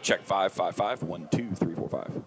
Check 555 12345.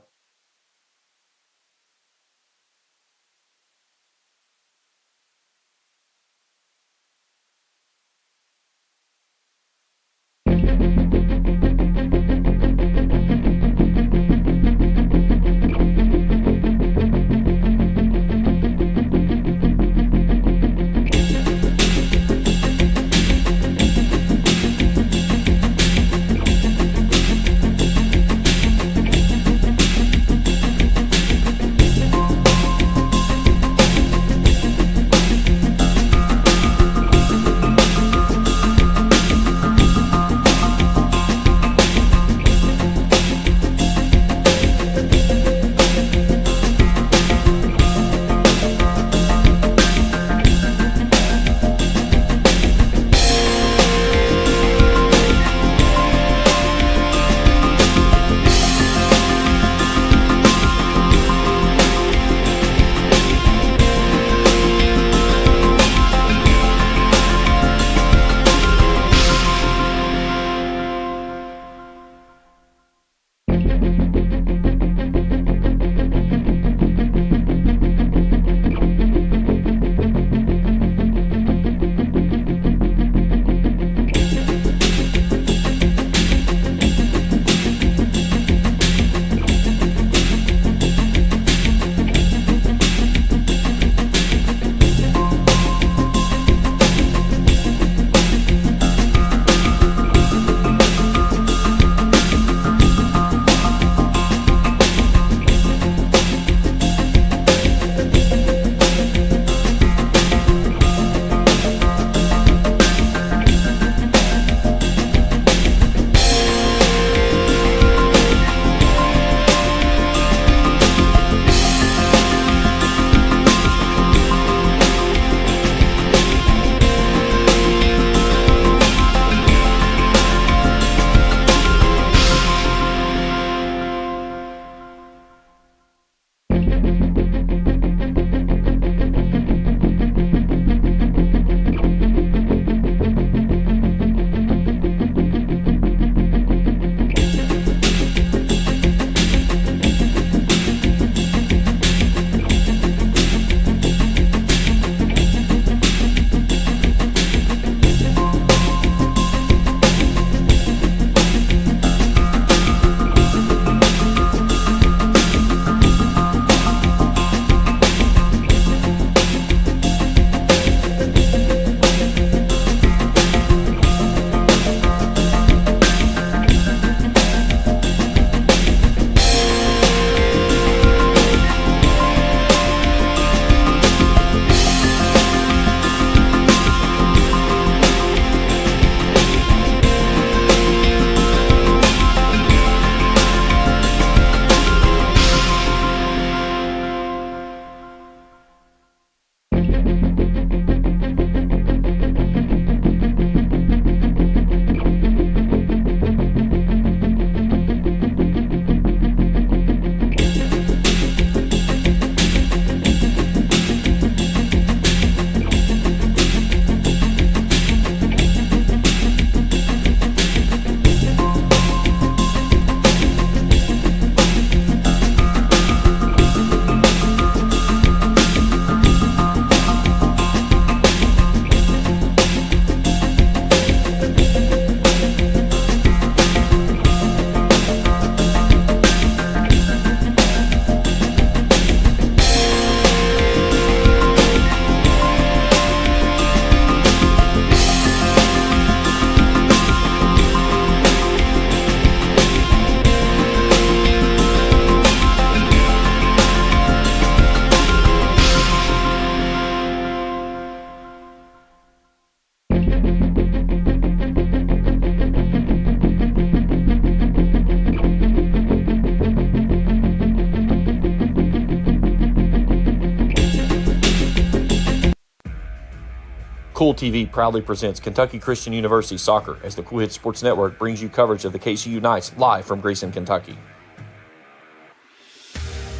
Kool TV proudly presents Kentucky Christian University Soccer as the Kool Hits Sports Network brings you coverage of the KCU Knights live from Grayson, Kentucky.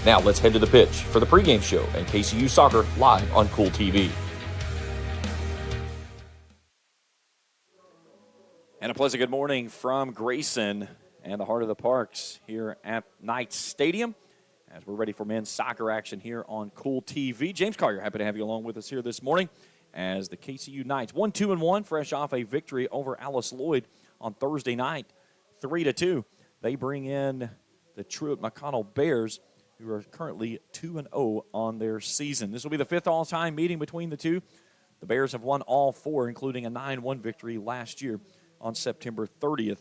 Now let's head to the pitch for the pregame show and KCU Soccer live on Kool TV. And a pleasant good morning from Grayson and the heart of the parks here at Knights Stadium as we're ready for men's soccer action here on Kool TV. James Collier, happy to have you along with us here this morning as the KCU Knights 1-2-1, fresh off a victory over Alice Lloyd on Thursday night, 3-2. They bring in the Truett-McConnell Bears, who are currently 2-0 on their season. This will be the fifth all-time meeting between the two. The Bears have won all four, including a 9-1 victory last year on September 30th.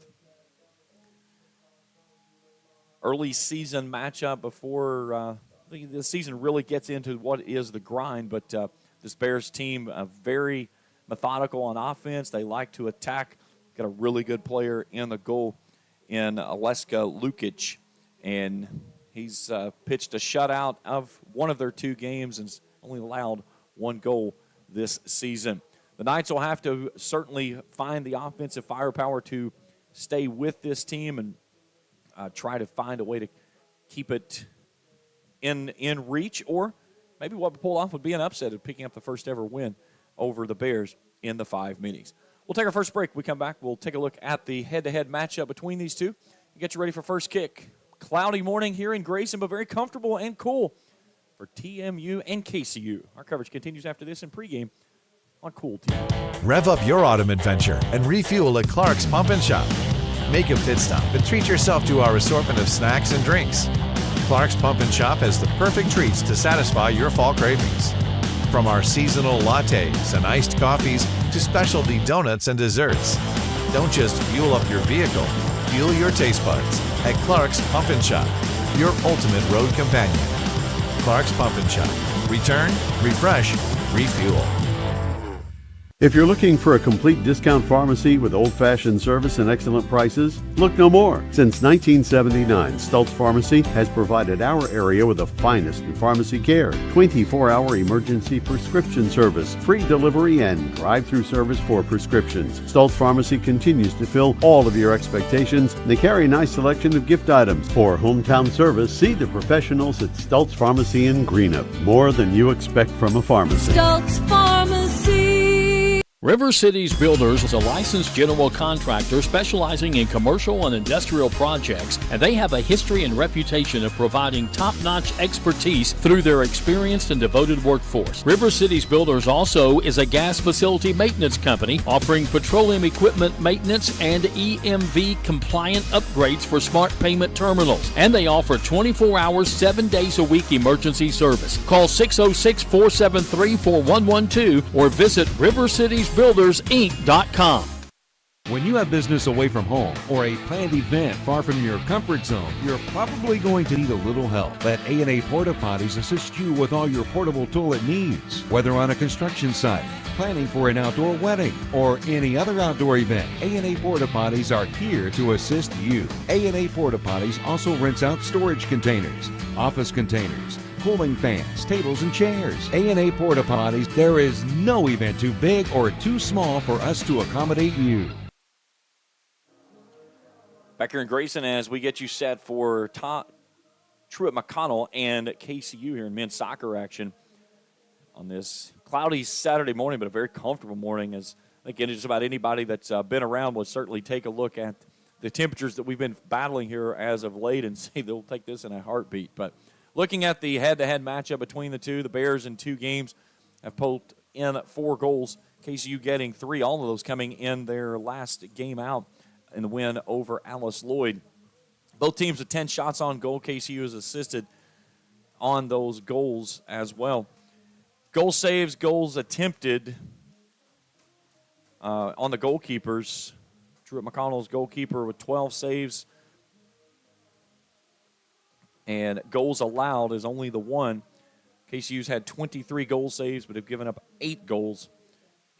Early season matchup before the season really gets into what is the grind, but this Bears team very methodical on offense. They like to attack. Got a really good player in the goal in Aleska Lukic, and he's pitched a shutout of one of their two games and only allowed one goal this season. The Knights will have to certainly find the offensive firepower to stay with this team and try to find a way to keep it in reach, or maybe what would pull off would be an upset of picking up the first ever win over the Bears in the 5 meetings. We'll take our first break. We come back, we'll take a look at the head-to-head matchup between these two and get you ready for first kick. Cloudy morning here in Grayson, but very comfortable and cool for TMU and KCU. Our coverage continues after this in pregame on Kool TV. Rev up your autumn adventure and refuel at Clark's Pump and Shop. Make a pit stop and treat yourself to our assortment of snacks and drinks. Clark's Pump and Shop has the perfect treats to satisfy your fall cravings. From our seasonal lattes and iced coffees to specialty donuts and desserts. Don't just fuel up your vehicle, fuel your taste buds at Clark's Pump and Shop, your ultimate road companion. Clark's Pump and Shop. Return, refresh, refuel. If you're looking for a complete discount pharmacy with old-fashioned service and excellent prices, look no more. Since 1979, Stultz Pharmacy has provided our area with the finest in pharmacy care, 24-hour emergency prescription service, free delivery, and drive-through service for prescriptions. Stultz Pharmacy continues to fill all of your expectations. They carry a nice selection of gift items. For hometown service, see the professionals at Stultz Pharmacy in Greenup. More than you expect from a pharmacy. Stultz Pharmacy. River Cities Builders is a licensed general contractor specializing in commercial and industrial projects, and they have a history and reputation of providing top-notch expertise through their experienced and devoted workforce. River Cities Builders also is a gas facility maintenance company offering petroleum equipment maintenance and EMV compliant upgrades for smart payment terminals, and they offer 24 hours, 7 days a week emergency service. Call 606-473-4112 or visit rivercitiesbuildersinc.com. When you have business away from home or a planned event far from your comfort zone, you're probably going to need a little help. Let A&A Porta Potties assist you with all your portable toilet needs. Whether on a construction site, planning for an outdoor wedding, or any other outdoor event, A&A Porta Potties are here to assist you. A&A Porta Potties also rents out storage containers, office containers, cooling fans, tables, and chairs. A&A Porta Potties, there is no event too big or too small for us to accommodate you. Back here in Grayson as we get you set for Truett-McConnell and KCU here in men's soccer action on this cloudy Saturday morning, but a very comfortable morning, as I think just about anybody that's been around will certainly take a look at the temperatures that we've been battling here as of late and say they'll take this in a heartbeat. But looking at the head-to-head matchup between the two, the Bears in 2 games have pulled in 4 goals, KCU getting 3, all of those coming in their last game out in the win over Alice Lloyd. Both teams with 10 shots on goal. KCU has assisted on those goals as well. Goal saves, goals attempted on the goalkeepers. Truett-McConnell's goalkeeper with 12 saves. And goals allowed is only the 1. KCU's had 23 goal saves, but have given up 8 goals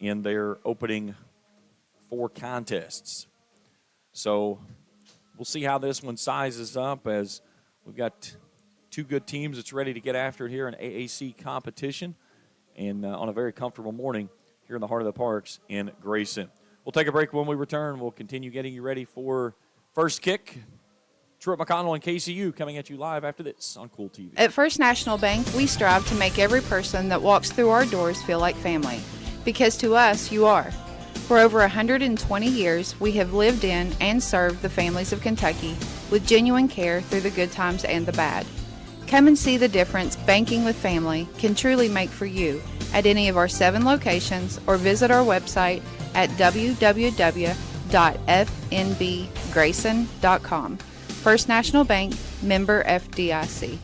in their opening 4 contests. So we'll see how this one sizes up, as we've got 2 good teams that's ready to get after it here in AAC competition, and on a very comfortable morning here in the heart of the parks in Grayson. We'll take a break. When we return, we'll continue getting you ready for first kick. Truett-McConnell and KCU coming at you live after this on Kool TV. At First National Bank, we strive to make every person that walks through our doors feel like family, because to us, you are. For over 120 years, we have lived in and served the families of Kentucky with genuine care through the good times and the bad. Come and see the difference banking with family can truly make for you at any of our 7 locations or visit our website at www.fnbgrayson.com. First National Bank, member FDIC.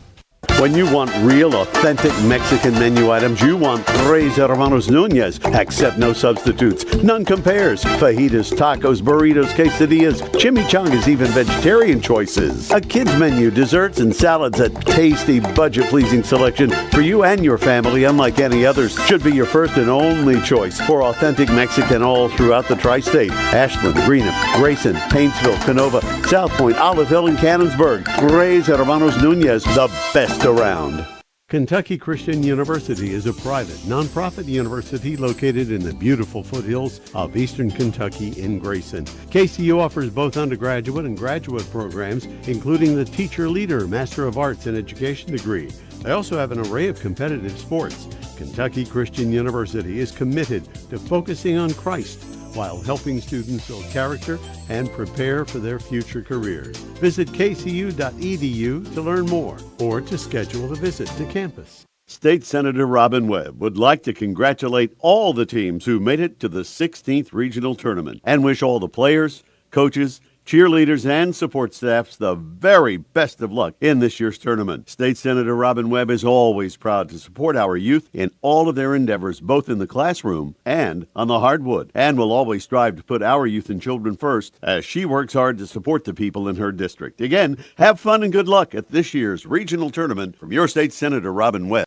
When you want real, authentic Mexican menu items, you want Tres Hermanos Nunez. Accept no substitutes. None compares. Fajitas, tacos, burritos, quesadillas, chimichangas, even vegetarian choices. A kids menu, desserts and salads, a tasty, budget-pleasing selection for you and your family, unlike any others. Should be your first and only choice for authentic Mexican all throughout the tri-state. Ashland, Greenup, Grayson, Paintsville, Canova, South Point, Olive Hill, and Cannonsburg. Tres Hermanos Nunez, the best around. Kentucky Christian University is a private, nonprofit university located in the beautiful foothills of eastern Kentucky in Grayson. KCU offers both undergraduate and graduate programs, including the Teacher Leader Master of Arts in Education degree. They also have an array of competitive sports. Kentucky Christian University is committed to focusing on Christ while helping students build character and prepare for their future careers. Visit kcu.edu to learn more or to schedule a visit to campus. State Senator Robin Webb would like to congratulate all the teams who made it to the 16th Regional Tournament and wish all the players, coaches, cheerleaders, and support staffs the very best of luck in this year's tournament. State Senator Robin Webb is always proud to support our youth in all of their endeavors, both in the classroom and on the hardwood, and will always strive to put our youth and children first as she works hard to support the people in her district. Again, have fun and good luck at this year's regional tournament from your State Senator Robin Webb.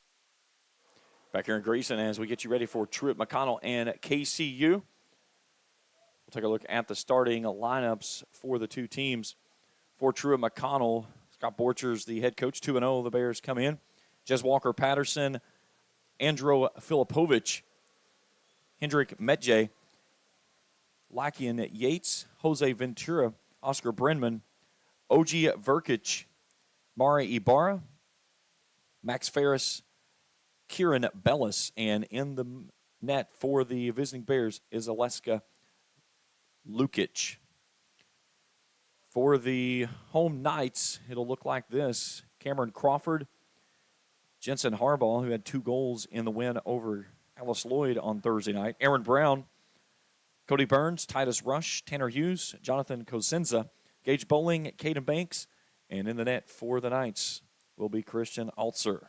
Back here in Grayson as we get you ready for Truett-McConnell and KCU. Take a look at the starting lineups for the two teams. For Truett-McConnell, Scott Borchers, the head coach, 2-0. The Bears come in. Jez Walker-Patterson, Andro Filipovich, Hendrik Medje, Lakian Yates, Jose Ventura, Oscar Brenman, Oji Verkic, Mari Ibarra, Max Ferris, Kieran Bellis, and in the net for the visiting Bears is Aleska Lukic. For the home Knights, it'll look like this. Cameron Crawford, Jensen Harbaugh, who had 2 goals in the win over Alice Lloyd on Thursday night. Aaron Brown, Cody Burns, Titus Rush, Tanner Hughes, Jonathan Cosenza, Gage Bowling, Caden Banks, and in the net for the Knights will be Christian Altzer.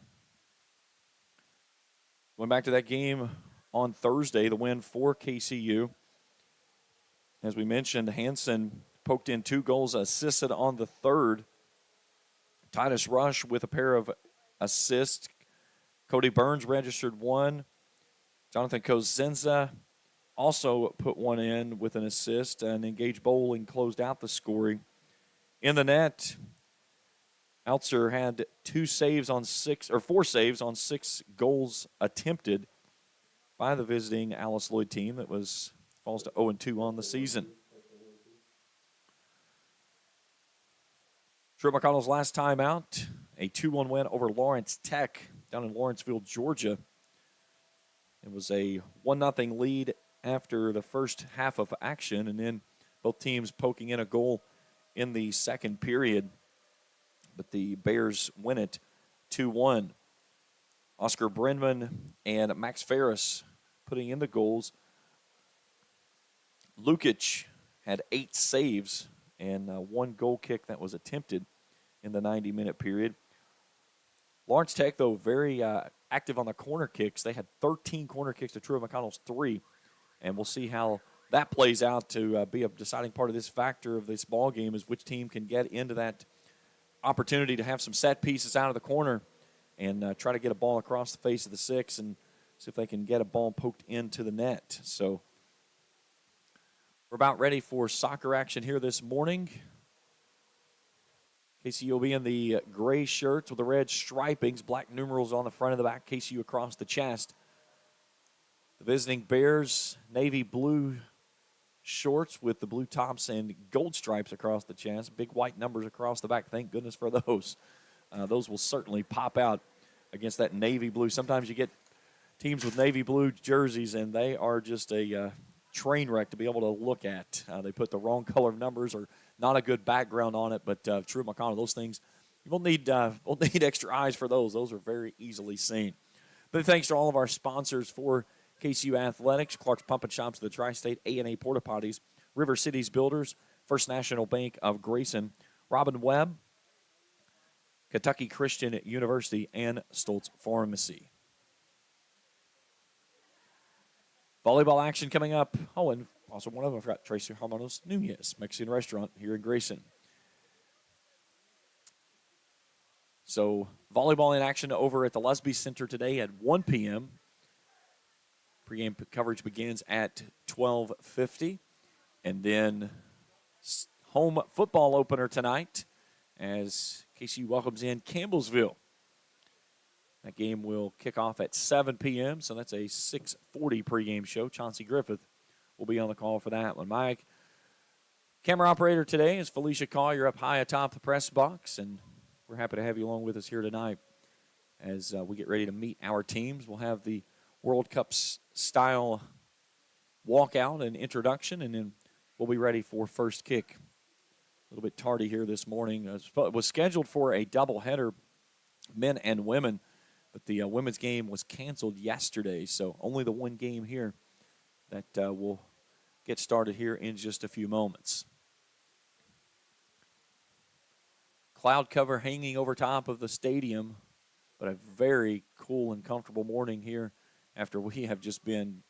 Going back to that game on Thursday, the win for KCU. As we mentioned, Hansen poked in 2 goals, assisted on the third. Titus Rush with a pair of assists. Cody Burns registered 1. Jonathan Cosenza also put 1 in with an assist, and Engage Bowling closed out the scoring. In the net, Altzer had 4 saves on 6 goals attempted by the visiting Alice Lloyd team that falls to 0-2 on the season. Truett-McConnell's last time out, a 2-1 win over Lawrence Tech down in Lawrenceville, Georgia. It was a 1-0 lead after the first half of action, and then both teams poking in a goal in the second period. But the Bears win it 2-1. Oscar Brenman and Max Ferris putting in the goals. Lukic had 8 saves and 1 goal kick that was attempted in the 90-minute period. Lawrence Tech, though, very active on the corner kicks. They had 13 corner kicks to Truett-McConnell's 3, and we'll see how that plays out to be a deciding part of this factor of this ball game is which team can get into that opportunity to have some set pieces out of the corner and try to get a ball across the face of the 6 and see if they can get a ball poked into the net. So we're about ready for soccer action here this morning. KCU will be in the gray shirts with the red stripings, black numerals on the front and the back, KCU across the chest. The visiting Bears, navy blue shorts with the blue tops and gold stripes across the chest, big white numbers across the back. Thank goodness for those. Those will certainly pop out against that navy blue. Sometimes you get teams with navy blue jerseys, and they are just a train wreck to be able to look at. They put the wrong color numbers or not a good background on it, but Truett-McConnell, those things, you won't need extra eyes for those. Those are very easily seen. But thanks to all of our sponsors for KCU Athletics, Clark's Pump and Shops of the Tri-State, A&A Porta Potties, River Cities Builders, First National Bank of Grayson, Robin Webb, Kentucky Christian University, and Stoltz Pharmacy. Volleyball action coming up. Oh, and also one of them, I forgot, Tracy Hermanos Nunez, Mexican restaurant here in Grayson. So volleyball in action over at the Lusby Center today at 1 p.m. Pregame coverage begins at 12:50. And then home football opener tonight as KCU welcomes in Campbellsville. That game will kick off at 7 p.m., so that's a 6:40 pregame show. Chauncey Griffith will be on the call for that one. My camera operator today is Felicia Collier up high atop the press box, and we're happy to have you along with us here tonight as we get ready to meet our teams. We'll have the World Cup style walkout and introduction, and then we'll be ready for first kick. A little bit tardy here this morning. It was scheduled for a doubleheader, men and women, but the women's game was canceled yesterday, so only the one game here that will get started here in just a few moments. Cloud cover hanging over top of the stadium, but a very cool and comfortable morning here after we have just been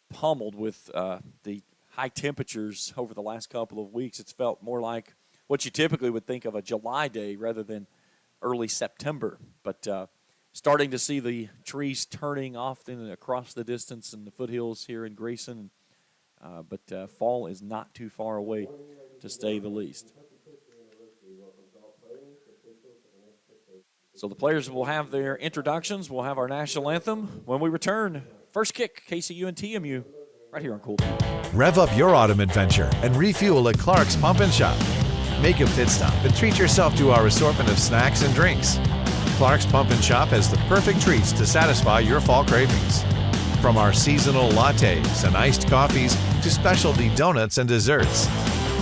pummeled with the high temperatures over the last couple of weeks. It's felt more like what you typically would think of a July day rather than early September. But starting to see the trees turning often across the distance in the foothills here in Grayson. But fall is not too far away, to say the least. So the players will have their introductions. We'll have our national anthem when we return. First kick, KCU and TMU, right here on Kool. Rev up your autumn adventure and refuel at Clark's Pump and Shop. Make a pit stop and treat yourself to our assortment of snacks and drinks. Clark's Pump and Shop has the perfect treats to satisfy your fall cravings. From our seasonal lattes and iced coffees to specialty donuts and desserts.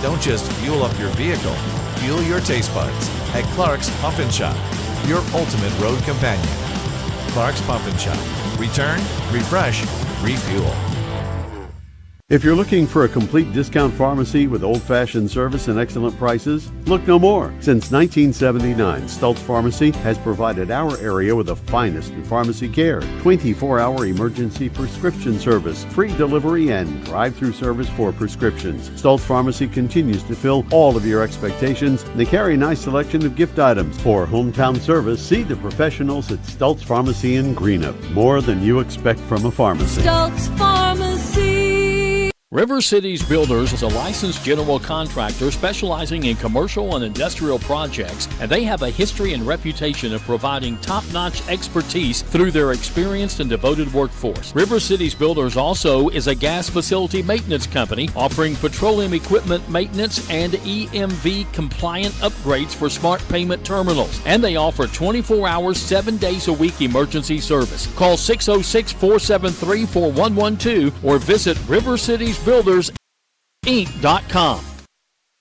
Don't just fuel up your vehicle, fuel your taste buds at Clark's Pump and Shop, your ultimate road companion. Clark's Pump and Shop. Return, refresh, refuel. If you're looking for a complete discount pharmacy with old-fashioned service and excellent prices, look no more. Since 1979, Stoltz Pharmacy has provided our area with the finest in pharmacy care. 24-hour emergency prescription service, free delivery, and drive-through service for prescriptions. Stoltz Pharmacy continues to fill all of your expectations. They carry a nice selection of gift items. For hometown service, see the professionals at Stoltz Pharmacy in Greenup. More than you expect from a pharmacy. Stoltz Pharmacy. River Cities Builders is a licensed general contractor specializing in commercial and industrial projects, and they have a history and reputation of providing top-notch expertise through their experienced and devoted workforce. River Cities Builders also is a gas facility maintenance company offering petroleum equipment maintenance and EMV compliant upgrades for smart payment terminals, and they offer 24 hours, 7 days a week emergency service. Call 606-473-4112 or visit RiverCitiesBuildersInc.com.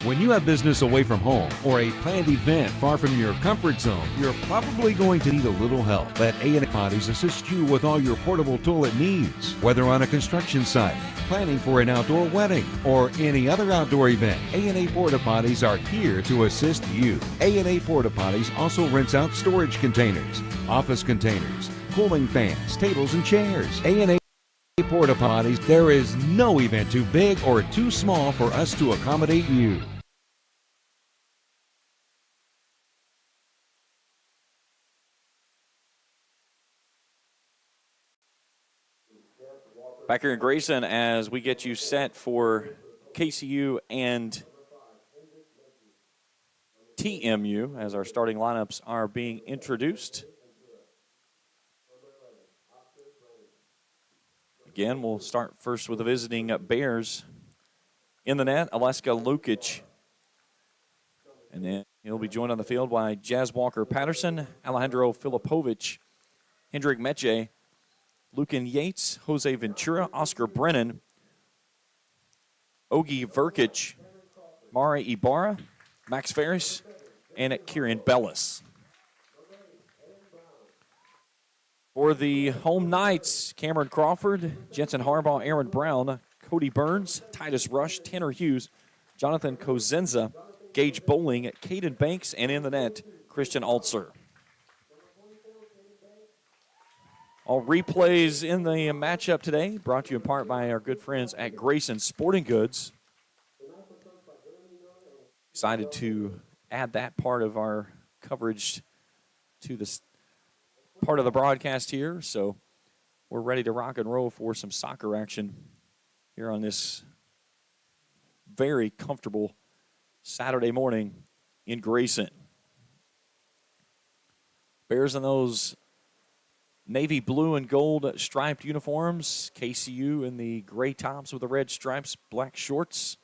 When you have business away from home or a planned event far from your comfort zone, you're probably going to need a little help. Let A&A Potties assist you with all your portable toilet needs. Whether on a construction site, planning for an outdoor wedding, or any other outdoor event, A&A Porta Potties are here to assist you. A&A Porta Potties also rents out storage containers, office containers, cooling fans, tables, and chairs. A&A Porta Potties, there is no event too big or too small for us to accommodate you. Back here in Grayson as we get you set for KCU and TMU as our starting lineups are being introduced. Again, we'll start first with the visiting Bears. In the net, Aleska Lukic. And then he'll be joined on the field by Jazz Walker-Patterson, Alejandro Filipovic, Hendrik Meche, Lucan Yates, Jose Ventura, Oscar Brennan, Ogie Verkic, Mara Ibarra, Max Ferris, and Kieran Bellis. For the home Knights, Cameron Crawford, Jensen Harbaugh, Aaron Brown, Cody Burns, Titus Rush, Tanner Hughes, Jonathan Cosenza, Gage Bowling, Caden Banks, and in the net, Christian Altzer. All replays in the matchup today brought to you in part by our good friends at Grayson Sporting Goods. Excited to add that part of our coverage to this part of the broadcast here. So we're ready to rock and roll for some soccer action here on this very comfortable Saturday morning in Grayson. Bears in those navy blue and gold striped uniforms. KCU in the gray tops with the red stripes, black shorts.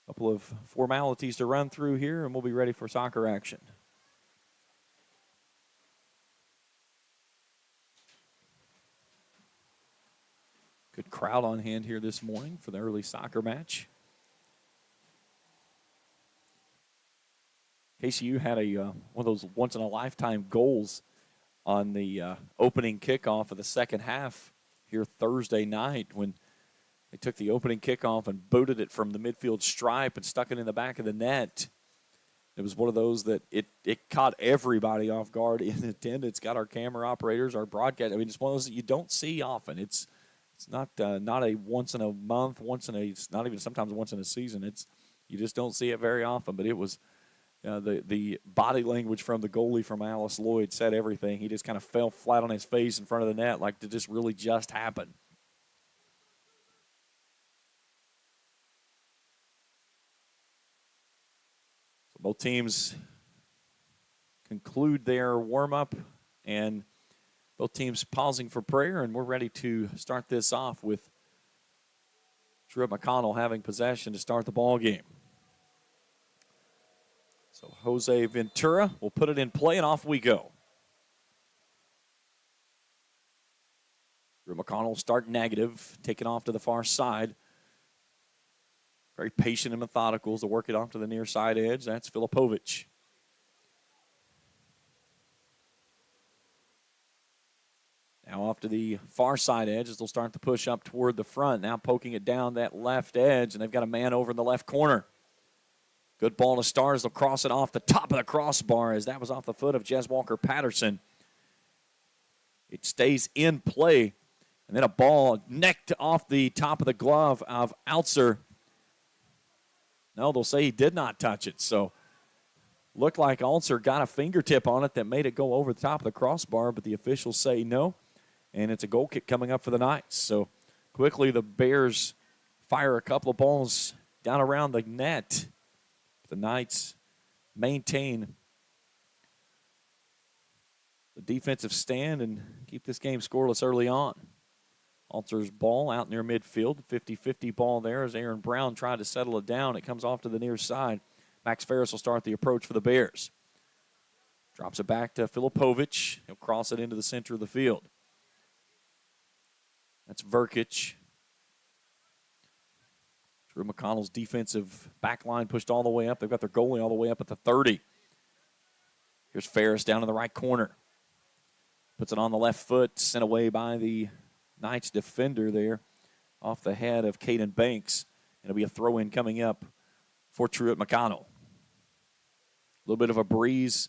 A couple of formalities to run through here, and we'll be ready for soccer action. Good crowd on hand here this morning for the early soccer match. KCU had one of those once-in-a-lifetime goals on the opening kickoff of the second half here Thursday night when they took the opening kickoff and booted it from the midfield stripe and stuck it in the back of the net. It was one of those that it caught everybody off guard in attendance. Got our camera operators, our broadcast. I mean, it's one of those that you don't see often. It's not a once in a month, not even sometimes once in a season. You just don't see it very often. But it was the body language from the goalie from Alice Lloyd said everything. He just kind of fell flat on his face in front of the net, like did this really just happen? So both teams conclude their warm-up, and both teams pausing for prayer, and we're ready to start this off with Truett-McConnell having possession to start the ball game. So Jose Ventura will put it in play, and off we go. Truett-McConnell start negative, taking off to the far side. Very patient and methodical to work it off to the near side edge. That's Filipovic. Now off to the far side edge as they'll start to push up toward the front. Now poking it down that left edge, and they've got a man over in the left corner. Good ball to Stars. They'll cross it off the top of the crossbar as that was off the foot of Jez Walker-Patterson. It stays in play, and then a ball necked off the top of the glove of Altzer. No, they'll say he did not touch it, so looked like Altzer got a fingertip on it that made it go over the top of the crossbar, but the officials say no. And it's a goal kick coming up for the Knights. So quickly the Bears fire a couple of balls down around the net. The Knights maintain the defensive stand and keep this game scoreless early on. Altzer's ball out near midfield. 50-50 ball there as Aaron Brown tried to settle it down. It comes off to the near side. Max Ferris will start the approach for the Bears. Drops it back to Filipovic. He'll cross it into the center of the field. That's Verkic. Truett-McConnell's defensive back line pushed all the way up. They've got their goalie all the way up at the 30. Here's Ferris down in the right corner. Puts it on the left foot, sent away by the Knights defender there off the head of Caden Banks. It'll be a throw-in coming up for Truett-McConnell. A little bit of a breeze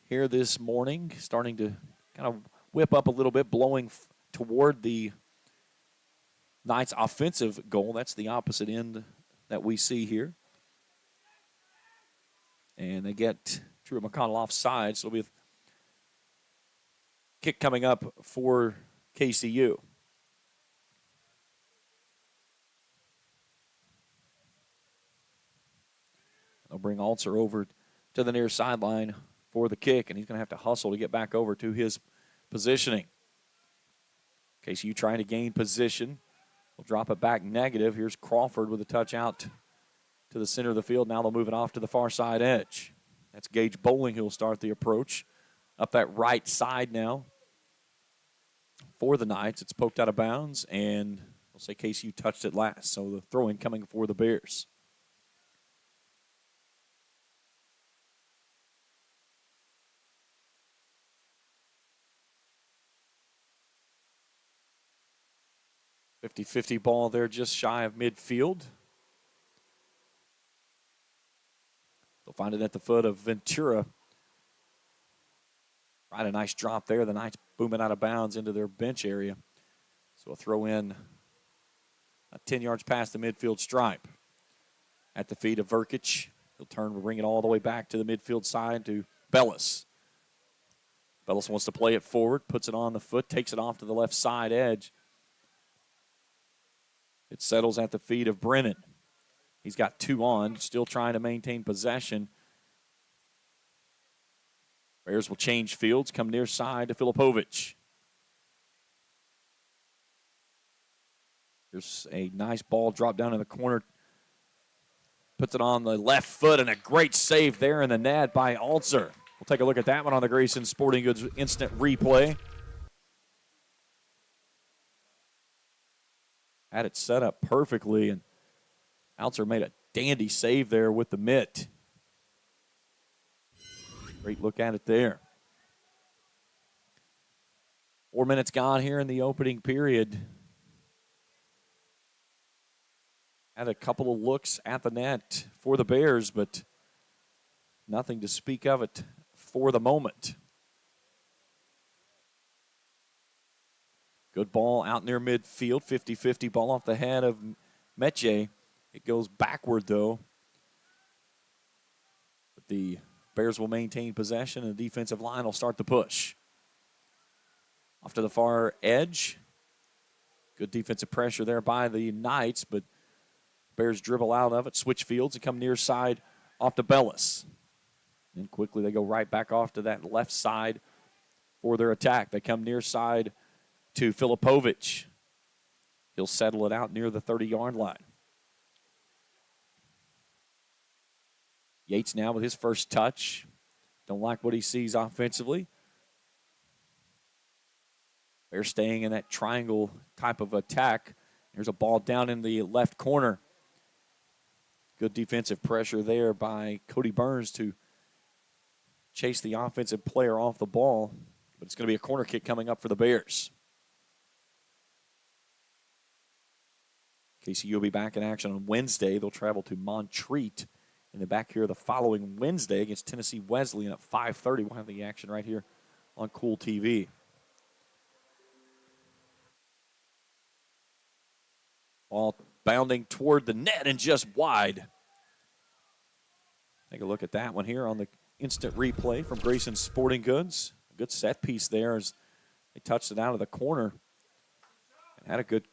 here this morning, starting to kind of whip up a little bit, blowing toward the Knights' offensive goal. That's the opposite end that we see here. And they get Truett-McConnell offside, so it'll be a kick coming up for KCU. They'll bring Altzer over to the near sideline for the kick, and he's going to have to hustle to get back over to his positioning. KCU trying to gain position. We'll drop it back negative. Here's Crawford with a touch out to the center of the field. Now they'll move it off to the far side edge. That's Gage Bowling who will start the approach. Up that right side now for the Knights. It's poked out of bounds, and they'll We'll say KCU touched it last, so the throw-in coming for the Bears. .50 ball there just shy of midfield. They'll find it at the foot of Ventura. Right, a nice drop there. The Knights booming out of bounds into their bench area. So a throw in 10 yards past the midfield stripe. At the feet of Verkic. He'll turn and bring it all the way back to the midfield side to Bellis. Bellis wants to play it forward, puts it on the foot, takes it off to the left side edge. It settles at the feet of Brennan. He's got 2 on, still trying to maintain possession. Bears will change fields, come near side to Filipovic. There's a nice ball drop down in the corner. Puts it on the left foot, and a great save there in the net by Altzer. We'll take a look at that one on the Grayson Sporting Goods instant replay. Had it set up perfectly, and Altzer made a dandy save there with the mitt. Great look at it there. 4 minutes gone here in the opening period. Had a couple of looks at the net for the Bears, but nothing to speak of it for the moment. Good ball out near midfield. 50-50 ball off the head of Meche. It goes backward, though. But the Bears will maintain possession, and the defensive line will start the push. Off to the far edge. Good defensive pressure there by the Knights, but Bears dribble out of it, switch fields, and come near side off to Bellis. And quickly they go right back off to that left side for their attack. They come near side to Filipovic. He'll settle it out near the 30-yard line. Yates now with his first touch. Don't like what he sees offensively. They're staying in that triangle type of attack. There's a ball down in the left corner. Good defensive pressure there by Cody Burns to chase the offensive player off the ball. But it's going to be a corner kick coming up for the Bears. KCU will be back in action on Wednesday. They'll travel to Montreat in the back here the following Wednesday against Tennessee Wesleyan at 5:30. We'll have the action right here on Kool TV. Ball bounding toward the net and just wide. Take a look at that one here on the instant replay from Grayson Sporting Goods. A good set piece there as they touched it out of the corner. And had a good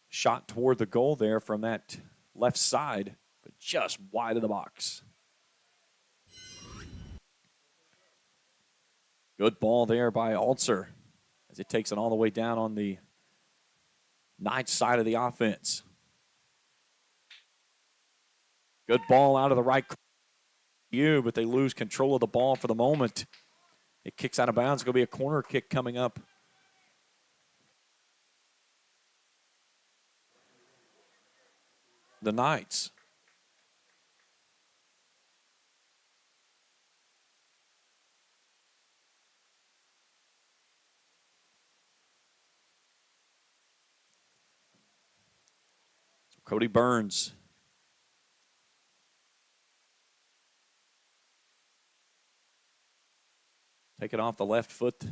shot toward the goal there from that left side, but just wide of the box. Good ball there by Altzer as it takes it all the way down on the Knights side of the offense. Good ball out of the right corner, but they lose control of the ball for the moment. It kicks out of bounds. It's going to be a corner kick coming up. The Knights. So Cody Burns. Take it off the left foot.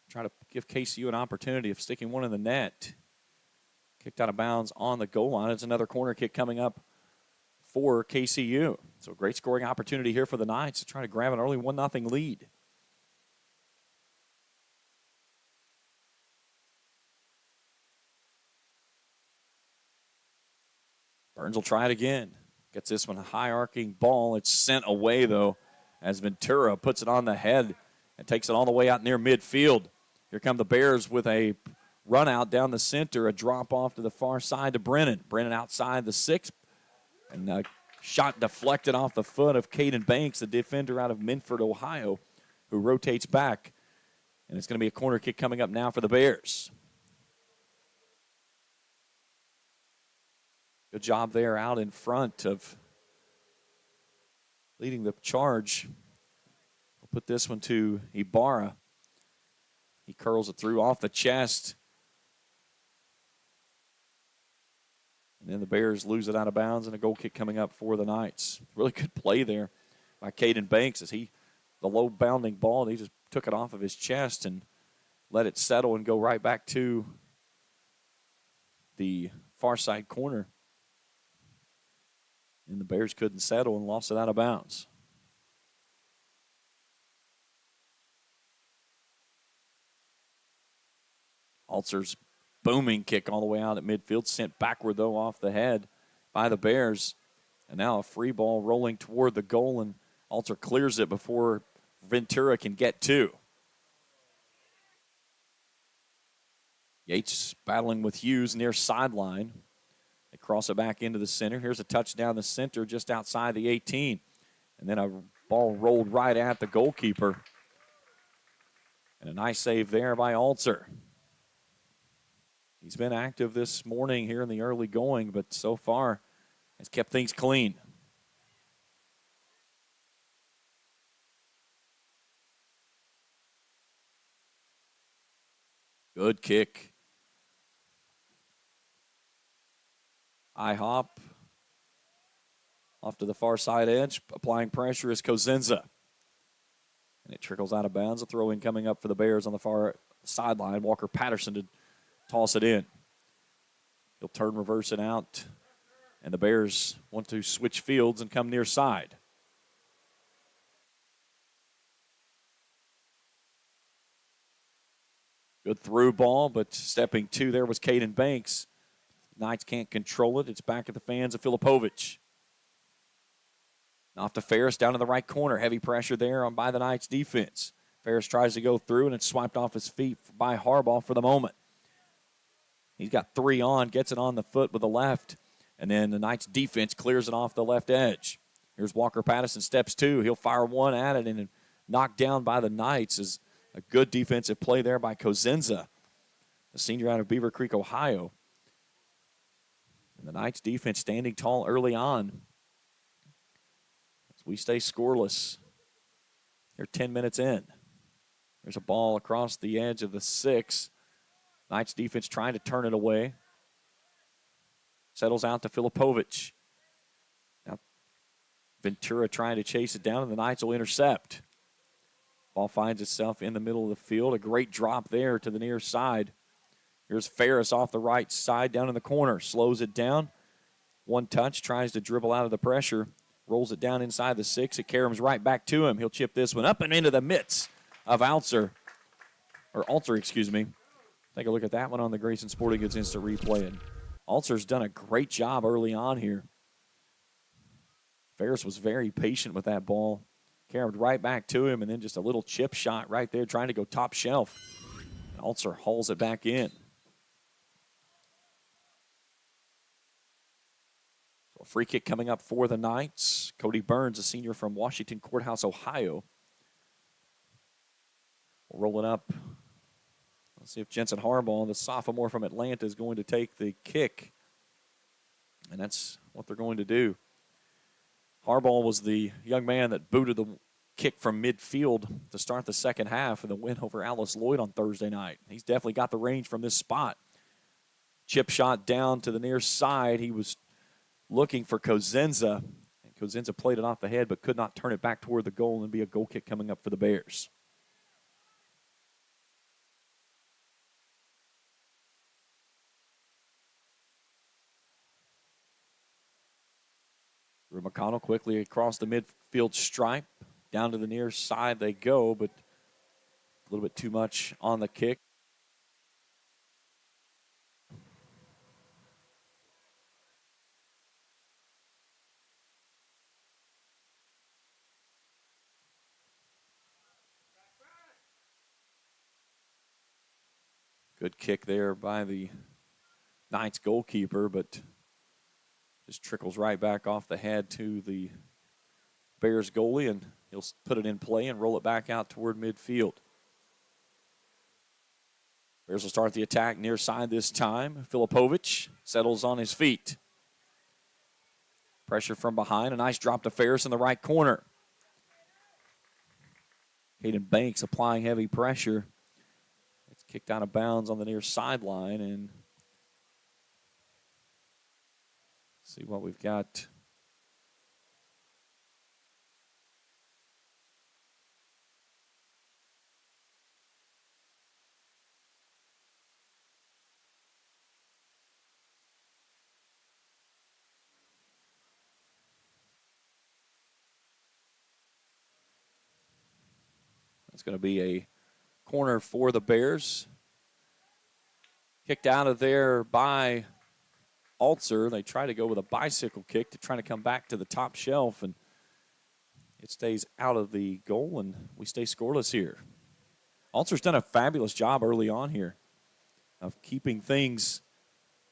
Try to give KCU an opportunity of sticking one in the net. Kicked out of bounds on the goal line. It's another corner kick coming up for KCU. So a great scoring opportunity here for the Knights to try to grab an early 1-0 lead. Burns will try it again. Gets this one a high-arcing ball. It's sent away, though, as Ventura puts it on the head and takes it all the way out near midfield. Here come the Bears with a run out down the center, a drop off to the far side to Brennan. Brennan outside the 6, and a shot deflected off the foot of Caden Banks, the defender out of Minford, Ohio, who rotates back. And it's going to be a corner kick coming up now for the Bears. Good job there out in front of leading the charge. We'll put this one to Ibarra. He curls it through off the chest. And then the Bears lose it out of bounds, and a goal kick coming up for the Knights. Really good play there by Caden Banks as the low bounding ball, and he just took it off of his chest and let it settle and go right back to the far side corner. And the Bears couldn't settle and lost it out of bounds. Altzer's booming kick all the way out at midfield, sent backward, though, off the head by the Bears. And now a free ball rolling toward the goal, and Altzer clears it before Ventura can get to. Yates battling with Hughes near sideline. They cross it back into the center. Here's a touchdown the center just outside the 18. And then a ball rolled right at the goalkeeper. And a nice save there by Altzer. He's been active this morning here in the early going, but so far has kept things clean. Good kick. High hop. Off to the far side edge. Applying pressure is Cosenza. And it trickles out of bounds. A throw in coming up for the Bears on the far sideline. Walker Patterson to toss it in. He'll turn, reverse it out. And the Bears want to switch fields and come near side. Good through ball, but stepping to there was Caden Banks. Knights can't control it. It's back at the fans of Filipovic. Off to Ferris down to the right corner. Heavy pressure there by the Knights defense. Ferris tries to go through, and it's swiped off his feet by Harbaugh for the moment. He's got 3 on, gets it on the foot with the left, and then the Knights defense clears it off the left edge. Here's Walker Patterson, steps 2. He'll fire one at it, and knocked down by the Knights is a good defensive play there by Cosenza, the senior out of Beaver Creek, Ohio. And the Knights defense standing tall early on as we stay scoreless. They're 10 minutes in. There's a ball across the edge of the 6. Knights defense trying to turn it away. Settles out to Filipovic. Now Ventura trying to chase it down, and the Knights will intercept. Ball finds itself in the middle of the field. A great drop there to the near side. Here's Ferris off the right side down in the corner. Slows it down. One touch, tries to dribble out of the pressure. Rolls it down inside the 6. It caroms right back to him. He'll chip this one up and into the mitts of Altzer. Take a look at that one on the Grayson Sporting Goods Instant Replay. And Altzer's done a great job early on here. Ferris was very patient with that ball. Caromed right back to him, and then just a little chip shot right there trying to go top shelf. And Altzer hauls it back in. So a free kick coming up for the Knights. Cody Burns, a senior from Washington Courthouse, Ohio. We'll roll it up. Let's see if Jensen Harbaugh, the sophomore from Atlanta, is going to take the kick. And that's what they're going to do. Harbaugh was the young man that booted the kick from midfield to start the second half in the win over Alice Lloyd on Thursday night. He's definitely got the range from this spot. Chip shot down to the near side. He was looking for Cosenza. And Cosenza played it off the head but could not turn it back toward the goal, and be a goal kick coming up for the Bears. McConnell quickly across the midfield stripe. Down to the near side they go, but a little bit too much on the kick. Good kick there by the Knights goalkeeper, but just trickles right back off the head to the Bears goalie, and he'll put it in play and roll it back out toward midfield. Bears will start the attack near side this time. Filipovic settles on his feet. Pressure from behind. A nice drop to Ferris in the right corner. Caden Banks applying heavy pressure. It's kicked out of bounds on the near sideline. And see what we've got. It's going to be a corner for the Bears. Kicked out of there by Altzer. They try to go with a bicycle kick to try to come back to the top shelf, and it stays out of the goal, and we stay scoreless here. Altzer's done a fabulous job early on here of keeping things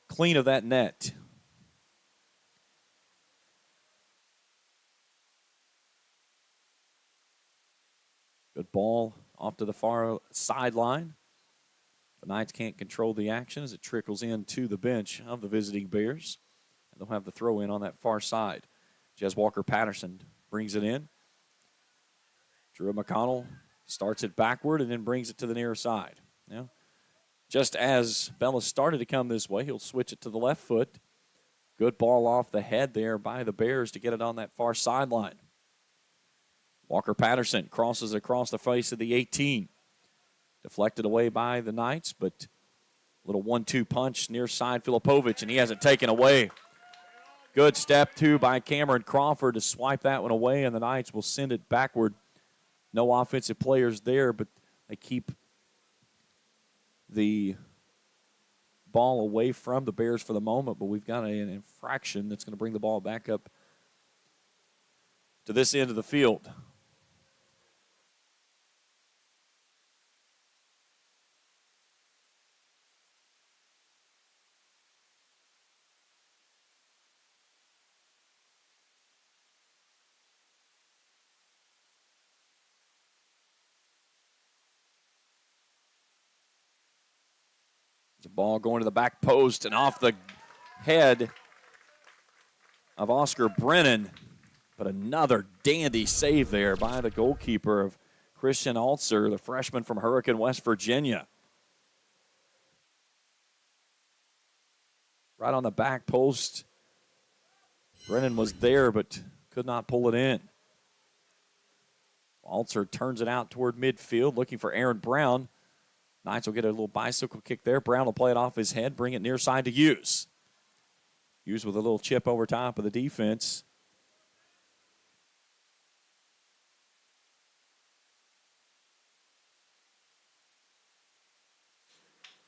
clean of that net. Good ball off to the far sideline. The Knights can't control the action as it trickles into the bench of the visiting Bears. And they'll have the throw in on that far side. Jez Walker-Patterson brings it in. Truett-McConnell starts it backward and then brings it to the near side. Now, just as Bella started to come this way, he'll switch it to the left foot. Good ball off the head there by the Bears to get it on that far sideline. Walker-Patterson crosses across the face of the 18. Deflected away by the Knights, but a little 1-2 punch near side Filipovic, and he has it taken away. Good step, too, by Cameron Crawford to swipe that one away, and the Knights will send it backward. No offensive players there, but they keep the ball away from the Bears for the moment, but we've got an infraction that's going to bring the ball back up to this end of the field. The ball going to the back post and off the head of Oscar Brennan. But another dandy save there by the goalkeeper of Christian Altzer, the freshman from Hurricane, West Virginia. Right on the back post. Brennan was there but could not pull it in. Altzer turns it out toward midfield, looking for Aaron Brown. Knights will get a little bicycle kick there. Brown will play it off his head, bring it near side to Hughes. Hughes with a little chip over top of the defense.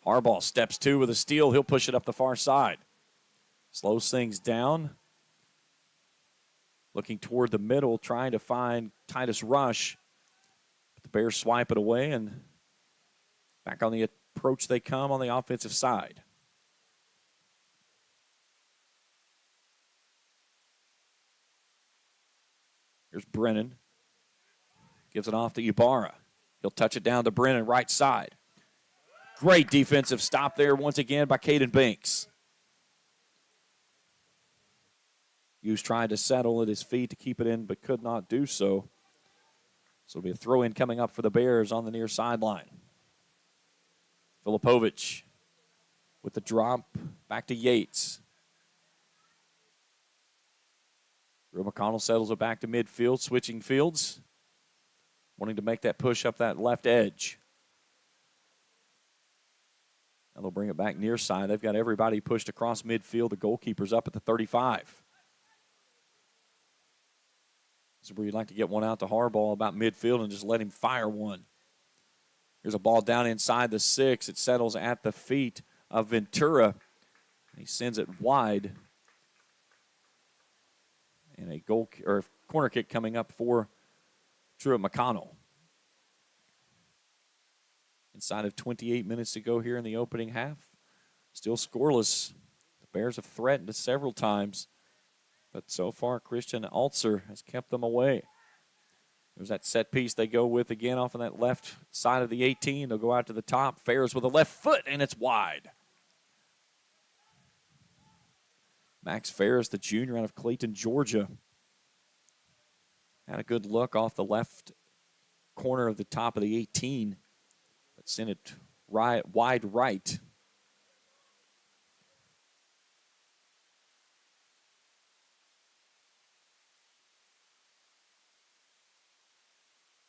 Harbaugh steps to with a steal. He'll push it up the far side. Slows things down. Looking toward the middle, trying to find Titus Rush. But the Bears swipe it away, and back on the approach they come on the offensive side. Here's Brennan. Gives it off to Ibarra. He'll touch it down to Brennan, right side. Great defensive stop there once again by Caden Banks. Hughes tried to settle at his feet to keep it in, but could not do so. So it'll be a throw-in coming up for the Bears on the near sideline. Filipovic with the drop back to Yates. McConnell settles it back to midfield, switching fields, wanting to make that push up that left edge. And they'll bring it back near side. They've got everybody pushed across midfield. The goalkeeper's up at the 35. This is where you'd like to get one out to Harbaugh about midfield and just let him fire one. Here's a ball down inside the 6. It settles at the feet of Ventura. He sends it wide. And a corner kick coming up for Truett-McConnell. Inside of 28 minutes to go here in the opening half. Still scoreless. The Bears have threatened it several times. But so far, Christian Altzer has kept them away. There's that set piece they go with again off on that left side of the 18. They'll go out to the top. Ferris with a left foot, and it's wide. Max Ferris, the junior out of Clayton, Georgia, had a good look off the left corner of the top of the 18, but sent it wide right.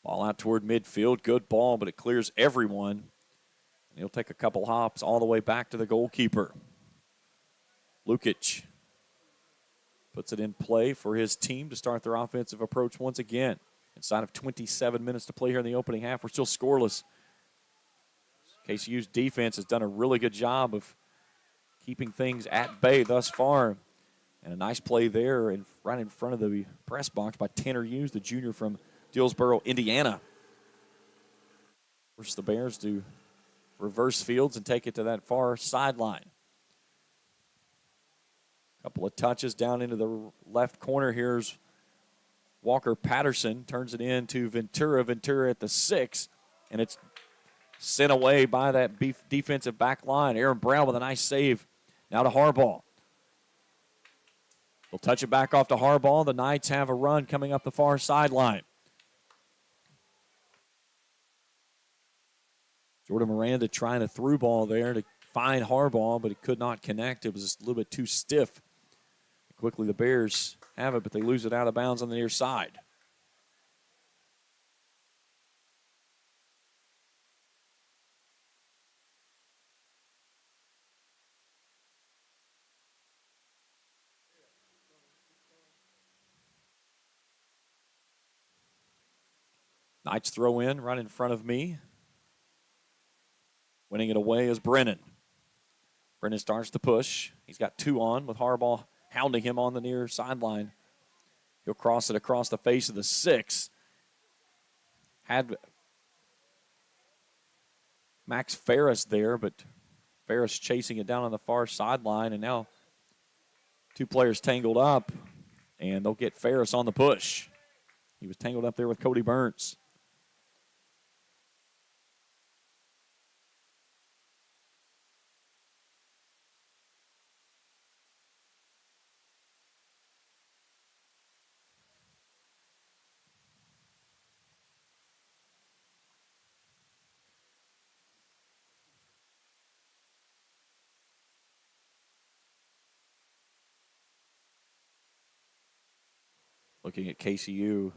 Ball out toward midfield. Good ball, but it clears everyone. And he'll take a couple hops all the way back to the goalkeeper. Lukic puts it in play for his team to start their offensive approach once again. Inside of 27 minutes to play here in the opening half, we're still scoreless. KCU's defense has done a really good job of keeping things at bay thus far. And a nice play there right in front of the press box by Tanner Hughes, the junior from Dillsboro, Indiana. Force the Bears to reverse fields and take it to that far sideline. Couple of touches down into the left corner. Here's Walker Patterson. Turns it in to Ventura. Ventura at the 6. And it's sent away by that defensive back line. Aaron Brown with a nice save. Now to Harbaugh. They'll touch it back off to Harbaugh. The Knights have a run coming up the far sideline. Jordan Miranda trying a through ball there to find Harbaugh, but it could not connect. It was just a little bit too stiff. Quickly the Bears have it, but they lose it out of bounds on the near side. Knights throw in right in front of me. Winning it away is Brennan. Brennan starts to push. He's got 2 on with Harbaugh hounding him on the near sideline. He'll cross it across the face of the 6. Had Max Ferris there, but Ferris chasing it down on the far sideline, and now 2 players tangled up, and they'll get Ferris on the push. He was tangled up there with Cody Burns. Looking at KCU,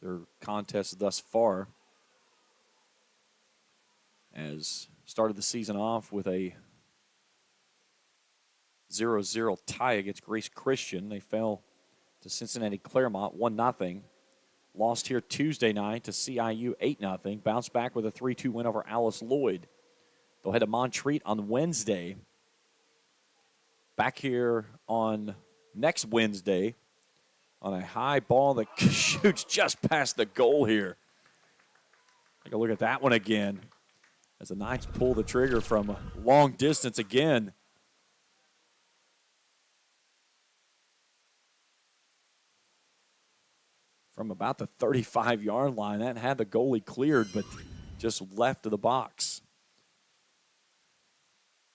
their contest thus far, as started the season off with a 0-0 tie against Grace Christian. They fell to Cincinnati Claremont 1-0. Lost here Tuesday night to CIU 8-0. Bounced back with a 3-2 win over Alice Lloyd. They'll head to Montreat on Wednesday. Back here on next Wednesday on a high ball that shoots just past the goal here. Take a look at that one again as the Knights pull the trigger from a long distance again. From about the 35-yard line. That had the goalie cleared, but just left of the box.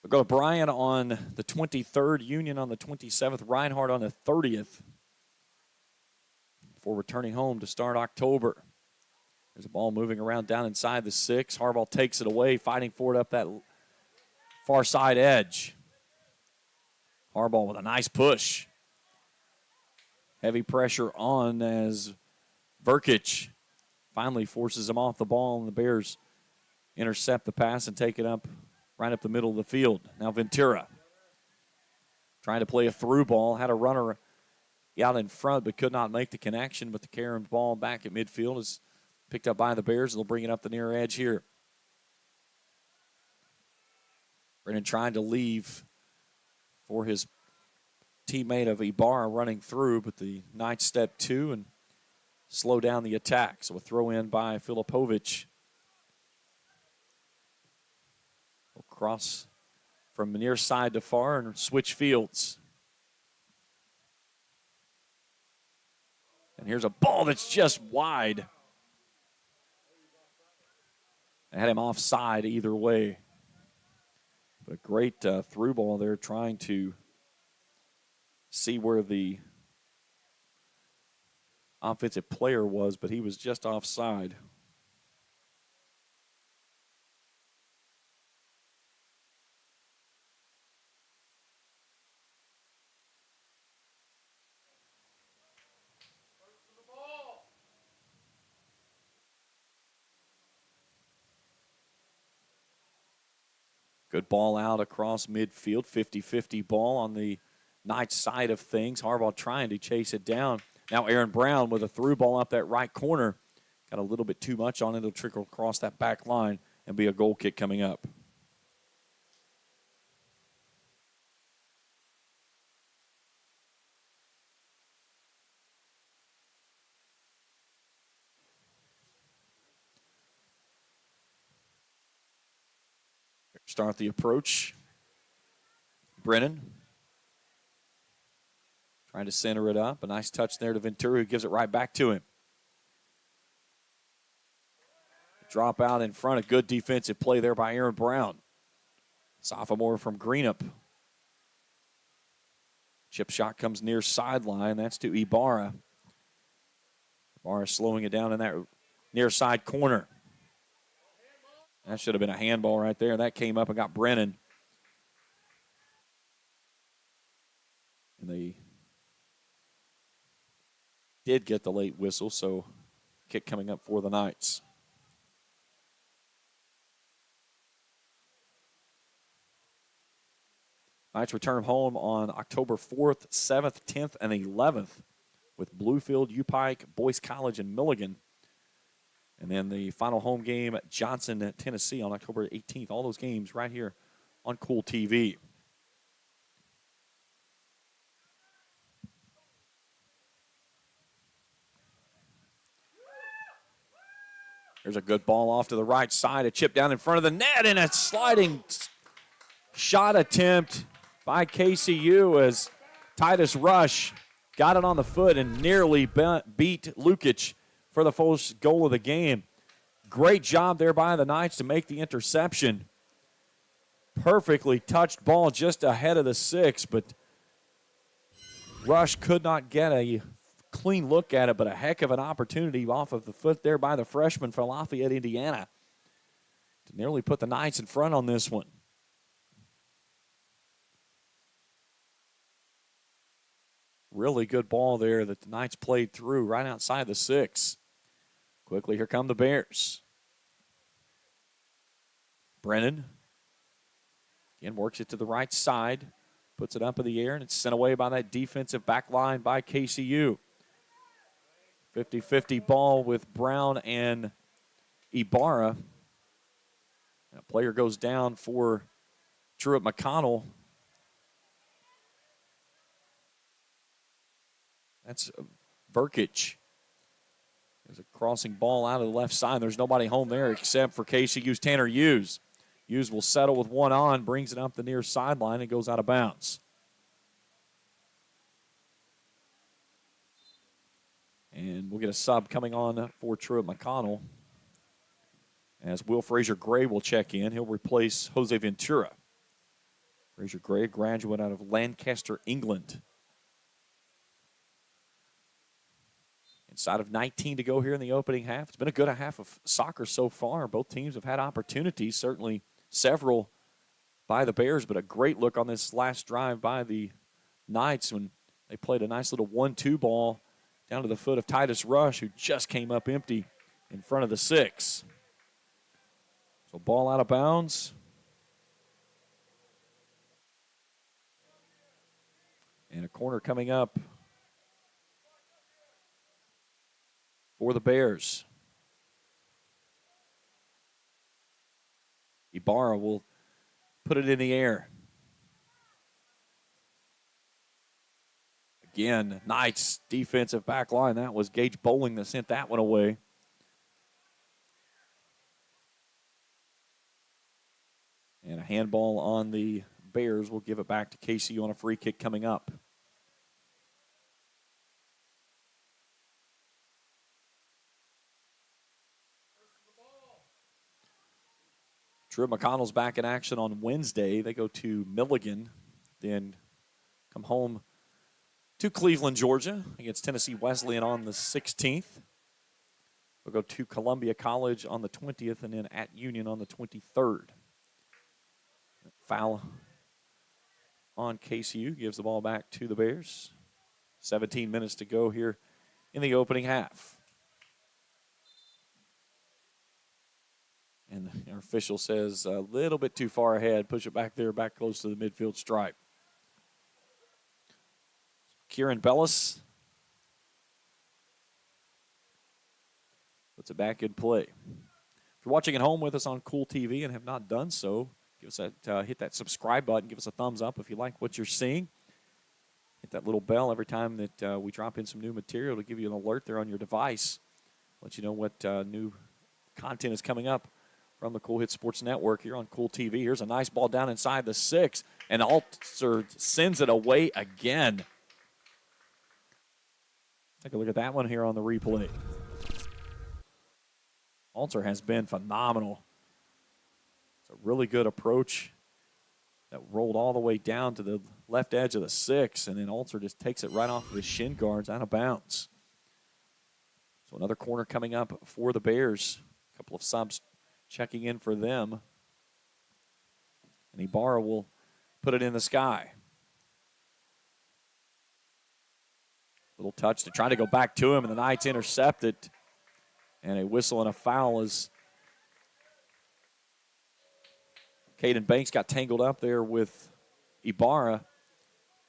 We'll go to Bryan on the 23rd, Union on the 27th, Reinhardt on the 30th. Before returning home to start October. There's a ball moving around down inside the 6. Harbaugh takes it away, fighting for it up that far side edge. Harbaugh with a nice push. Heavy pressure on as Verkic finally forces him off the ball, and the Bears intercept the pass and take it up right up the middle of the field. Now Ventura trying to play a through ball, had a runner out in front but could not make the connection, but the Cairns ball back at midfield is picked up by the Bears. They'll bring it up the near edge here. Brennan trying to leave for his teammate of Ibarra running through, but the Knights step 2 and slow down the attack. So a throw in by Filipovic. We'll cross from near side to far and switch fields. And here's a ball that's just wide. I had him offside either way. But great through ball there trying to see where the offensive player was, but he was just offside. Good ball out across midfield, 50-50 ball on the Knights side of things. Harbaugh trying to chase it down. Now Aaron Brown with a through ball up that right corner. Got a little bit too much on it. It'll trickle across that back line and be a goal kick coming up. Start the approach. Brennan trying to center it up. A nice touch there to Ventura, who gives it right back to him. Drop out in front. A good defensive play there by Aaron Brown. Sophomore from Greenup. Chip shot comes near sideline. That's to Ibarra. Ibarra slowing it down in that near side corner. That should have been a handball right there. That came up and got Brennan. And they did get the late whistle, so kick coming up for the Knights. Knights return home on October 4th, 7th, 10th, and 11th with Bluefield, U-Pike, Boyce College, and Milligan. And then the final home game at Johnson, Tennessee on October 18th. All those games right here on Kool TV. There's a good ball off to the right side. A chip down in front of the net and a sliding shot attempt by KCU as Titus Rush got it on the foot and nearly beat Lukic for the first goal of the game. Great job there by the Knights to make the interception. Perfectly touched ball just ahead of the six, but Rush could not get a clean look at it, but a heck of an opportunity off of the foot there by the freshman from Lafayette, Indiana, to nearly put the Knights in front on this one. Really good ball there that the Knights played through right outside the six. Quickly, here come the Bears. Brennan again works it to the right side, puts it up in the air, and it's sent away by that defensive back line by KCU. 50-50 ball with Brown and Ibarra. That player goes down for Truett-McConnell. That's Verkic. There's a crossing ball out of the left side. There's nobody home there except for KCU's Tanner Hughes. Hughes will settle with one on, brings it up the near sideline, and goes out of bounds. And we'll get a sub coming on for Truett-McConnell as Will Frazier-Gray will check in. He'll replace Jose Ventura. Frazier-Gray, a graduate out of Lancaster, England. Inside of 19 to go here in the opening half. It's been a good half of soccer so far. Both teams have had opportunities, certainly several by the Bears, but a great look on this last drive by the Knights when they played a nice little 1-2 ball down to the foot of Titus Rush, who just came up empty in front of the six. So ball out of bounds. And a corner coming up for the Bears. Ibarra will put it in the air. Again, Knights defensive back line. That was Gage Bowling that sent that one away. And a handball on the Bears. Will give it back to KCU on a free kick coming up. Truett-McConnell's back in action on Wednesday. They go to Milligan, then come home to Cleveland, Georgia, against Tennessee Wesleyan on the 16th. We'll go to Columbia College on the 20th and then at Union on the 23rd. Foul on KCU gives the ball back to the Bears. 17 minutes to go here in the opening half. And our official says a little bit too far ahead. Push it back there, back close to the midfield stripe. Kieran Bellis puts it back in play. If you're watching at home with us on Kool TV and have not done so, give us that, hit that subscribe button. Give us a thumbs up if you like what you're seeing. Hit that little bell every time that we drop in some new material to give you an alert there on your device. Let you know what new content is coming up from the Kool Hit Sports Network here on Kool TV. Here's a nice ball down inside the 6, and Alter sends it away again. Take a look at that one here on the replay. Alter has been phenomenal. It's a really good approach that rolled all the way down to the left edge of the 6, and then Alter just takes it right off of his shin guards out of bounds. So another corner coming up for the Bears. A couple of subs checking in for them. And Ibarra will put it in the sky. Little touch to try to go back to him, and the Knights intercept it. And a whistle and a foul as Caden Banks got tangled up there with Ibarra.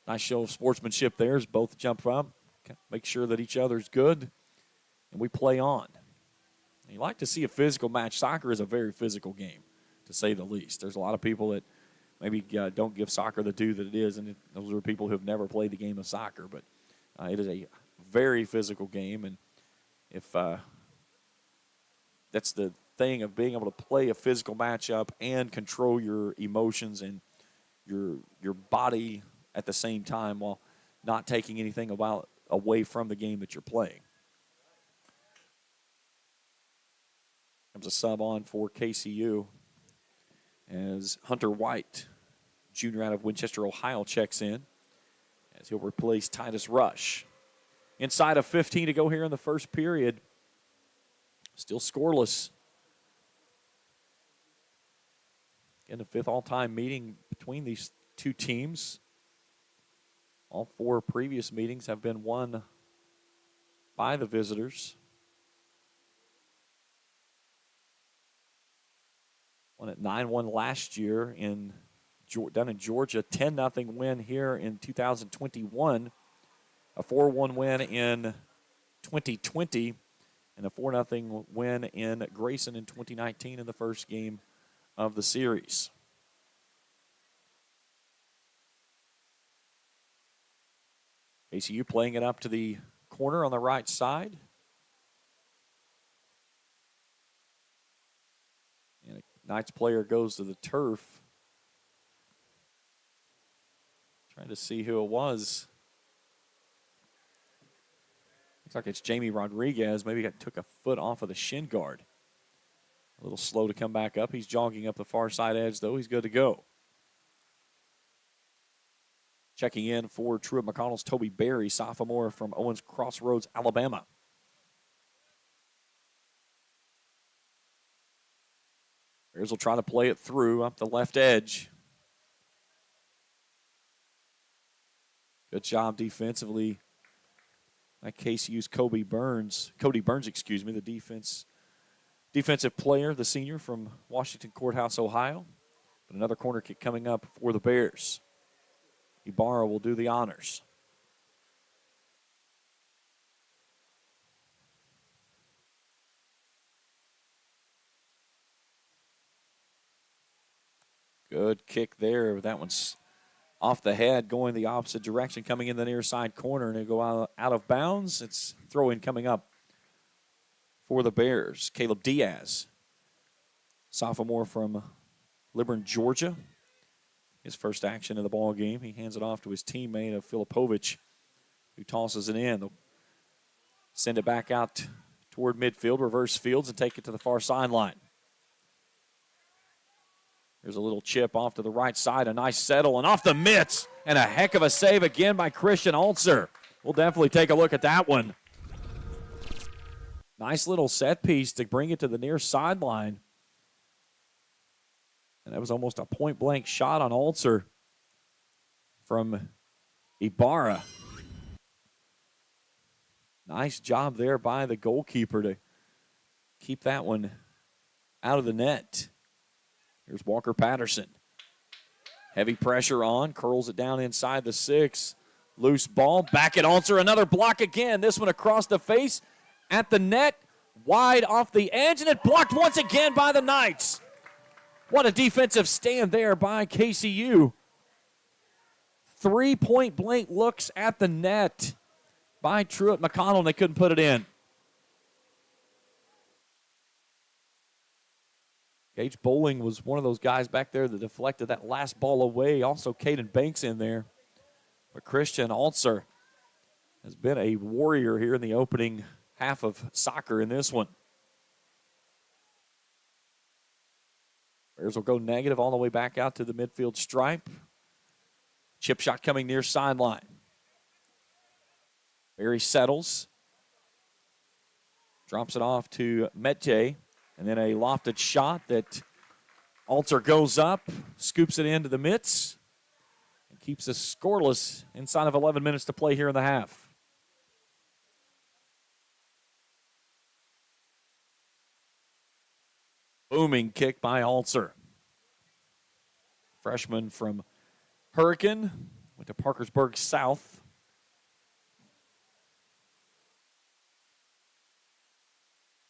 Nice show of sportsmanship there as both jump up, make sure that each other's good, and we play on. And you like to see a physical match. Soccer is a very physical game, to say the least. There's a lot of people that maybe don't give soccer the due that it is, and those are people who have never played the game of soccer. But it is a very physical game, and if that's the thing of being able to play a physical matchup and control your emotions and your body at the same time while not taking anything away from the game that you're playing. Comes a sub on for KCU as Hunter White, junior out of Winchester, Ohio, checks in as he'll replace Titus Rush. Inside of 15 to go here in the first period. Still scoreless. Again, the 5th all-time meeting between these two teams. All 4 previous meetings have been won by the visitors. Won at 9-1 last year down in Georgia. 10-0 win here in 2021. A 4-1 win in 2020. And a 4-0 win in Grayson in 2019 in the first game of the series. KCU playing it up to the corner on the right side. And a Knights player goes to the turf. Trying to see who it was. Looks like it's Jamie Rodriguez. Maybe took a foot off of the shin guard. A little slow to come back up. He's jogging up the far side edge, though. He's good to go. Checking in for Truett-McConnell's Toby Berry, sophomore from Owens Crossroads, Alabama. Bears will try to play it through up the left edge. Good job defensively by KCU's Cody Burns, the defensive player, the senior from Washington Courthouse, Ohio. But another corner kick coming up for the Bears. Ibarra will do the honors. Good kick there. That one's off the head, going the opposite direction, coming in the near side corner, and it'll go out of bounds. It's throw-in coming up for the Bears. Caleb Diaz, sophomore from Liburn, Georgia. His first action in the ball game. He hands it off to his teammate of Filipovich, who tosses it in. They'll send it back out toward midfield, reverse fields, and take it to the far sideline. There's a little chip off to the right side, a nice settle, and off the mitts, and a heck of a save again by Christian Alter. We'll definitely take a look at that one. Nice little set piece to bring it to the near sideline. And that was almost a point-blank shot on Alter from Ibarra. Nice job there by the goalkeeper to keep that one out of the net. Here's Walker Patterson. Heavy pressure on, curls it down inside the 6. Loose ball, back at Alter, another block again. This one across the face at the net, wide off the edge, and it blocked once again by the Knights. What a defensive stand there by KCU. 3 point-blank looks at the net by Truett-McConnell, and they couldn't put it in. Gage Bowling was one of those guys back there that deflected that last ball away. Also, Caden Banks in there. But Christian Alter has been a warrior here in the opening half of soccer in this one. Bears will go negative all the way back out to the midfield stripe. Chip shot coming near sideline. Barry settles. Drops it off to Mete. And then a lofted shot that Alter goes up, scoops it into the mitts, and keeps us scoreless inside of 11 minutes to play here in the half. Booming kick by Alter. Freshman from Hurricane, went to Parkersburg South.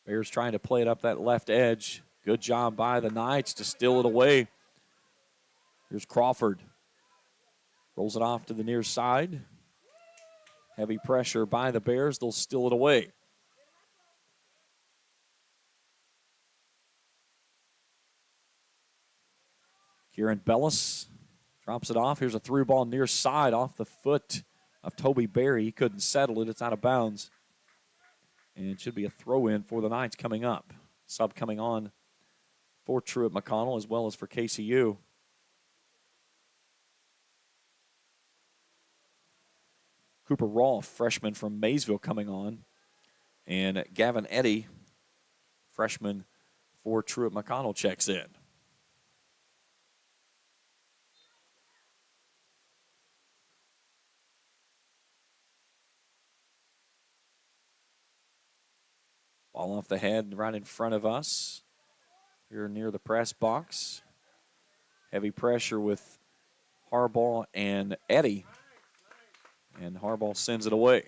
Bears trying to play it up that left edge. Good job by the Knights to steal it away. Here's Crawford. Rolls it off to the near side. Heavy pressure by the Bears. They'll steal it away. Kieran Bellis drops it off. Here's a through ball near side off the foot of Toby Berry. He couldn't settle it. It's out of bounds. And it should be a throw-in for the Knights coming up. Sub coming on for Truett-McConnell as well as for KCU. Cooper Rolfe, freshman from Maysville, coming on. And Gavin Eddy, freshman for Truett-McConnell, checks in. Ball off the head right in front of us. Here near the press box. Heavy pressure with Harbaugh and Eddy. And Harbaugh sends it away.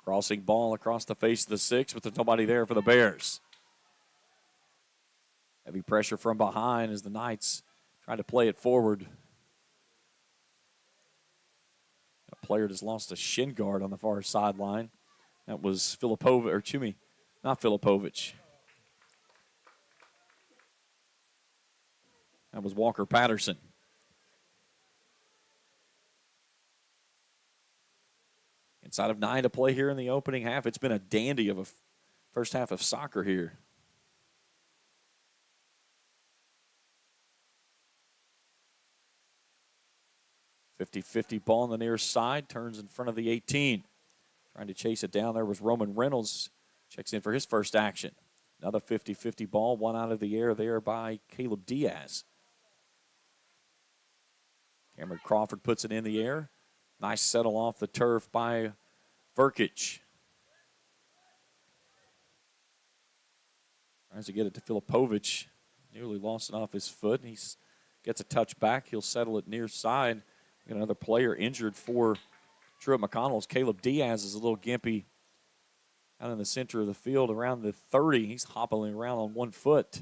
Crossing ball across the face of the 6, but there's nobody there for the Bears. Heavy pressure from behind as the Knights try to play it forward. A player just lost a shin guard on the far sideline. That was Filipovic, or Chumi, not Filipovic. That was Walker Patterson. Inside of 9 to play here in the opening half. It's been a dandy of a first half of soccer here. .50 ball on the near side. Turns in front of the 18. Trying to chase it down there was Roman Reynolds. Checks in for his first action. Another 50-50 ball. One out of the air there by Caleb Diaz. Cameron Crawford puts it in the air. Nice settle off the turf by Verkic. Tries to get it to Filipovic. Nearly lost it off his foot. He gets a touch back. He'll settle it near side. We got another player injured for Truett-McConnell's. Caleb Diaz is a little gimpy out in the center of the field around the 30. He's hobbling around on 1 foot.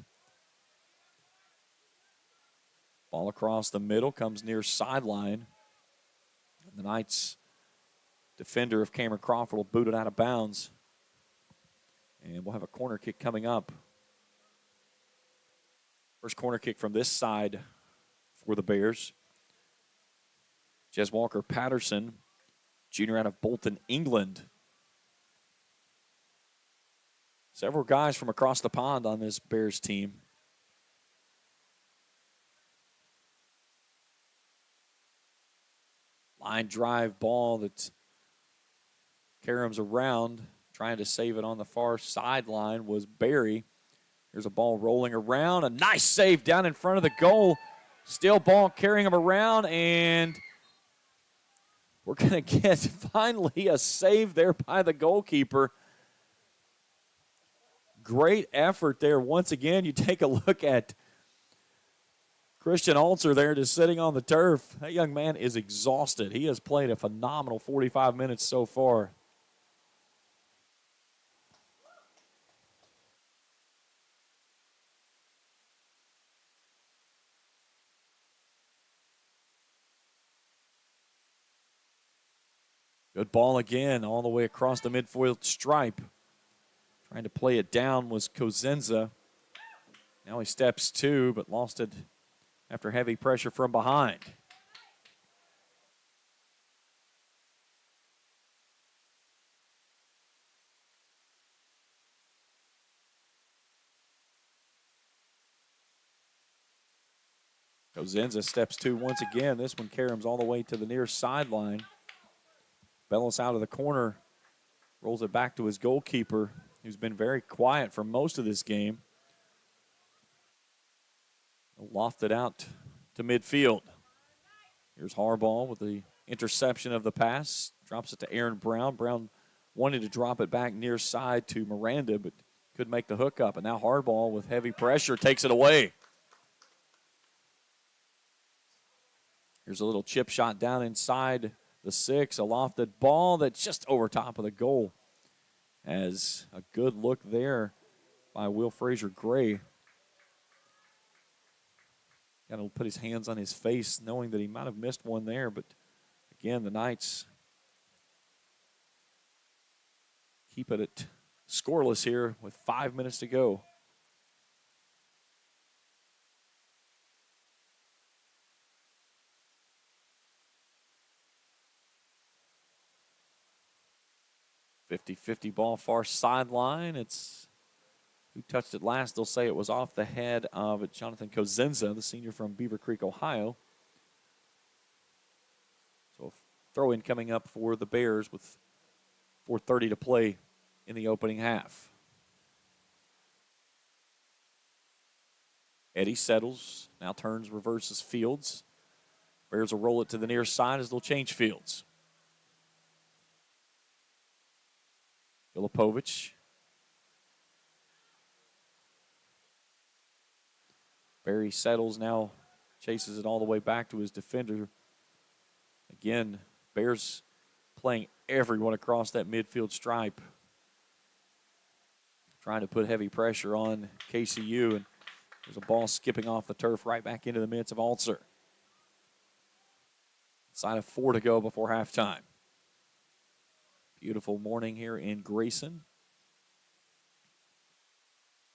Ball across the middle, comes near sideline. And the Knights defender of Cameron Crawford will boot it out of bounds. And we'll have a corner kick coming up. First corner kick from this side for the Bears. Jez Walker Patterson junior out of Bolton, England. Several guys from across the pond on this Bears team. Line drive ball that Karam's around, trying to save it on the far sideline was Barry. Here's a ball rolling around. A nice save down in front of the goal. Still ball carrying him around, and we're going to get finally a save there by the goalkeeper. Great effort there. Once again, you take a look at Christian Alter there just sitting on the turf. That young man is exhausted. He has played a phenomenal 45 minutes so far. Good ball again all the way across the midfield stripe. Trying to play it down was Cosenza. Now he steps two, but lost it after heavy pressure from behind. Cosenza steps two once again. This one Karam's all the way to the near sideline. Bellis out of the corner, rolls it back to his goalkeeper, who's been very quiet for most of this game. Lofted out to midfield. Here's Harbaugh with the interception of the pass. Drops it to Aaron Brown. Brown wanted to drop it back near side to Miranda, but could make the hook up. And now Harbaugh with heavy pressure takes it away. Here's a little chip shot down inside the 6. A lofted ball that's just over top of the goal. As a good look there by Will Frazier-Gray. Got to put his hands on his face knowing that he might have missed one there. But, again, the Knights keep it at scoreless here with 5 minutes to go. Fifty-50 ball far sideline. It's who touched it last. They'll say it was off the head of Jonathan Cosenza, the senior from Beaver Creek, Ohio. So a throw-in coming up for the Bears with 4:30 to play in the opening half. Eddie settles, now turns, reverses Fields. Bears will roll it to the near side as they'll change Fields. Filipovic. Barry settles now, chases it all the way back to his defender. Again, Bears playing everyone across that midfield stripe. Trying to put heavy pressure on KCU, and there's a ball skipping off the turf right back into the midst of Alter. Side of 4 to go before halftime. Beautiful morning here in Grayson.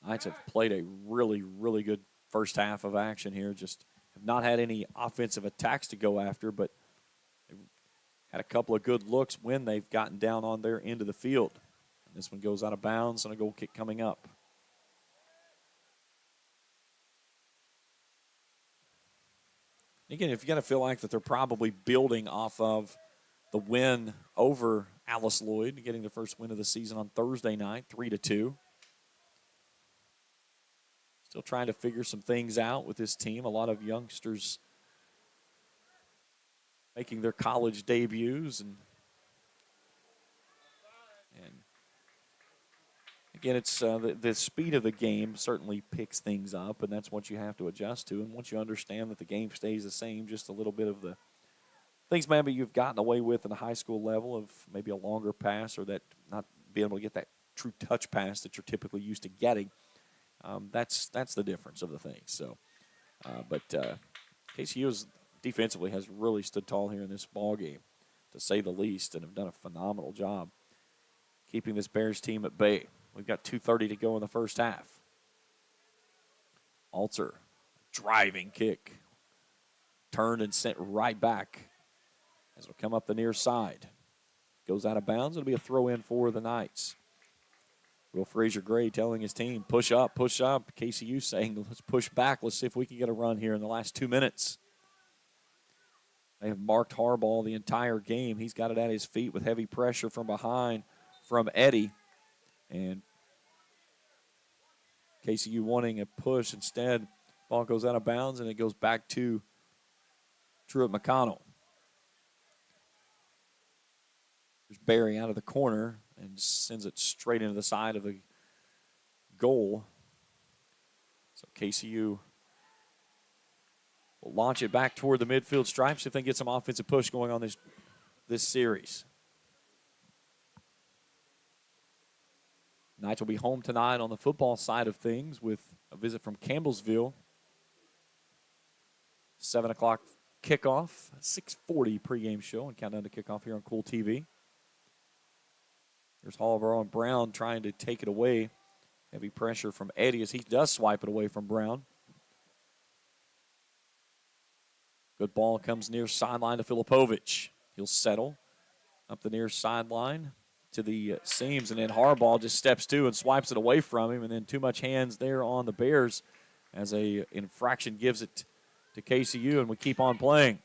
Knights have played a really, really good first half of action here. Just have not had any offensive attacks to go after, but they've had a couple of good looks when they've gotten down on their end of the field. And this one goes out of bounds and a goal kick coming up. Again, if you're going to feel like that they're probably building off of the win over Alice Lloyd, getting the first win of the season on Thursday night, 3-2. Still trying to figure some things out with this team. A lot of youngsters making their college debuts. And again, it's the speed of the game certainly picks things up, and that's what you have to adjust to. And once you understand that the game stays the same, just a little bit of the things maybe you've gotten away with in the high school level of maybe a longer pass or that not being able to get that true touch pass that you're typically used to getting. That's the difference of the thing. So, but KCU defensively has really stood tall here in this ball game, to say the least, and have done a phenomenal job keeping this Bears team at bay. We've got 2:30 to go in the first half. Alter, driving kick, turned and sent right back as it'll come up the near side. goes out of bounds. It'll be a throw in for the Knights. Will Frazier Gray telling his team, push up, push up. KCU saying, let's push back. Let's see if we can get a run here in the last 2 minutes. They have marked Harbaugh the entire game. He's got it at his feet with heavy pressure from behind from Eddie. And KCU wanting a push. Instead, ball goes out of bounds, and it goes back to Truett-McConnell. There's Barry out of the corner and sends it straight into the side of the goal. So KCU will launch it back toward the midfield stripes if they get some offensive push going on this series. Knights will be home tonight on the football side of things with a visit from Campbellsville. 7 o'clock kickoff, 6:40 pregame show and countdown to kickoff here on Kool TV. There's Hallborough and Brown trying to take it away. Heavy pressure from Eddie as he does swipe it away from Brown. Good ball comes near sideline to Filipovich. He'll settle up the near sideline to the seams, and then Harbaugh just steps to and swipes it away from him, and then too much hands there on the Bears as a infraction gives it to KCU, and we keep on playing.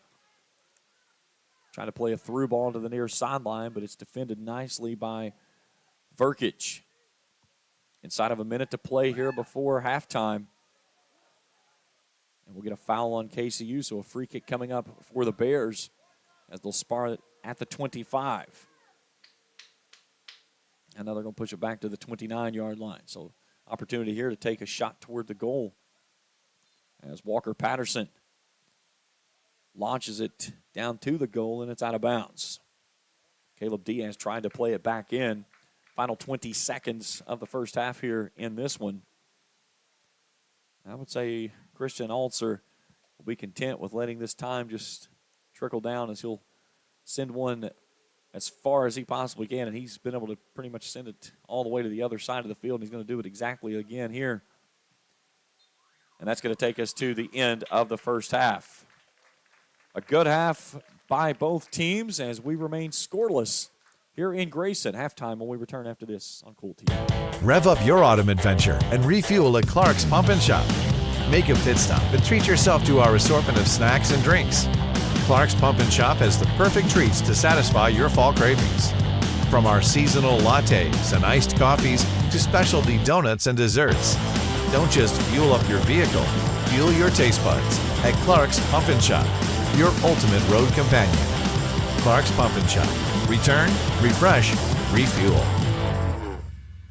Trying to play a through ball to the near sideline, but it's defended nicely by Verkic. Inside of a minute to play here before halftime. And we'll get a foul on KCU, so a free kick coming up for the Bears as they'll spar it at the 25. And now they're going to push it back to the 29-yard line. So opportunity here to take a shot toward the goal as Walker Patterson launches it down to the goal, and it's out of bounds. Caleb Diaz trying to play it back in. Final 20 seconds of the first half here in this one. I would say Christian Altzer will be content with letting this time just trickle down as he'll send one as far as he possibly can, and he's been able to pretty much send it all the way to the other side of the field, and he's going to do it exactly again here. And that's going to take us to the end of the first half. A good half by both teams as we remain scoreless here in Grayson. Halftime when we return after this on Kool TV. Rev up your autumn adventure and refuel at Clark's Pump and Shop. Make a pit stop and treat yourself to our assortment of snacks and drinks. Clark's Pump and Shop has the perfect treats to satisfy your fall cravings. From our seasonal lattes and iced coffees to specialty donuts and desserts. Don't just fuel up your vehicle, fuel your taste buds at Clark's Pump and Shop, your ultimate road companion. Clark's Pump and Shop. Return, refresh, refuel.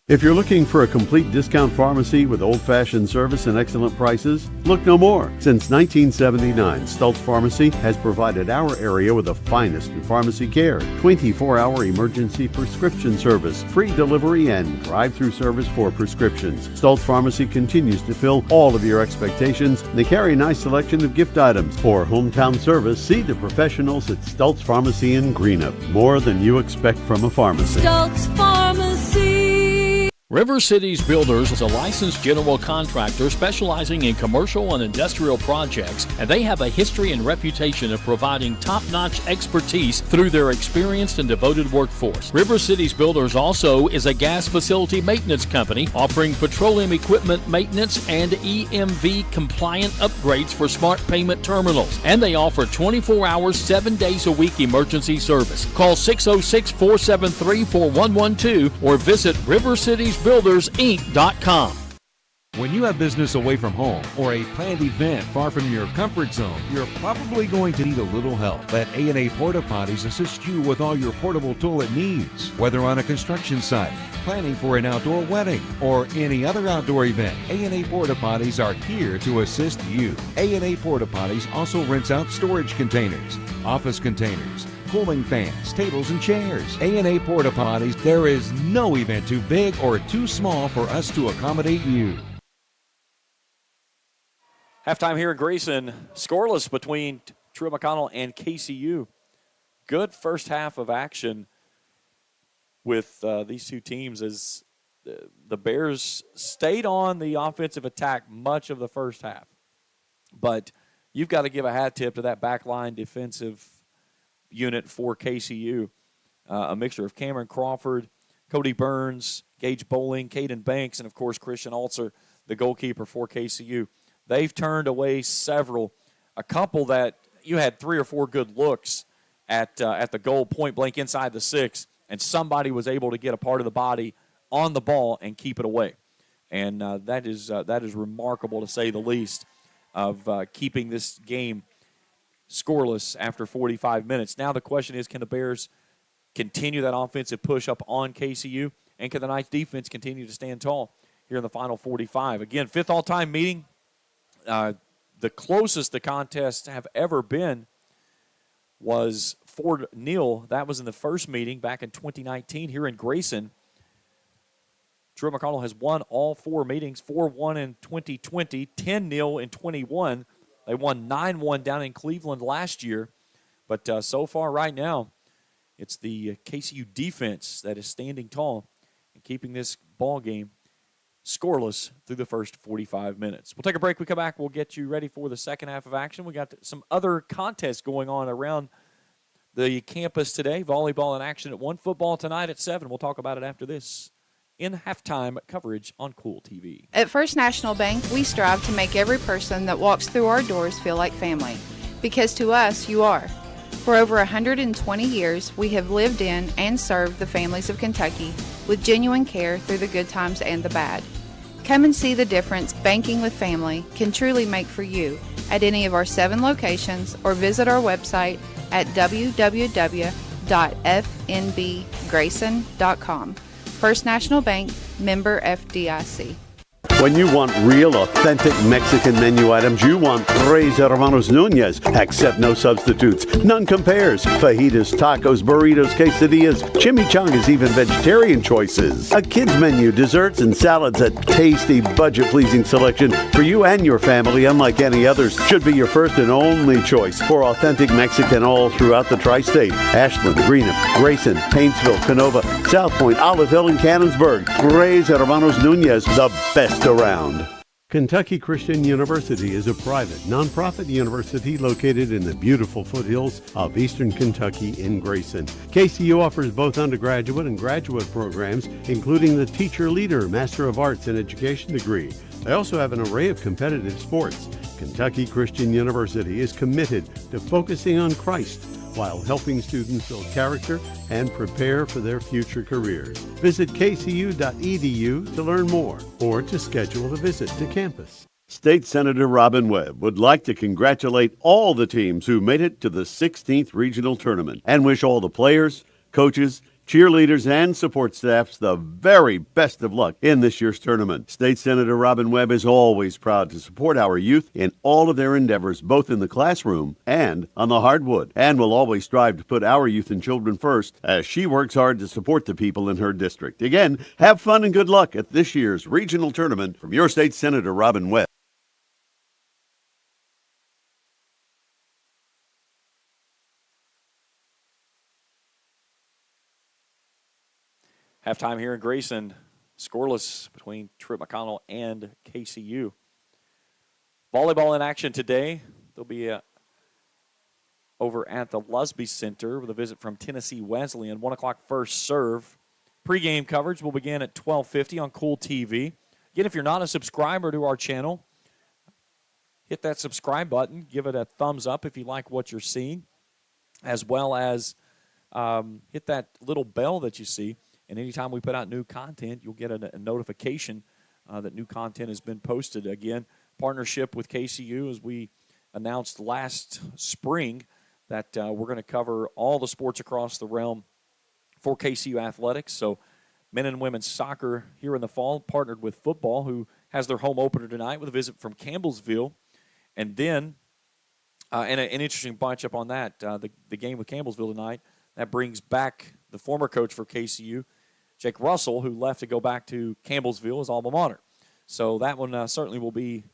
If you're looking for a complete discount pharmacy with old-fashioned service and excellent prices, look no more. Since 1979, Stultz Pharmacy has provided our area with the finest in pharmacy care, 24-hour emergency prescription service, free delivery, and drive-through service for prescriptions. Stultz Pharmacy continues to fill all of your expectations. They carry a nice selection of gift items. For hometown service, see the professionals at Stultz Pharmacy in Greenup. More than you expect from a pharmacy. Stultz Pharmacy. River Cities Builders is a licensed general contractor specializing in commercial and industrial projects, and they have a history and reputation of providing top-notch expertise through their experienced and devoted workforce. River Cities Builders also is a gas facility maintenance company offering petroleum equipment maintenance and EMV-compliant upgrades for smart payment terminals, and they offer 24 hours, 7 days a week emergency service. Call 606-473-4112 or visit rivercitiesbuildersinc.com. When you have business away from home or a planned event far from your comfort zone, you're probably going to need a little help. Let A&A Porta Potties assist you with all your portable toilet needs. Whether on a construction site, planning for an outdoor wedding, or any other outdoor event, A&A Porta Potties are here to assist you. A&A Porta Potties also rents out storage containers, office containers, cooling fans, tables, and chairs. A&A Porta Potties, there is no event too big or too small for us to accommodate you. Halftime here in Grayson, scoreless between Truett-McConnell and KCU. Good first half of action with these two teams as the Bears stayed on the offensive attack much of the first half. But you've got to give a hat tip to that backline defensive unit for KCU. a mixture of Cameron Crawford, Cody Burns, Gage Bowling, Caden Banks, and, of course, Christian Alzer, the goalkeeper for KCU. They've turned away a couple that you had 3 or 4 good looks at the goal, point blank inside the 6, and somebody was able to get a part of the body on the ball and keep it away. And that is remarkable, to say the least, of keeping this game scoreless after 45 minutes. Now the question is, can the Bears continue that offensive push up on KCU, and can the Knights defense continue to stand tall here in the final 45? Again, 5th all-time meeting. The closest the contests have ever been was 4-0. That was in the first meeting back in 2019 here in Grayson. Truett-McConnell has won all 4 meetings, 4-1 in 2020, 10-0 in 21. They won 9-1 down in Cleveland last year. But so far right now, it's the KCU defense that is standing tall and keeping this ball game scoreless through the first 45 minutes. We'll take a break. We come back. We'll get you ready for the second half of action. We got some other contests going on around the campus today. Volleyball in action at 1, football tonight at 7. We'll talk about it after this in halftime coverage on Kool TV. At First National Bank, we strive to make every person that walks through our doors feel like family, because to us, you are. For over 120 years, we have lived in and served the families of Kentucky with genuine care through the good times and the bad. Come and see the difference banking with family can truly make for you at any of our 7 locations, or visit our website at www.fnbgrayson.com. First National Bank, member FDIC. When you want real, authentic Mexican menu items, you want Tres Hermanos Nunez. Accept no substitutes. None compares. Fajitas, tacos, burritos, quesadillas, chimichangas, even vegetarian choices. A kids menu, desserts and salads, a tasty, budget-pleasing selection for you and your family, unlike any others. Should be your first and only choice for authentic Mexican all throughout the tri-state. Ashland, Greenup, Grayson, Paintsville, Canova, South Point, Olive Hill, and Cannonsburg. Tres Hermanos Nunez, the best around. Kentucky Christian University is a private, nonprofit university located in the beautiful foothills of eastern Kentucky in Grayson. KCU offers both undergraduate and graduate programs, including the Teacher Leader Master of Arts in Education degree. They also have an array of competitive sports. Kentucky Christian University is committed to focusing on Christ while helping students build character and prepare for their future careers. Visit kcu.edu to learn more or to schedule a visit to campus. State Senator Robin Webb would like to congratulate all the teams who made it to the 16th Regional Tournament and wish all the players, coaches, cheerleaders, and support staffs the very best of luck in this year's tournament. State Senator Robin Webb is always proud to support our youth in all of their endeavors, both in the classroom and on the hardwood, and will always strive to put our youth and children first as she works hard to support the people in her district. Again, have fun and good luck at this year's regional tournament from your State Senator Robin Webb. Halftime here in Grayson, scoreless between Truett-McConnell and KCU. Volleyball in action today. There'll be over at the Lusby Center with a visit from Tennessee Wesleyan. 1 o'clock first serve. Pregame coverage will begin at 12:50 on Kool TV. Again, if you're not a subscriber to our channel, hit that subscribe button. Give it a thumbs up if you like what you're seeing, as well as hit that little bell that you see. And anytime we put out new content, you'll get a notification that new content has been posted. Again, partnership with KCU, as we announced last spring, that we're going to cover all the sports across the realm for KCU athletics. So men and women's soccer here in the fall, partnered with football, who has their home opener tonight with a visit from Campbellsville. And then, and an interesting bunch-up on that, the game with Campbellsville tonight, that brings back the former coach for KCU, Jake Russell, who left to go back to Campbellsville, his alma mater. So that one certainly will be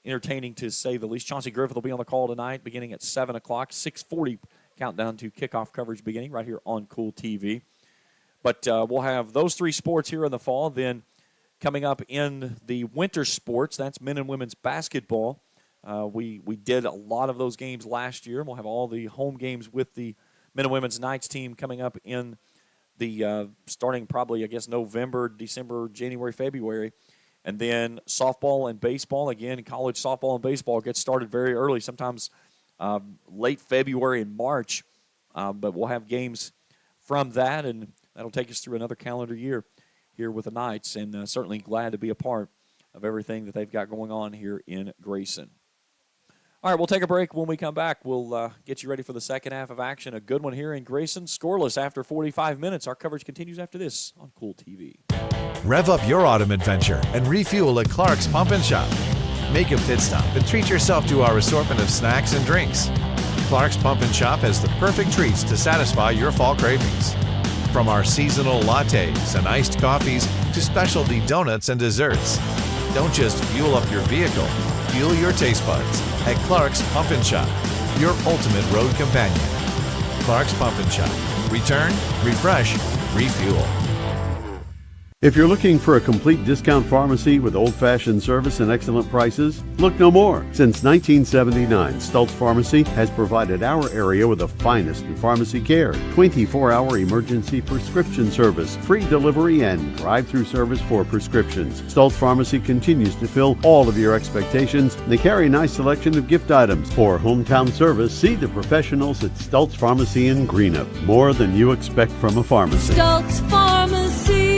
entertaining, to say the least. Chauncey Griffith will be on the call tonight beginning at 7 o'clock, 6:40 countdown to kickoff coverage beginning right here on Kool TV. But we'll have those 3 sports here in the fall. Then coming up in the winter sports, that's men and women's basketball. We did a lot of those games last year. We'll have all the home games with the men and women's Knights team coming up in the starting probably, I guess, November, December, January, February. And then softball and baseball, again, college softball and baseball gets started very early, sometimes late February and March. But we'll have games from that, and that'll take us through another calendar year here with the Knights, and certainly glad to be a part of everything that they've got going on here in Grayson. All right, we'll take a break. When we come back, we'll get you ready for the second half of action. A good one here in Grayson. Scoreless after 45 minutes. Our coverage continues after this on Kool TV. Rev up your autumn adventure and refuel at Clark's Pump and Shop. Make a pit stop and treat yourself to our assortment of snacks and drinks. Clark's Pump and Shop has the perfect treats to satisfy your fall cravings. From our seasonal lattes and iced coffees to specialty donuts and desserts. Don't just fuel up your vehicle, fuel your taste buds at Clark's Pump and Shop, your ultimate road companion. Clark's Pump and Shop. Return, refresh, refuel. If you're looking for a complete discount pharmacy with old-fashioned service and excellent prices, look no more. Since 1979, Stultz Pharmacy has provided our area with the finest in pharmacy care, 24-hour emergency prescription service, free delivery, and drive-through service for prescriptions. Stultz Pharmacy continues to fill all of your expectations. They carry a nice selection of gift items. For hometown service, see the professionals at Stultz Pharmacy in Greenup. More than you expect from a pharmacy. Stultz Pharmacy.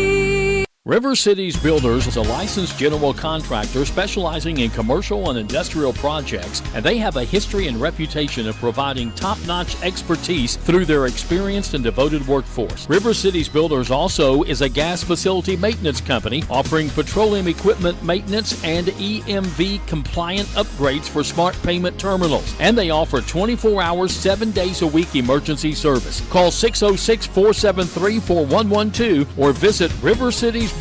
River Cities Builders is a licensed general contractor specializing in commercial and industrial projects, and they have a history and reputation of providing top-notch expertise through their experienced and devoted workforce. River Cities Builders also is a gas facility maintenance company offering petroleum equipment maintenance and EMV compliant upgrades for smart payment terminals, and they offer 24 hours, 7 days a week emergency service. Call 606-473-4112 or visit rivercitiesbuildersinc.com.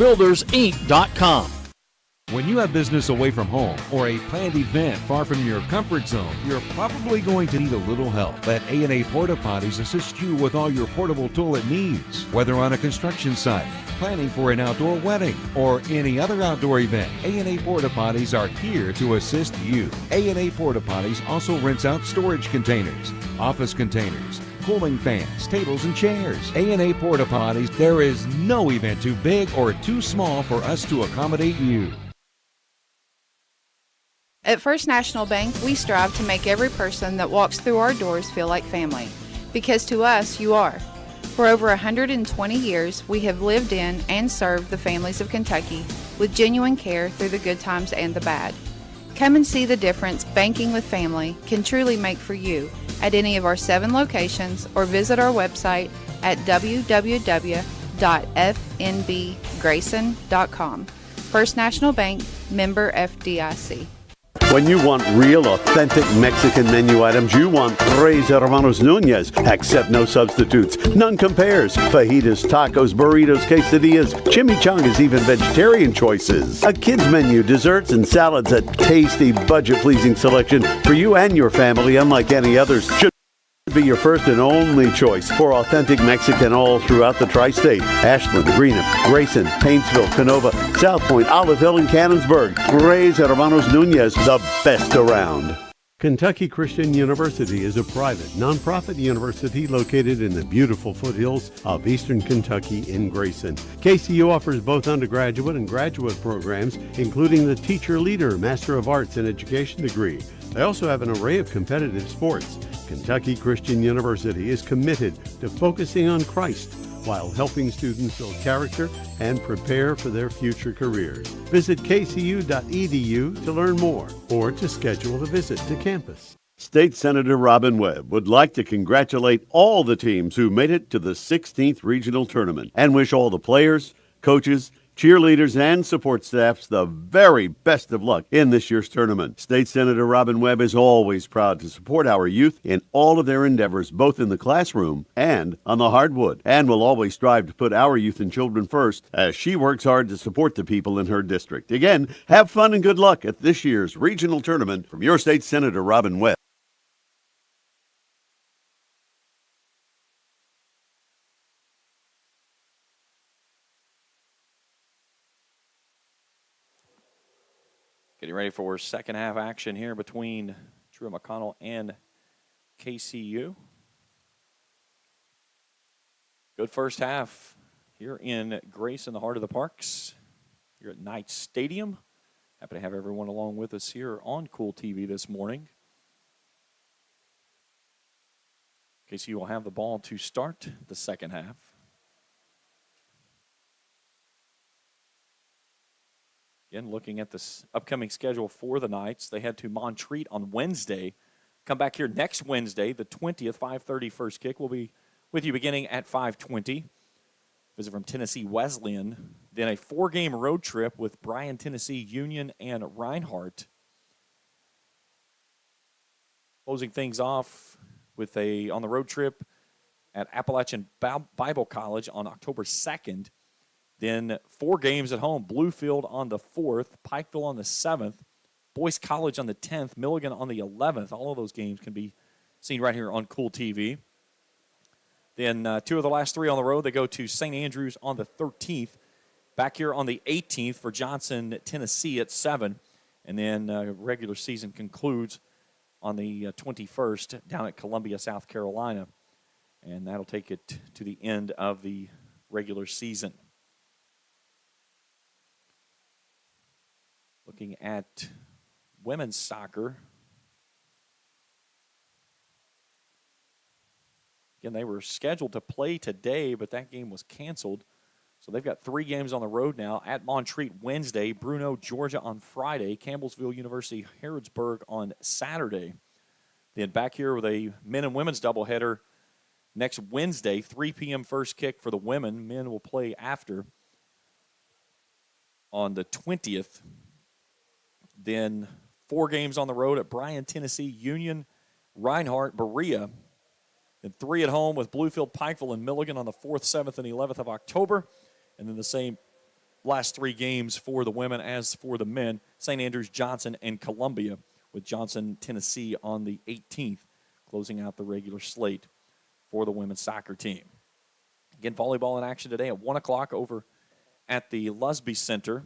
When you have business away from home or a planned event far from your comfort zone, you're probably going to need a little help. Let A&A Porta Potties assist you with all your portable toilet needs. Whether on a construction site, planning for an outdoor wedding, or any other outdoor event, A&A Porta Potties are here to assist you. A&A Porta Potties also rents out storage containers, office containers, cooling fans, tables, and chairs. A&A Porta Potties, there is no event too big or too small for us to accommodate you. At First National Bank, we strive to make every person that walks through our doors feel like family, because to us, you are. For over 120 years, we have lived in and served the families of Kentucky with genuine care through the good times and the bad. Come and see the difference banking with family can truly make for you at any of our 7 locations, or visit our website at www.fnbgrayson.com. First National Bank, member FDIC. When you want real, authentic Mexican menu items, you want Reyes Hermanos Nunez. Accept no substitutes. None compares. Fajitas, tacos, burritos, quesadillas, chimichangas, even vegetarian choices. A kids menu, desserts, and salads. A tasty, budget-pleasing selection for you and your family, unlike any others. Should be your first and only choice for authentic Mexican all throughout the tri-state. Ashland, Greenup, Grayson, Paintsville, Canova, South Point, Olive Hill, and Cannonsburg. Reyes Hermanos Nunez, the best around. Kentucky Christian University is a private, nonprofit university located in the beautiful foothills of eastern Kentucky in Grayson. KCU offers both undergraduate and graduate programs, including the Teacher Leader Master of Arts in Education degree. They also have an array of competitive sports. Kentucky Christian University is committed to focusing on Christ while helping students build character and prepare for their future careers. Visit kcu.edu to learn more or to schedule a visit to campus. State Senator Robin Webb would like to congratulate all the teams who made it to the 16th Regional Tournament and wish all the players, coaches, cheerleaders, and support staffs the very best of luck in this year's tournament. State Senator Robin Webb is always proud to support our youth in all of their endeavors, both in the classroom and on the hardwood, and will always strive to put our youth and children first as she works hard to support the people in her district. Again, have fun and good luck at this year's regional tournament from your State Senator Robin Webb. Getting ready for second half action here between Truett-McConnell and KCU. Good first half here in Grace in the heart of the Parks, here at Knights Stadium. Happy to have everyone along with us here on Kool TV this morning. KCU will have the ball to start the second half. Again, looking at this upcoming schedule for the Knights, they head to Montreat on Wednesday. Come back here next Wednesday, the 20th, 5:30 first kick. We'll be with you beginning at 5:20. Visit from Tennessee Wesleyan. Then a 4-game road trip with Bryan, Tennessee, Union, and Reinhardt. Closing things off with on the road trip at Appalachian Bible College on October 2nd. Then 4 games at home. Bluefield on the 4th, Pikeville on the 7th, Boyce College on the 10th, Milligan on the 11th. All of those games can be seen right here on Kool TV. Then 2 of the last 3 on the road, they go to St. Andrews on the 13th. Back here on the 18th for Johnson, Tennessee at 7. And then regular season concludes on the 21st down at Columbia, South Carolina. And that'll take it to the end of the regular season. Looking at women's soccer. Again, they were scheduled to play today, but that game was canceled. So they've got 3 games on the road now. At Montreat Wednesday, Bruno, Georgia on Friday, Campbellsville University, Harrodsburg on Saturday. Then back here with a men and women's doubleheader next Wednesday, 3 p.m. first kick for the women. Men will play after on the 20th. Then 4 games on the road at Bryan, Tennessee, Union, Reinhardt, Berea. Then 3 at home with Bluefield, Pikeville, and Milligan on the 4th, 7th, and 11th of October. And then the same last 3 games for the women as for the men. St. Andrews, Johnson, and Columbia with Johnson, Tennessee on the 18th, closing out the regular slate for the women's soccer team. Again, volleyball in action today at 1 o'clock over at the Lusby Center.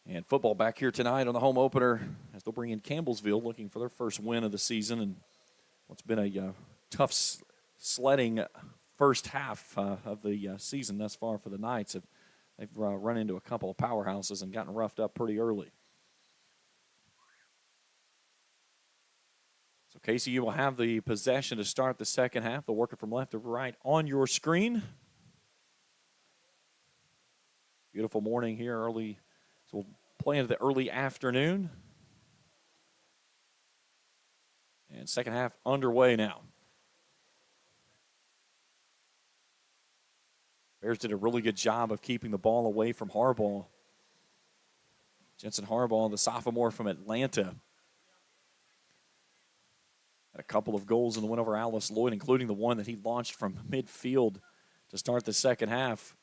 And football back here tonight on the home opener as they'll bring in Campbellsville looking for their first win of the season. And what's been a tough sledding first half of the season thus far for the Knights. They've run into a couple of powerhouses and gotten roughed up pretty early. So KCU will have the possession to start the second half. They'll work it from left to right on your screen. Beautiful morning here early. So we'll play into the early afternoon. And second half underway now. Bears did a really good job of keeping the ball away from Harbaugh. Jensen Harbaugh, the sophomore from Atlanta. Had a couple of goals in the win over Alice Lloyd, including the one that he launched from midfield to start the second half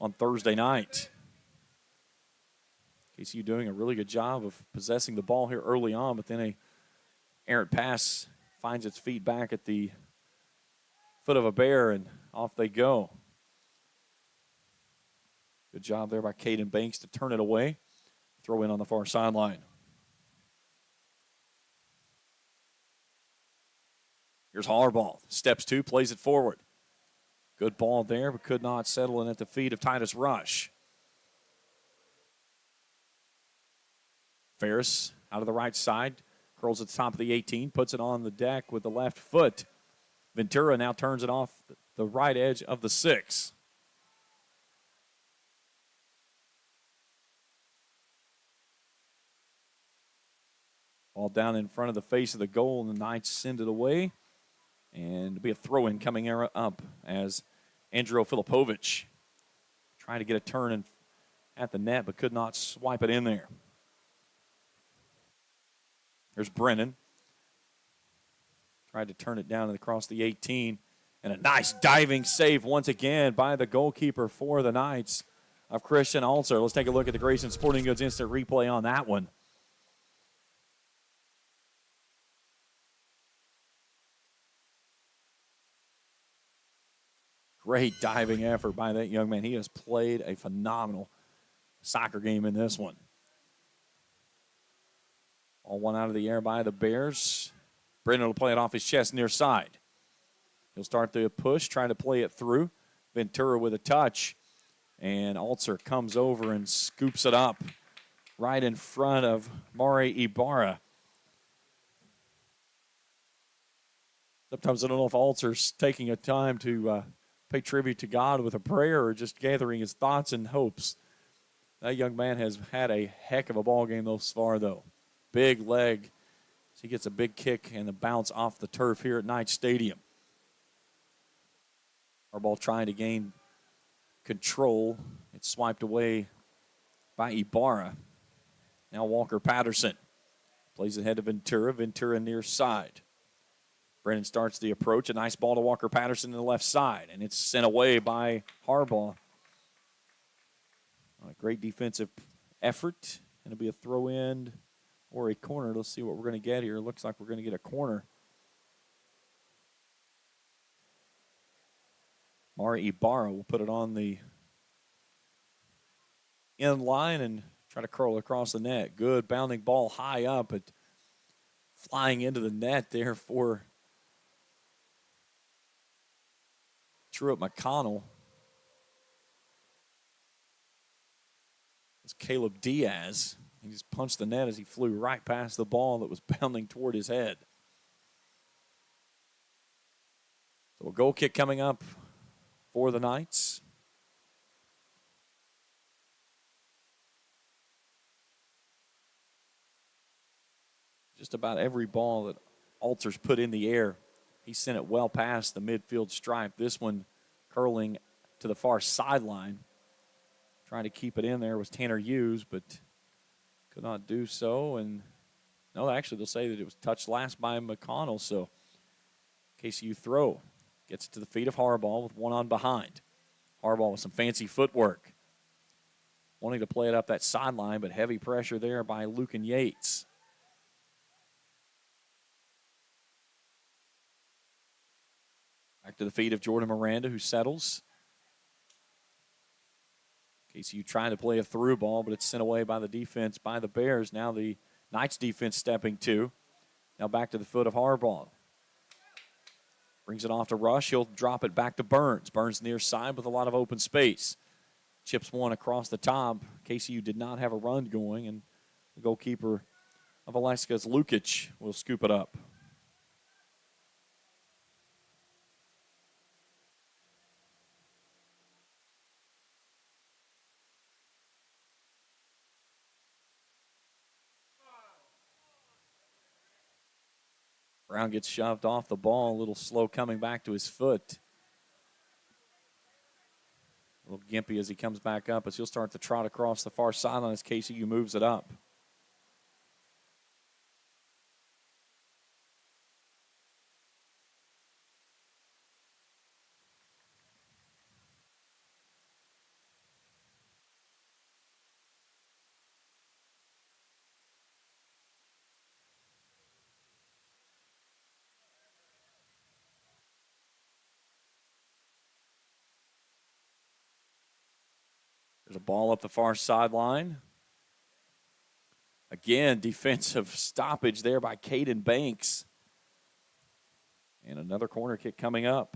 on Thursday night. KCU doing a really good job of possessing the ball here early on, but then a errant pass finds its feet back at the foot of a bear, and off they go. Good job there by Caden Banks to turn it away. Throw in on the far sideline. Here's Harbaugh. Steps 2, plays it forward. Good ball there, but could not settle in at the feet of Titus Rush. Ferris out of the right side. Curls at the top of the 18, puts it on the deck with the left foot. Ventura now turns it off the right edge of the 6. Ball down in front of the face of the goal, and the Knights send it away. And it'll be a throw-in coming up as Andrew Filipovich tried to get a turn at the net, but could not swipe it in there. There's Brennan. Tried to turn it down and across the 18. And a nice diving save once again by the goalkeeper for the Knights of Christian Alter. Let's take a look at the Grayson Sporting Goods instant replay on that one. Great diving effort by that young man. He has played a phenomenal soccer game in this one. All one out of the air by the Bears. Brennan will play it off his chest near side. He'll start the push, trying to play it through. Ventura with a touch. And Alter comes over and scoops it up right in front of Mari Ibarra. Sometimes I don't know if Alter's taking a time to pay tribute to God with a prayer or just gathering his thoughts and hopes. That young man has had a heck of a ball game thus far, though. Big leg. So he gets a big kick and a bounce off the turf here at Knight Stadium. Our ball trying to gain control. It's swiped away by Ibarra. Now Walker Patterson plays ahead to Ventura. Ventura near side. Brennan starts the approach. A nice ball to Walker Patterson to the left side, and it's sent away by Harbaugh. A great defensive effort. It'll be a throw-in or a corner. Let's see what we're going to get here. Looks like we're going to get a corner. Mari Ibarra will put it on the end line and try to curl across the net. Good bounding ball high up, but flying into the net there for Truett-McConnell. It's Caleb Diaz. He just punched the net as he flew right past the ball that was bounding toward his head. So a goal kick coming up for the Knights. Just about every ball that Alter's put in the air, he sent it well past the midfield stripe. This one curling to the far sideline. Trying to keep it in there was Tanner Hughes, but could not do so. And no, actually they'll say that it was touched last by McConnell. So KCU throw gets it to the feet of Harbaugh with one on behind. Harbaugh with some fancy footwork. Wanting to play it up that sideline, but heavy pressure there by Lucan Yates. Back to the feet of Jordan Miranda, who settles. KCU trying to play a through ball, but it's sent away by the defense by the Bears. Now the Knights defense stepping to. Now back to the foot of Harbaugh. Brings it off to Rush. He'll drop it back to Burns. Burns near side with a lot of open space. Chips one across the top. KCU did not have a run going, and the goalkeeper of Alaska's Lukic will scoop it up. Brown gets shoved off the ball, a little slow coming back to his foot. A little gimpy as he comes back up as he'll start to trot across the far sideline as KCU moves it up. There's a ball up the far sideline. Again, defensive stoppage there by Caden Banks. And another corner kick coming up.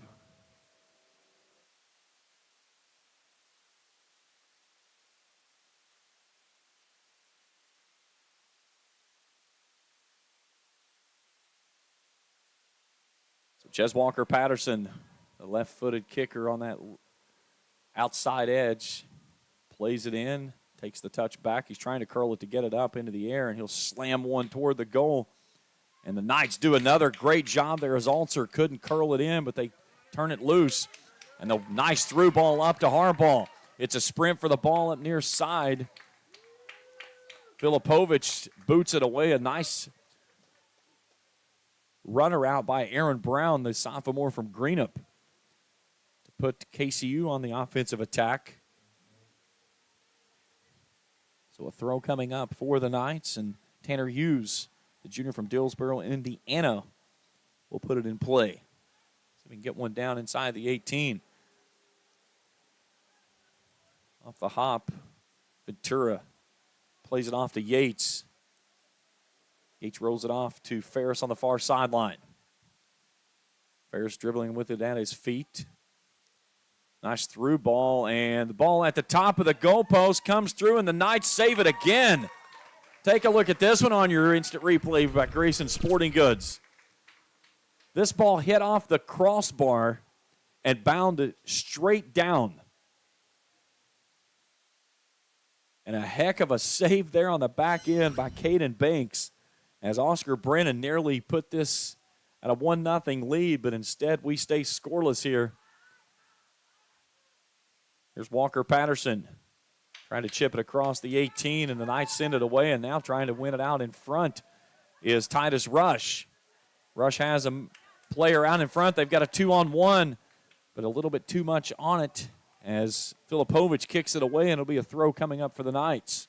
So Ches Walker Patterson, the left-footed kicker on that outside edge, plays it in, takes the touch back. He's trying to curl it to get it up into the air, and he'll slam one toward the goal. And the Knights do another great job there as Alter couldn't curl it in, but they turn it loose. And the nice through ball up to Harbaugh. It's a sprint for the ball up near side. Filipovic boots it away. A nice runner out by Aaron Brown, the sophomore from Greenup, to put KCU on the offensive attack. So a throw coming up for the Knights, and Tanner Hughes, the junior from Dillsboro, Indiana, will put it in play. So we can get one down inside the 18. Off the hop, Ventura plays it off to Yates. Yates rolls it off to Ferris on the far sideline. Bears dribbling with it at his feet. Nice through ball, and the ball at the top of the goalpost comes through, and the Knights save it again. Take a look at this one on your instant replay by Grayson Sporting Goods. This ball hit off the crossbar and bounded straight down. And a heck of a save there on the back end by Caden Banks as Oscar Brennan nearly put this at a 1-0 lead, but instead we stay scoreless here. Here's Walker Patterson trying to chip it across the 18, and the Knights send it away, and now trying to win it out in front is Titus Rush. Rush has a player out in front. They've got a 2-on-1, but a little bit too much on it as Filipovich kicks it away, and it'll be a throw coming up for the Knights.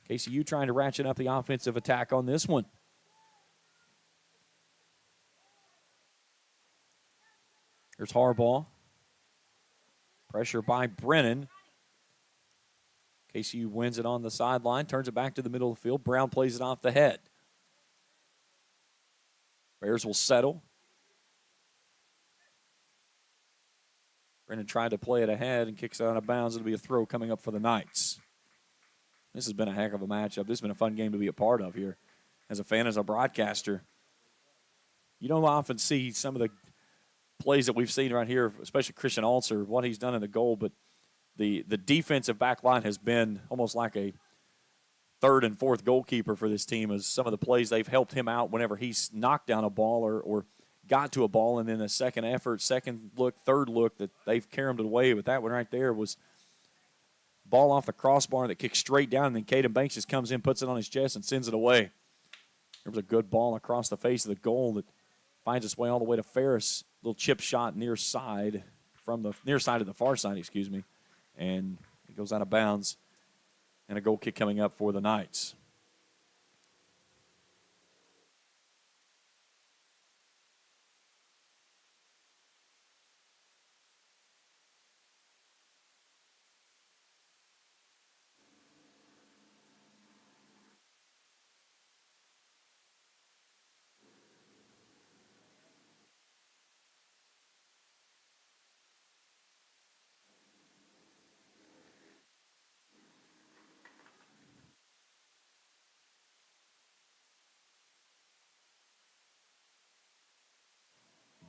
KCU trying to ratchet up the offensive attack on this one. Here's Harbaugh. Pressure by Brennan. KCU wins it on the sideline, turns it back to the middle of the field. Brown plays it off the head. Bears will settle. Brennan tried to play it ahead and kicks it out of bounds. It'll be a throw coming up for the Knights. This has been a heck of a matchup. This has been a fun game to be a part of here. As a fan, as a broadcaster, you don't often see some of the plays that we've seen right here, especially Christian Alter, what he's done in the goal, but the defensive back line has been almost like a third and fourth goalkeeper for this team, as some of the plays they've helped him out whenever he's knocked down a ball or got to a ball, and then a second effort, second look, third look that they've carried it away. But that one right there was ball off the crossbar that kicks straight down, and then Caden Banks just comes in, puts it on his chest, and sends it away. There was a good ball across the face of the goal that finds its way all the way to Ferris. Little chip shot near side from the near side of the far side, and it goes out of bounds. And a goal kick coming up for the Knights.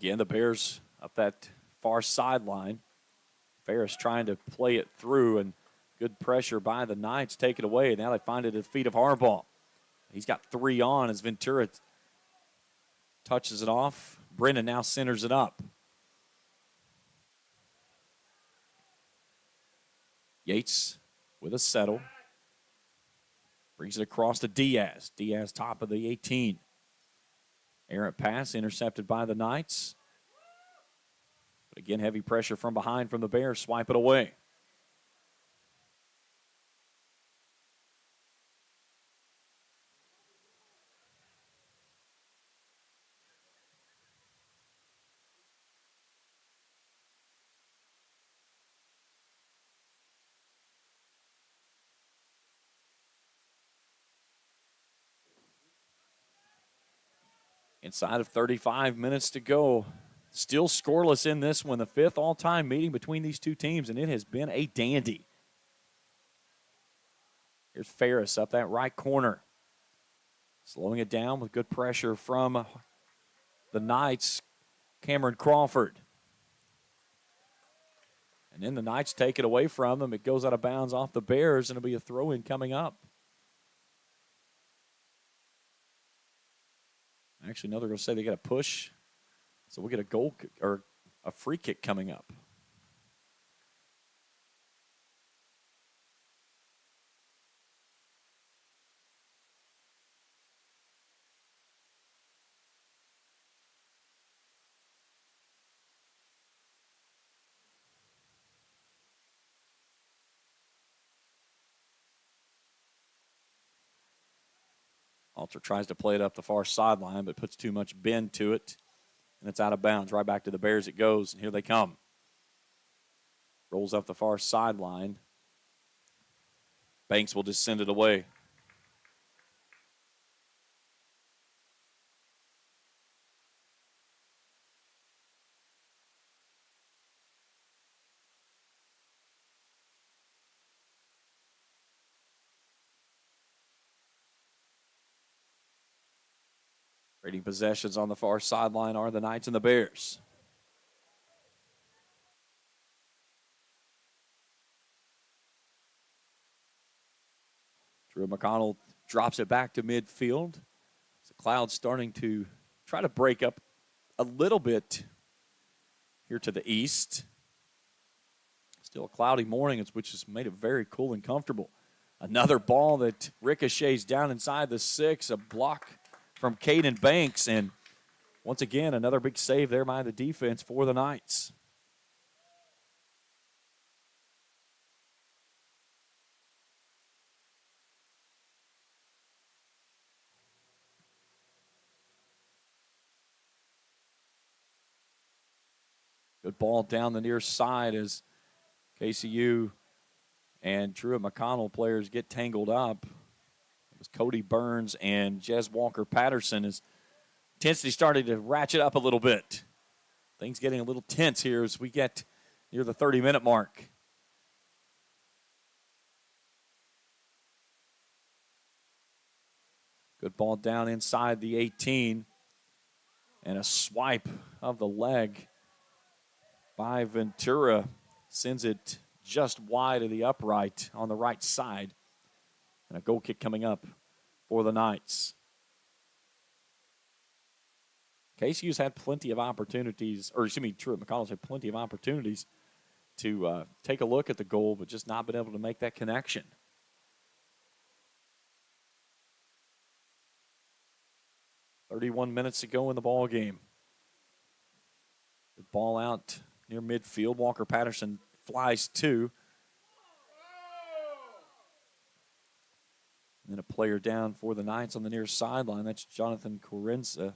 Again, the Bears up that far sideline. Ferris trying to play it through, and good pressure by the Knights. Take it away. Now they find it at the feet of Harbaugh. He's got 3 on as Ventura touches it off. Brennan now centers it up. Yates with a settle. Brings it across to Diaz. Diaz top of the 18. Errant pass intercepted by the Knights. But again, heavy pressure from behind from the Bears. Swipe it away. Inside of 35 minutes to go. Still scoreless in this one. The 5th all-time meeting between these two teams, and it has been a dandy. Here's Ferris up that right corner. Slowing it down with good pressure from the Knights, Cameron Crawford. And then the Knights take it away from them. It goes out of bounds off the Bears, and it'll be a throw-in coming up. Actually, no, they're going to say they got a push. So we'll get a goal or a free kick coming up. Alter tries to play it up the far sideline, but puts too much bend to it. And it's out of bounds. Right back to the Bears it goes, and here they come. Rolls up the far sideline. Banks will just send it away. Trading possessions on the far sideline are the Knights and the Bears. Truett-McConnell drops it back to midfield. The clouds starting to try to break up a little bit here to the east. Still a cloudy morning, which has made it very cool and comfortable. Another ball that ricochets down inside the 6, a block from Caden Banks, and once again, another big save there by the defense for the Knights. Good ball down the near side as KCU and Truett-McConnell players get tangled up. It was Cody Burns and Jez Walker-Patterson as intensity started to ratchet up a little bit. Things getting a little tense here as we get near the 30-minute mark. Good ball down inside the 18. And a swipe of the leg by Ventura sends it just wide of the upright on the right side. And a goal kick coming up for the Knights. KCU's had plenty of opportunities, Truett-McConnell's had plenty of opportunities to take a look at the goal, but just not been able to make that connection. .31 minutes to go in the ball game. The ball out near midfield. Walker-Patterson flies 2. And then a player down for the Knights on the near sideline. That's Jonathan Corsenza,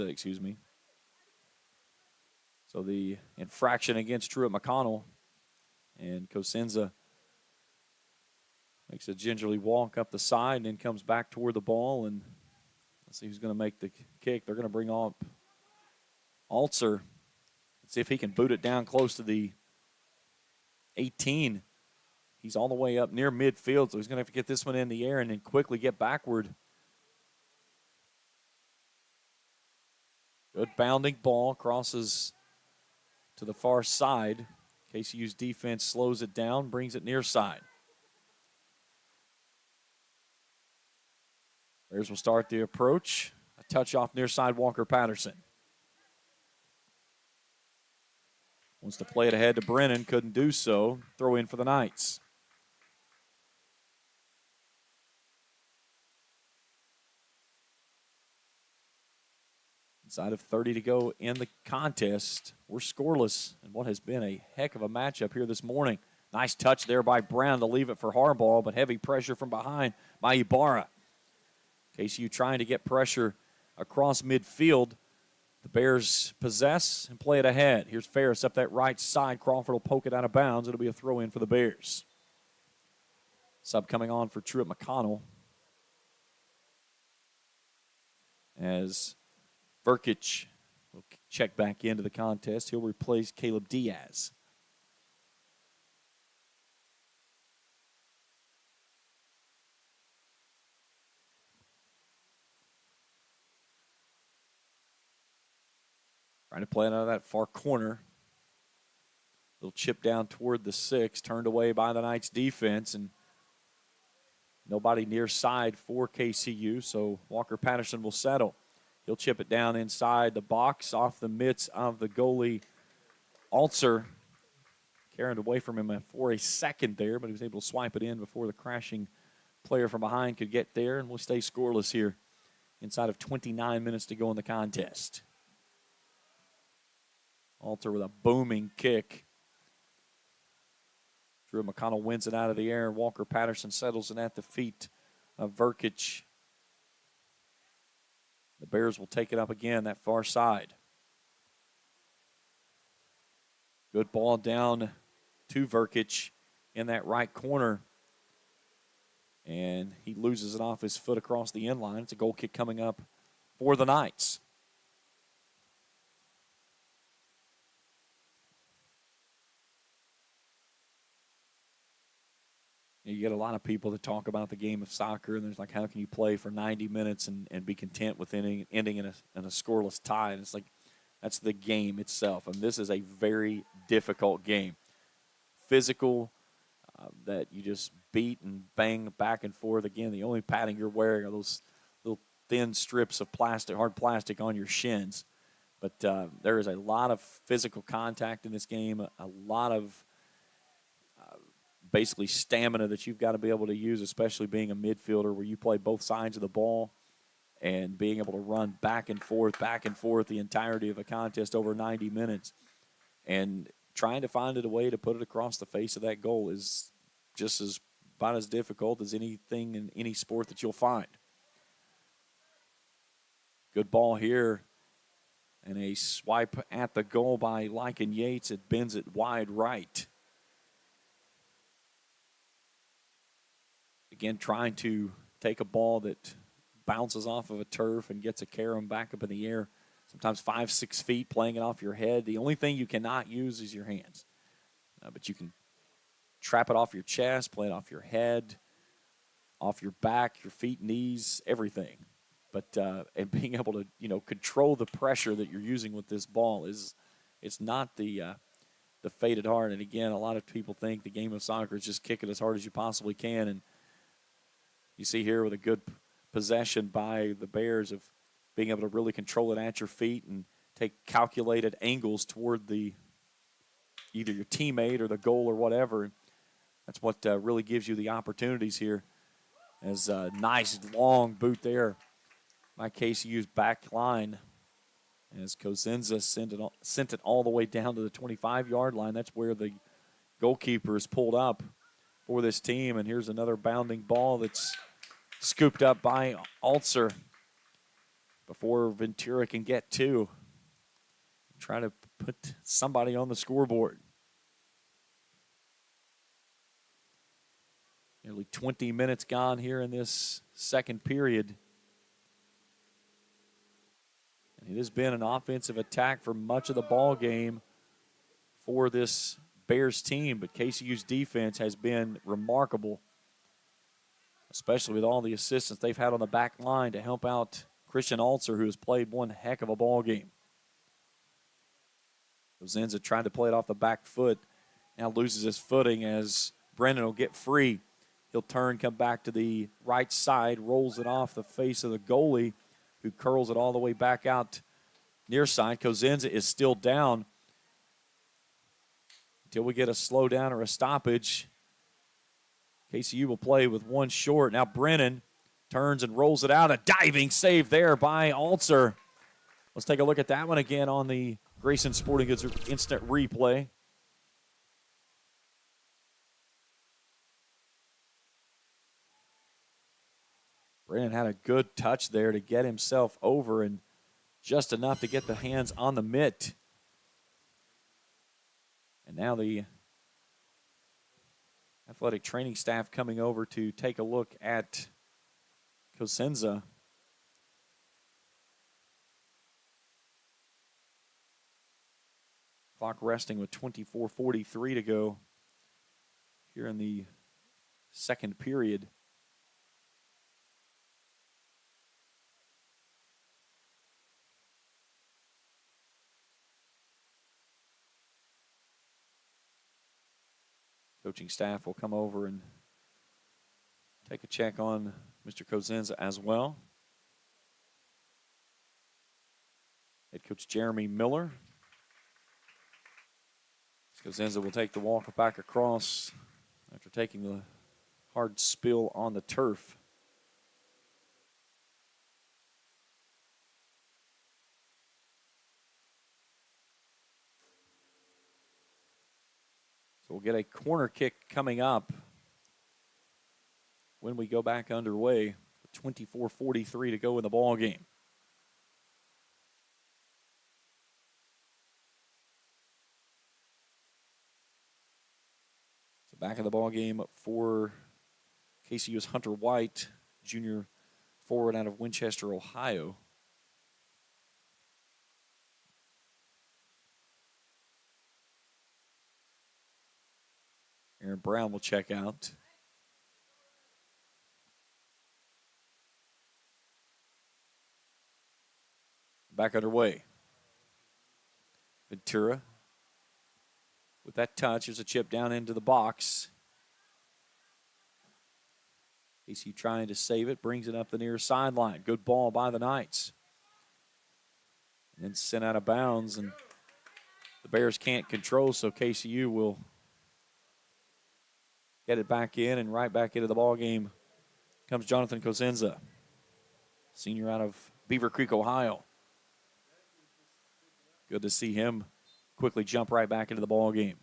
excuse me. So the infraction against Truett-McConnell. And Corsenza makes a gingerly walk up the side and then comes back toward the ball. And let's see who's going to make the kick. They're going to bring up Altzer. Let's see if he can boot it down close to the 18. He's all the way up near midfield, so he's going to have to get this one in the air and then quickly get backward. Good bounding ball, crosses to the far side. KCU's defense slows it down, brings it near side. Bears will start the approach. A touch off near side, Walker-Patterson. Wants to play it ahead to Brennan, couldn't do so. Throw in for the Knights. Inside of 30 to go in the contest. We're scoreless in what has been a heck of a matchup here this morning. Nice touch there by Brown to leave it for Harbaugh, but heavy pressure from behind by Ibarra. KCU trying to get pressure across midfield. The Bears possess and play it ahead. Here's Ferris up that right side. Crawford will poke it out of bounds. It'll be a throw in for the Bears. Sub coming on for Truett-McConnell. As Verkic will check back into the contest. He'll replace Caleb Diaz. Trying to play it out of that far corner. Little chip down toward the 6, turned away by the Knights defense, and nobody near side for KCU, so Walker-Patterson will settle. He'll chip it down inside the box off the mitts of the goalie, Altzer. Carried away from him for a second there, but he was able to swipe it in before the crashing player from behind could get there, and we'll stay scoreless here inside of 29 minutes to go in the contest. Altzer with a booming kick. Truett-McConnell wins it out of the air, and Walker-Patterson settles it at the feet of Verkic. The Bears will take it up again, that far side. Good ball down to Verkic in that right corner. And he loses it off his foot across the end line. It's a goal kick coming up for the Knights. You get a lot of people that talk about the game of soccer, and there's like, how can you play for 90 minutes and be content with ending in a scoreless tie? And it's like, that's the game itself. And this is a very difficult game. Physical, that you just beat and bang back and forth. Again, the only padding you're wearing are those little thin strips of plastic, hard plastic on your shins. But there is a lot of physical contact in this game, a lot of basically stamina that you've got to be able to use, especially being a midfielder where you play both sides of the ball and being able to run back and forth the entirety of a contest over 90 minutes. And trying to find a way to put it across the face of that goal is just about as difficult as anything in any sport that you'll find. Good ball here. And a swipe at the goal by Lycan Yates. It bends it wide right. Again, trying to take a ball that bounces off of a turf and gets a carom back up in the air. Sometimes 5-6 feet, playing it off your head. The only thing you cannot use is your hands. But you can trap it off your chest, play it off your head, off your back, your feet, knees, everything. But and being able to, control the pressure that you're using with this ball it's not the fated heart. And again, a lot of people think the game of soccer is just kick it as hard as you possibly can. And you see here with a good possession by the Bears of being able to really control it at your feet and take calculated angles toward either your teammate or the goal or whatever. That's what really gives you the opportunities here. As a nice long boot there by KCU's back line. As Cosenza sent it all the way down to the 25-yard line. That's where the goalkeeper is pulled up for this team. And here's another bounding ball that's scooped up by Altzer before Ventura can get to. Try to put somebody on the scoreboard. Nearly 20 minutes gone here in this second period. And it has been an offensive attack for much of the ball game for this Bears team, but KCU's defense has been remarkable, especially with all the assistance they've had on the back line to help out Christian Altzer, who has played one heck of a ball game. Cosenza tried to play it off the back foot, now loses his footing as Brennan will get free. He'll turn, come back to the right side, rolls it off the face of the goalie, who curls it all the way back out near side. Cosenza is still down until we get a slowdown or a stoppage. KCU will play with one short. Now Brennan turns and rolls it out. A diving save there by Altzer. Let's take a look at that one again on the Grayson Sporting Goods instant replay. Brennan had a good touch there to get himself over and just enough to get the hands on the mitt. And now the athletic training staff coming over to take a look at Cosenza. Clock resting with 24:43 to go here in the second period. Coaching staff will come over and take a check on Mr. Cosenza as well. Head coach Jeremy Miller. Cosenza will take the walk back across after taking the hard spill on the turf. So we'll get a corner kick coming up when we go back underway. 24:43 to go in the ball game. So back in the ball game for KCU's Hunter White, junior forward out of Winchester, Ohio. Aaron Brown will check out. back underway. Ventura with that touch. There's a chip down into the box. KCU trying to save it, brings it up the near sideline. Good ball by the Knights. And then sent out of bounds, and the Bears can't control, so KCU will get it back in, and right back into the ball game comes Jonathan Cosenza, senior out of Beaver Creek, Ohio. Good to see him quickly jump right back into the ball game.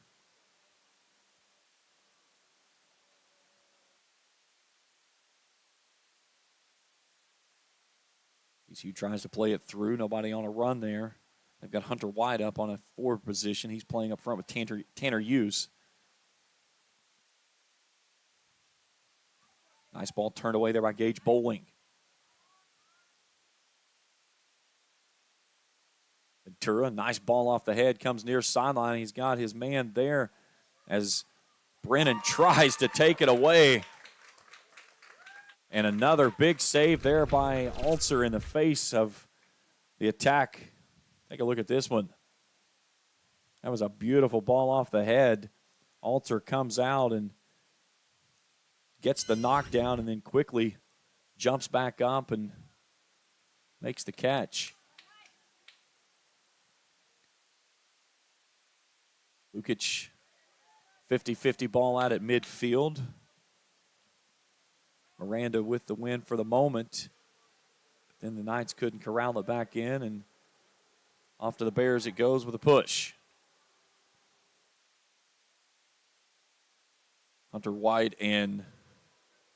KCU tries to play it through. Nobody on a run there. They've got Hunter White up on a forward position. He's playing up front with Tanner Hughes. Nice ball turned away there by Gage Bowling. Ventura, nice ball off the head, comes near sideline. He's got his man there as Brennan tries to take it away. And another big save there by Alter in the face of the attack. Take a look at this one. That was a beautiful ball off the head. Alter comes out and gets the knockdown and then quickly jumps back up and makes the catch. Lukic, 50-50 ball out at midfield. Miranda with the win for the moment. Then the Knights couldn't corral it back in, and off to the Bears it goes with a push. Hunter White and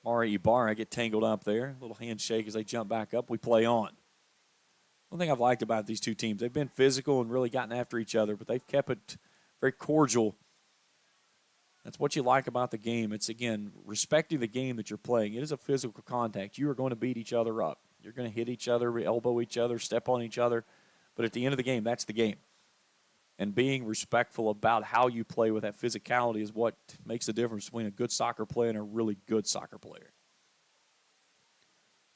Mari Ibarra get tangled up there. A little handshake as they jump back up. We play on. One thing I've liked about these two teams, they've been physical and really gotten after each other, but they've kept it very cordial. That's what you like about the game. It's, again, respecting the game that you're playing. It is a physical contact. You are going to beat each other up. You're going to hit each other, elbow each other, step on each other. But at the end of the game, that's the game. And being respectful about how you play with that physicality is what makes the difference between a good soccer player and a really good soccer player.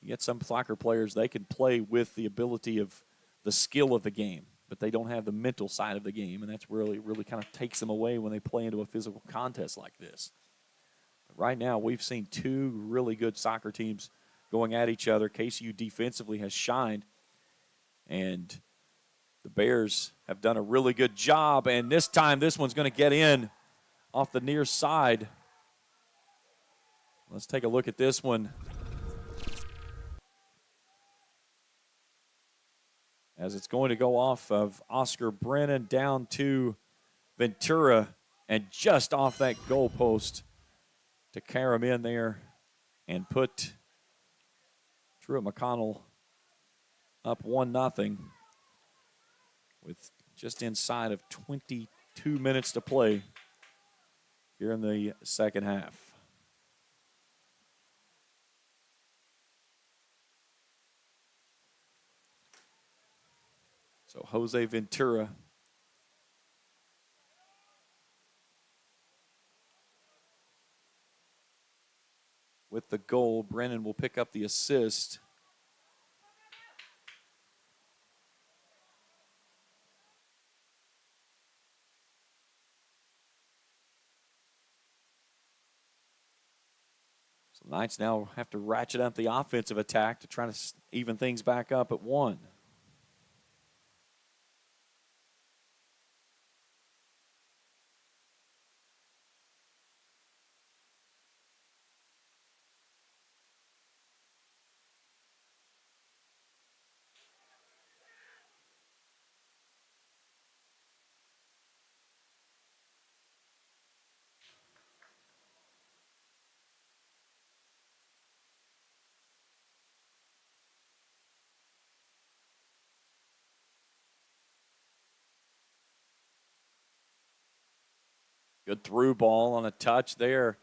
You get some soccer players, they can play with the ability of the skill of the game, but they don't have the mental side of the game, and that's really kind of takes them away when they play into a physical contest like this. But right now, we've seen two really good soccer teams going at each other. KCU defensively has shined, and the Bears have done a really good job, and this time this one's going to get in off the near side. Let's take a look at this one. As it's going to go off of Oscar Brennan down to Ventura, and just off that goalpost to carry him in there and put Truett-McConnell up 1-0 with just inside of 22 minutes to play here in the second half. So Jose Ventura with the goal. Brennan will pick up the assist. So the Knights now have to ratchet up the offensive attack to try to even things back up at 1. Good through ball on a touch there.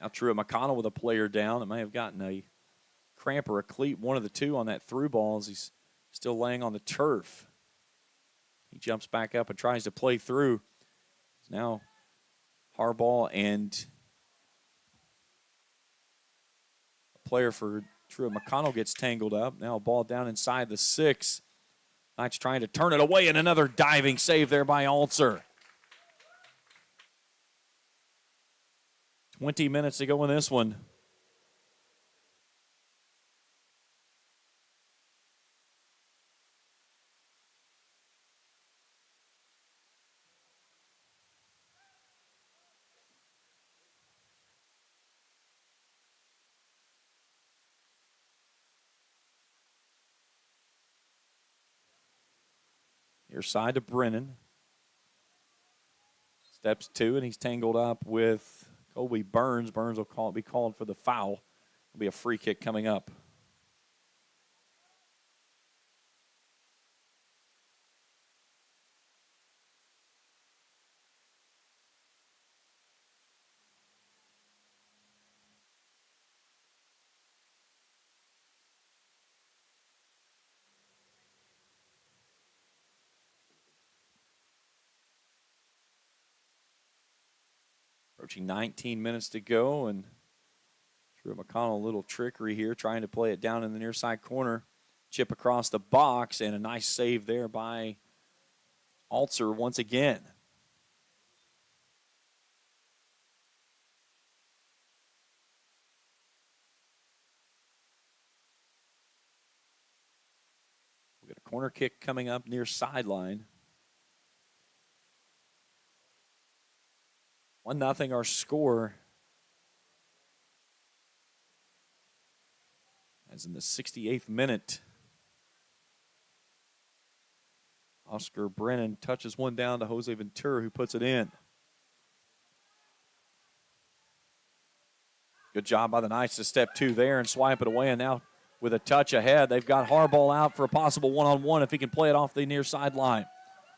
Now Truett-McConnell with a player down. It may have gotten a cramp or a cleat, one of the two on that through ball as he's still laying on the turf. He jumps back up and tries to play through. Now Harbaugh and a player for Truett-McConnell gets tangled up. Now a ball down inside the 6. Knights trying to turn it away, and another diving save there by Alter. 20 minutes to go in this one. Near side to Brennan. Steps 2, and he's tangled up with Colby Burns. Burns will be called for the foul. It'll be a free kick coming up. Approaching 19 minutes to go, and Truett-McConnell, a little trickery here, trying to play it down in the near side corner. Chip across the box, and a nice save there by Alter once again. We've got a corner kick coming up near sideline. 1-0 our score. As in the 68th minute, Oscar Brennan touches one down to Jose Ventura, who puts it in. Good job by the Knights to step 2 there and swipe it away. And now with a touch ahead, they've got Harbaugh out for a possible one-on-one if he can play it off the near sideline.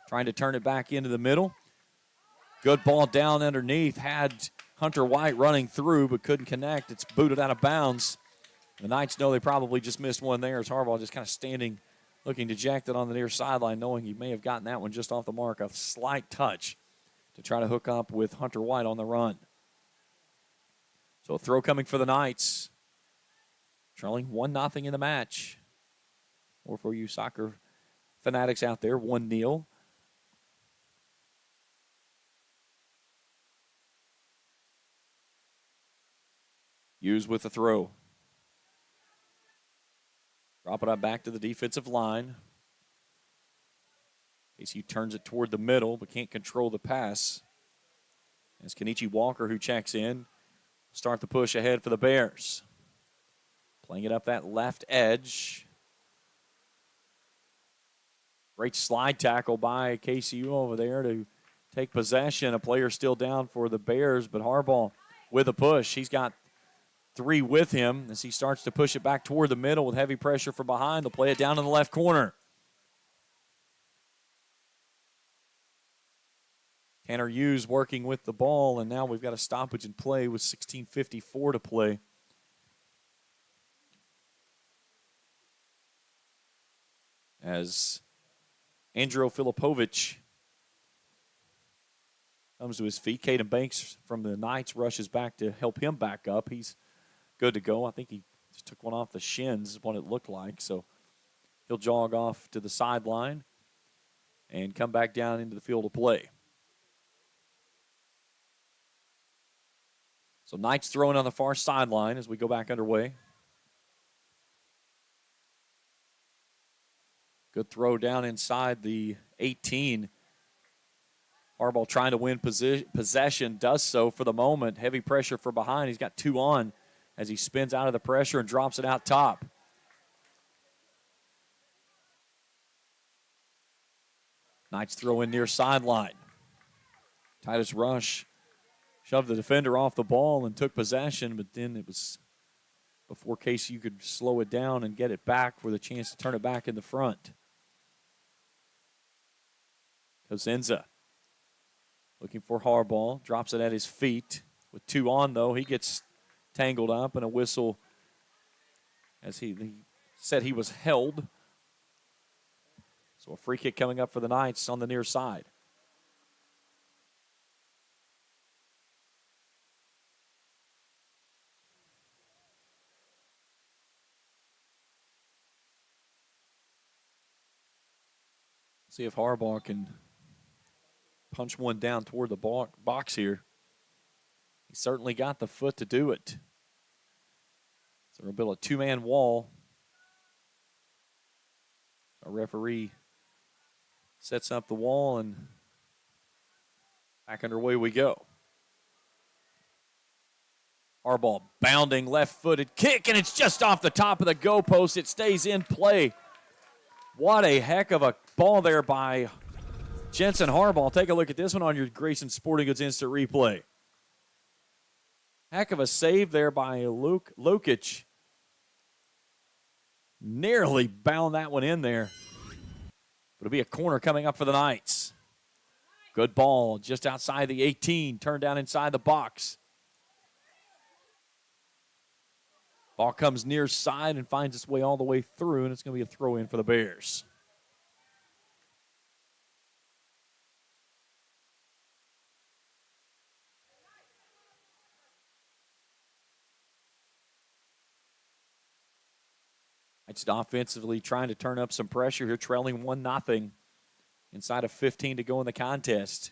Trying to turn it back into the middle. Good ball down underneath. Had Hunter White running through but couldn't connect. It's booted out of bounds. The Knights know they probably just missed one there as Harbaugh just kind of standing, looking dejected on the near sideline, knowing he may have gotten that one just off the mark. A slight touch to try to hook up with Hunter White on the run. So a throw coming for the Knights. Trailing 1-0 in the match. Or for you soccer fanatics out there, 1-0. Hughes with the throw. Drop it up back to the defensive line. KCU turns it toward the middle, but can't control the pass. It's Kenichi Walker who checks in. Start the push ahead for the Bears. Playing it up that left edge. Great slide tackle by KCU over there to take possession. A player still down for the Bears, but Harbaugh with a push. He's got 3 with him as he starts to push it back toward the middle with heavy pressure from behind. They'll play it down in the left corner. Tanner Hughes working with the ball, and now we've got a stoppage in play with 16:54 to play. As Andrew Filipovic comes to his feet. Caden Banks from the Knights rushes back to help him back up. He's good to go. I think he just took one off the shins, is what it looked like. So he'll jog off to the sideline and come back down into the field of play. So Knights throwing on the far sideline as we go back underway. Good throw down inside the 18. Harbaugh trying to win possession, does so for the moment. Heavy pressure from behind. He's got 2 on as he spins out of the pressure and drops it out top. Knights throw in near sideline. Titus Rush shoved the defender off the ball and took possession, but then it was before KCU could slow it down and get it back with a chance to turn it back in the front. Cosenza looking for Harbaugh, drops it at his feet. With 2 on, though, he gets tangled up, and a whistle as he said he was held. So a free kick coming up for the Knights on the near side. See if Harbaugh can punch one down toward the box here. He certainly got the foot to do it. So we'll build a two-man wall. Our referee sets up the wall, and back underway we go. Harbaugh bounding left-footed kick, and it's just off the top of the goalpost. It stays in play. What a heck of a ball there by Jensen Harbaugh. Take a look at this one on your Grayson Sporting Goods Instant Replay. Heck of a save there by Lukic. Nearly bound that one in there. But it'll be a corner coming up for the Knights. Good ball just outside the 18. Turned down inside the box. Ball comes near side and finds its way all the way through, and it's going to be a throw in for the Bears. It's offensively trying to turn up some pressure here, trailing 1-0. Inside of 15 to go in the contest.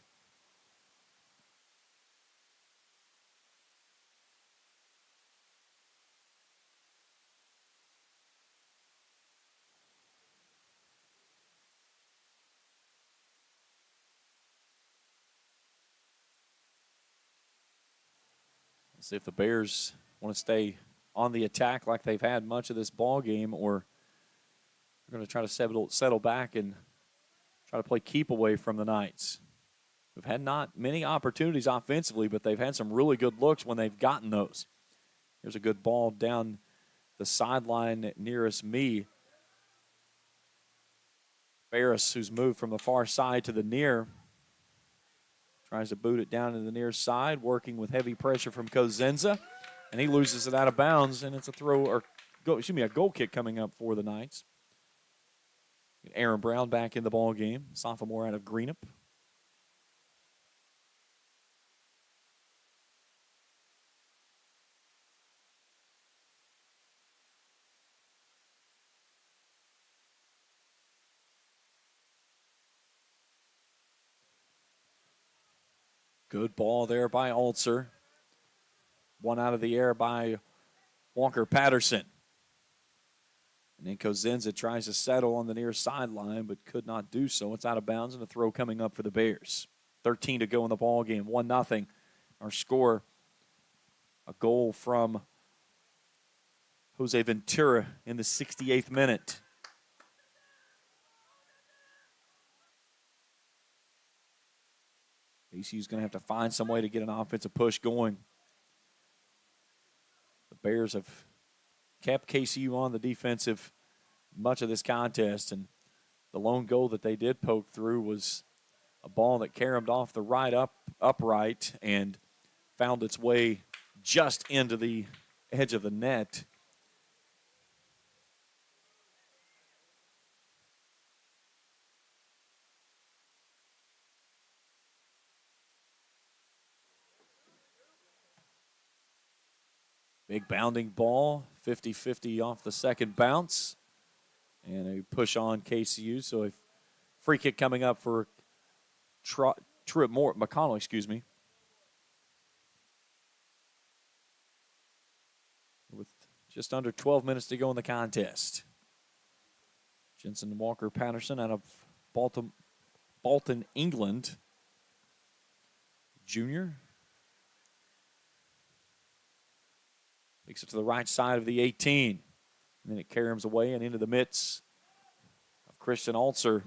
Let's see if the Bears want to stay on the attack like they've had much of this ball game, or they're going to try to settle back and try to play keep away from the Knights. We've had not many opportunities offensively, but they've had some really good looks when they've gotten those. Here's a good ball down the sideline nearest me. Ferris, who's moved from the far side to the near, tries to boot it down to the near side, working with heavy pressure from Cosenza, and he loses it out of bounds, and it's a a goal kick coming up for the Knights. Aaron Brown back in the ball game, sophomore out of Greenup. Good ball there by Altzer. One out of the air by Walker Patterson. And then Cosenza tries to settle on the near sideline, but could not do so. It's out of bounds, and a throw coming up for the Bears. 13 to go in the ball game. 1-0. Our score, a goal from Jose Ventura in the 68th minute. KCU's going to have to find some way to get an offensive push going. The Bears have kept KCU on the defensive much of this contest, and the lone goal that they did poke through was a ball that caromed off the right upright and found its way just into the edge of the net. Big bounding ball, 50-50 off the second bounce. And a push on KCU. So a free kick coming up for Truett-McConnell, with just under 12 minutes to go in the contest. Jensen Walker Patterson out of Bolton, England. Junior. Takes it to the right side of the 18. And then it caroms away and into the midst of Christian Altzer.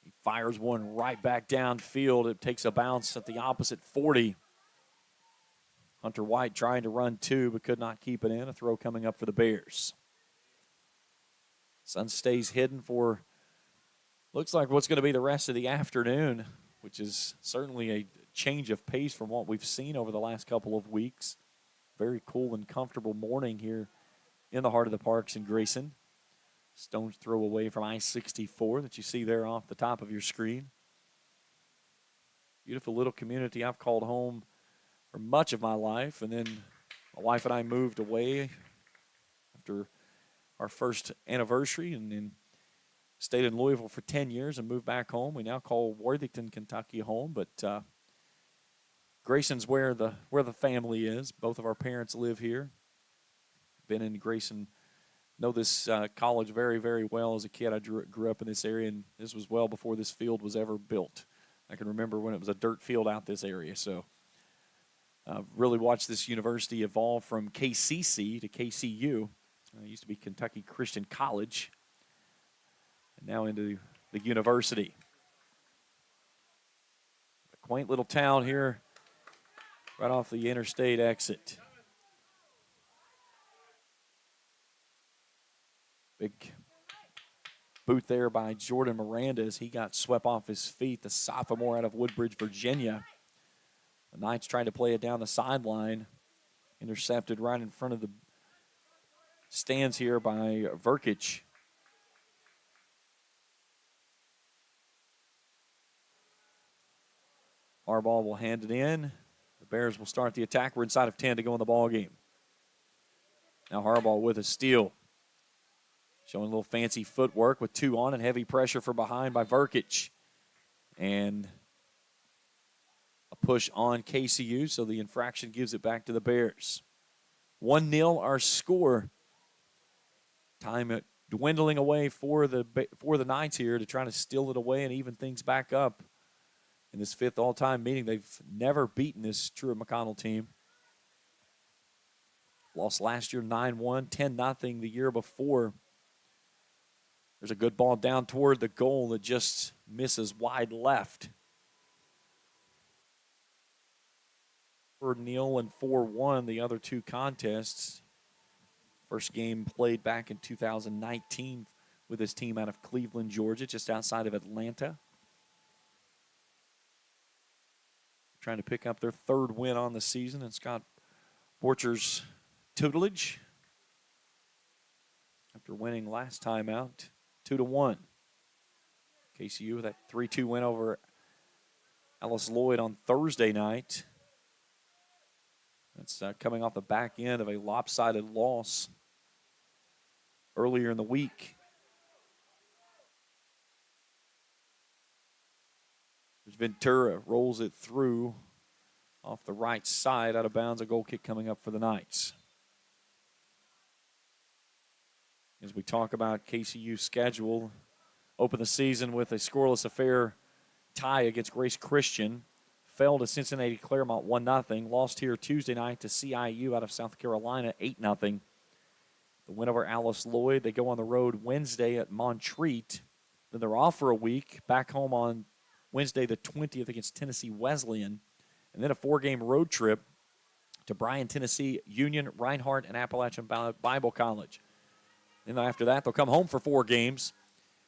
He fires one right back downfield. It takes a bounce at the opposite 40. Hunter White trying to run two, but could not keep it in. A throw coming up for the Bears. Sun stays hidden for, looks like what's going to be the rest of the afternoon, which is certainly a change of pace from what we've seen over the last couple of weeks. Very cool and comfortable morning here in the heart of the Parks in Grayson. Stone's throw away from I-64 that you see there off the top of your screen. Beautiful little community I've called home for much of my life. And then my wife and I moved away after our first anniversary. And then stayed in Louisville for 10 years and moved back home. We now call Worthington, Kentucky home, but Grayson's where the family is. Both of our parents live here. Been in Grayson, know this college very, very well as a kid. I grew up in this area, and this was well before this field was ever built. I can remember when it was a dirt field out this area. So really watched this university evolve from KCC to KCU. It used to be Kentucky Christian College, and now into the university. A quaint little town here right off the interstate exit. Big boot there by Jordan Miranda as he got swept off his feet, the sophomore out of Woodbridge, Virginia. The Knights tried to play it down the sideline, intercepted right in front of the stands here by Verkic. Harbaugh will hand it in. The Bears will start the attack. We're inside of 10 to go in the ball game. Now Harbaugh with a steal. Showing a little fancy footwork with 2 on and heavy pressure from behind by Verkic. And a push on KCU, so the infraction gives it back to the Bears. 1-0 our score. Time dwindling away for the Knights here to try to steal it away and even things back up. In this 5th all-time meeting, they've never beaten this Truett-McConnell team. Lost last year 9-1, 10-0 the year before. There's a good ball down toward the goal that just misses wide left. 4-0 and 4-1, the other 2 contests. First game played back in 2019 with his team out of Cleveland, Georgia, just outside of Atlanta. Trying to pick up their 3rd win on the season in Scott Borcher's tutelage. After winning last time out, 2-1. KCU with that 3-2 win over Alice Lloyd on Thursday night. That's coming off the back end of a lopsided loss earlier in the week. Ventura rolls it through off the right side, out of bounds. A goal kick coming up for the Knights. As we talk about KCU's schedule, open the season with a scoreless affair tie against Grace Christian. Fell to Cincinnati Claremont 1-0. Lost here Tuesday night to CIU out of South Carolina 8-0. The win over Alice Lloyd. They go on the road Wednesday at Montreat. Then they're off for a week. Back home on Wednesday the 20th against Tennessee Wesleyan. And then a 4-game road trip to Bryan, Tennessee, Union, Reinhardt, and Appalachian Bible College. Then after that, they'll come home for 4 games.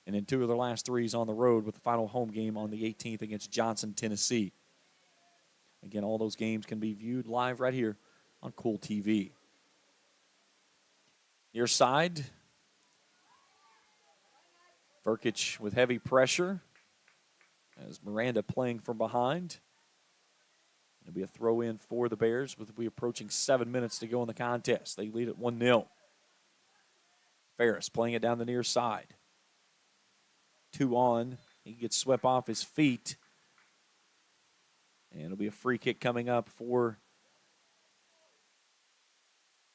And then 2 of their last 3s on the road with the final home game on the 18th against Johnson, Tennessee. Again, all those games can be viewed live right here on Kool TV. Near side, Verkic with heavy pressure as Miranda playing from behind. It'll be a throw-in for the Bears with we approaching 7 minutes to go in the contest. They lead at 1-0. Ferris playing it down the near side. 2 on. He gets swept off his feet. And it'll be a free kick coming up for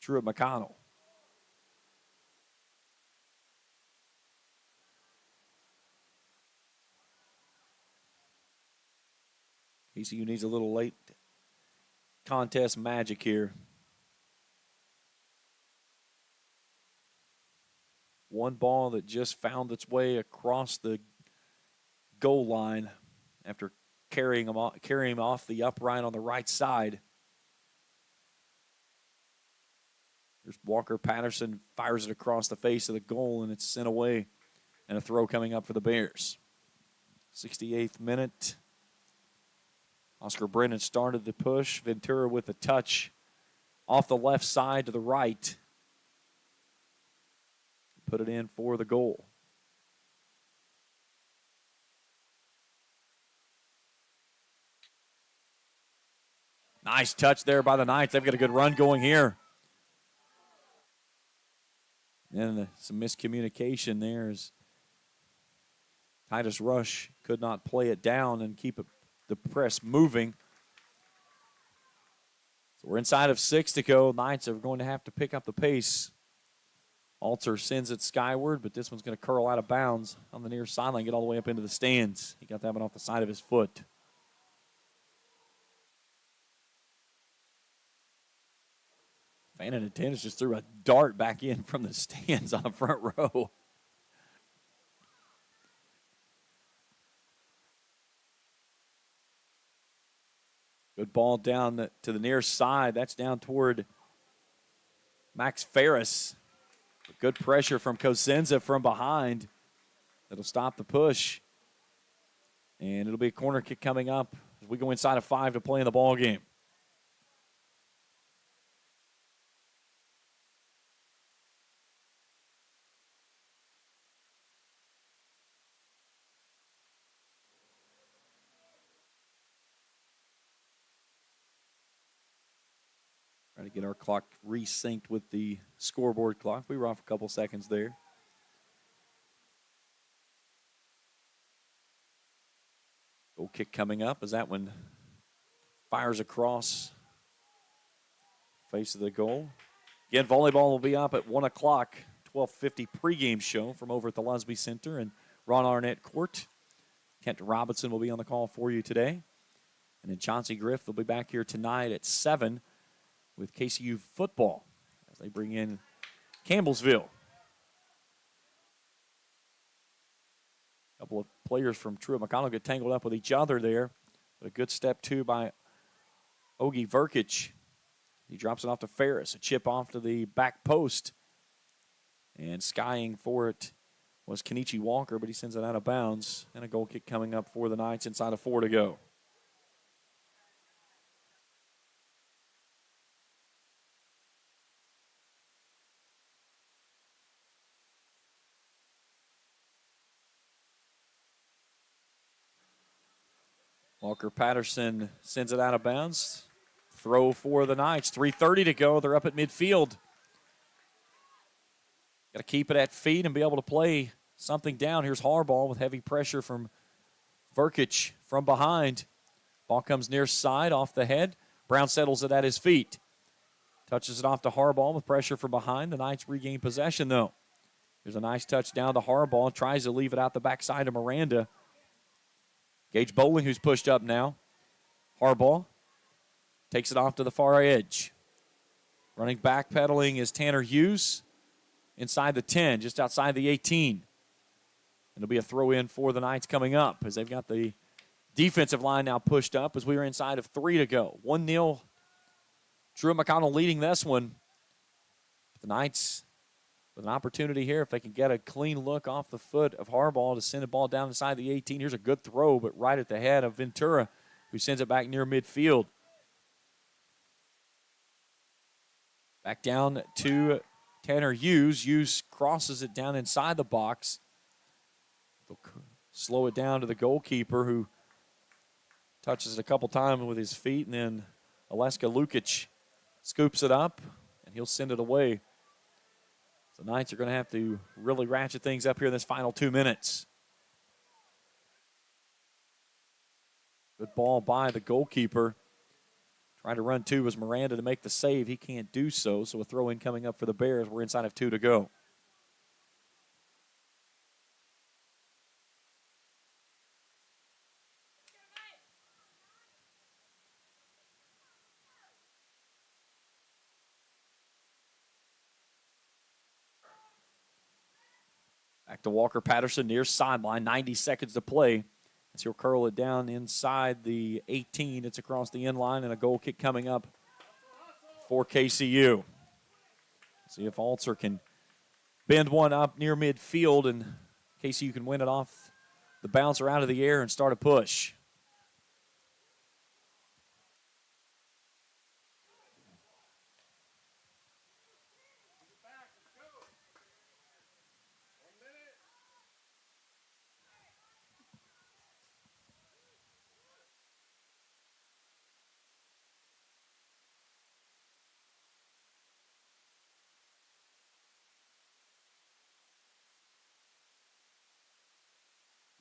Truett-McConnell. KCU needs a little late contest magic here. One ball that just found its way across the goal line after carrying him off the upright on the right side. There's Walker Patterson, fires it across the face of the goal, and it's sent away. And a throw coming up for the Bears. 68th minute. Oscar Brennan started the push. Ventura with a touch off the left side to the right. Put it in for the goal. Nice touch there by the Knights. They've got a good run going here. And some miscommunication there as Titus Rush could not play it down and keep the press moving. So we're inside of 6 to go. Knights are going to have to pick up the pace. Alter sends it skyward, but this one's going to curl out of bounds on the near sideline, get all the way up into the stands. He got that one off the side of his foot. Fan in attendance just threw a dart back in from the stands on the front row. Good ball down to the near side. That's down toward Max Ferris. Good pressure from Cosenza from behind. That'll stop the push. And it'll be a corner kick coming up as we go inside of 5 to play in the ball game. Trying to get our clock resynced with the scoreboard clock. We were off a couple seconds there. Goal kick coming up as that one fires across face of the goal. Again, volleyball will be up at 1 o'clock, 12:50 pregame show from over at the Lusby Center and Ron Arnett Court. Kent Robinson will be on the call for you today. And then Chauncey Griff will be back here tonight at 7 with KCU football as they bring in Campbellsville. A couple of players from Truett-McConnell get tangled up with each other there. But a good step, too, by Ogie Verkic. He drops it off to Ferris. A chip off to the back post. And skying for it was Kenichi Walker, but he sends it out of bounds. And a goal kick coming up for the Knights inside of 4 to go. Walker Patterson sends it out of bounds. Throw for the Knights. 3:30 to go. They're up at midfield. Got to keep it at feet and be able to play something down. Here's Harbaugh with heavy pressure from Verkic from behind. Ball comes near side off the head. Brown settles it at his feet. Touches it off to Harbaugh with pressure from behind. The Knights regain possession, though. Here's a nice touch down to Harbaugh. Tries to leave it out the backside to Miranda. Gage Bowling, who's pushed up now. Harbaugh takes it off to the far edge. Running backpedaling is Tanner Hughes inside the 10, just outside the 18. It'll be a throw in for the Knights coming up as they've got the defensive line now pushed up as we are inside of 3 to go. 1-0. Truett-McConnell leading this one. The Knights with an opportunity here if they can get a clean look off the foot of Harbaugh to send the ball down inside the 18. Here's a good throw, but right at the head of Ventura, who sends it back near midfield. Back down to Tanner Hughes. Hughes crosses it down inside the box. They'll slow it down to the goalkeeper, who touches it a couple times with his feet, and then Aleska Lukic scoops it up, and he'll send it away. The Knights are going to have to really ratchet things up here in this final 2 minutes. Good ball by the goalkeeper. Trying to run 2 was Miranda to make the save. He can't do so, so a throw-in coming up for the Bears. We're inside of 2 to go. Back to Walker Patterson near sideline. 90 seconds to play. As he'll curl it down inside the 18. It's across the end line and a goal kick coming up for KCU. See if Alter can bend one up near midfield and KCU can win it off the bouncer out of the air and start a push.